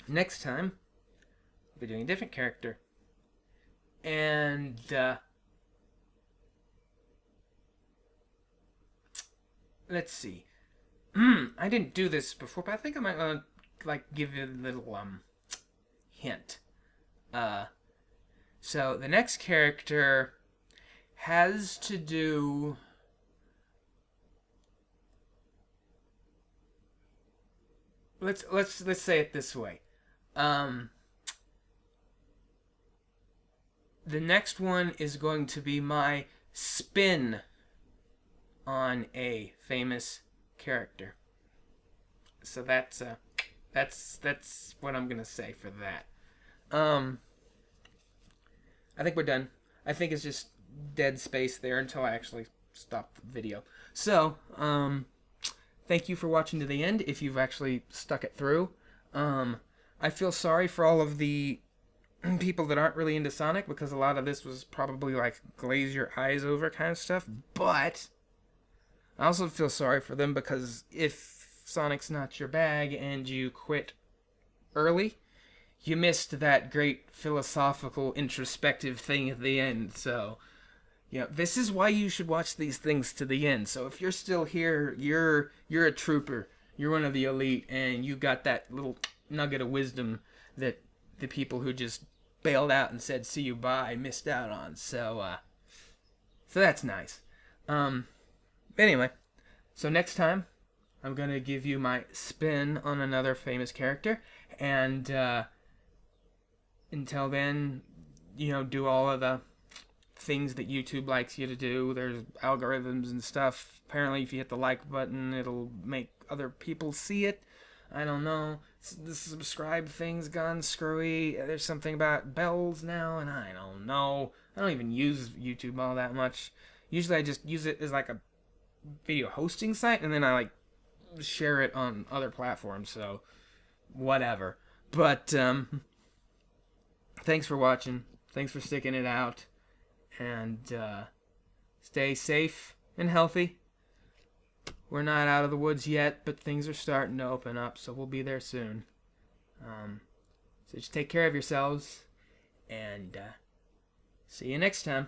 Next time, we'll be doing a different character. And, let's see. I didn't do this before, but I think I might want to, like, give you a little, hint. So the next character has to do... Let's say it this way. The next one is going to be my spin on a famous character. So that's what I'm gonna say for that. I think we're done. I think it's just dead space there until I actually stop the video. So, thank you for watching to the end, if you've actually stuck it through. I feel sorry for all of the people that aren't really into Sonic, because a lot of this was probably like glaze your eyes over kind of stuff, but I also feel sorry for them because if Sonic's not your bag and you quit early, you missed that great philosophical introspective thing at the end. So, this is why you should watch these things to the end. So if you're still here, you're a trooper. You're one of the elite, and you got that little nugget of wisdom that the people who just bailed out and said see you bye missed out on. So that's nice. But anyway, so next time I'm gonna give you my spin on another famous character, and until then, do all of the things that YouTube likes you to do. There's algorithms and stuff. Apparently, if you hit the like button, it'll make other people see it. I don't know. The subscribe thing's gone screwy. There's something about bells now, and I don't know. I don't even use YouTube all that much. Usually I just use it as like a video hosting site, and then I like share it on other platforms, so whatever. But thanks for watching. Thanks for sticking it out. And stay safe and healthy. We're not out of the woods yet, but things are starting to open up, so we'll be there soon. So just take care of yourselves, and see you next time.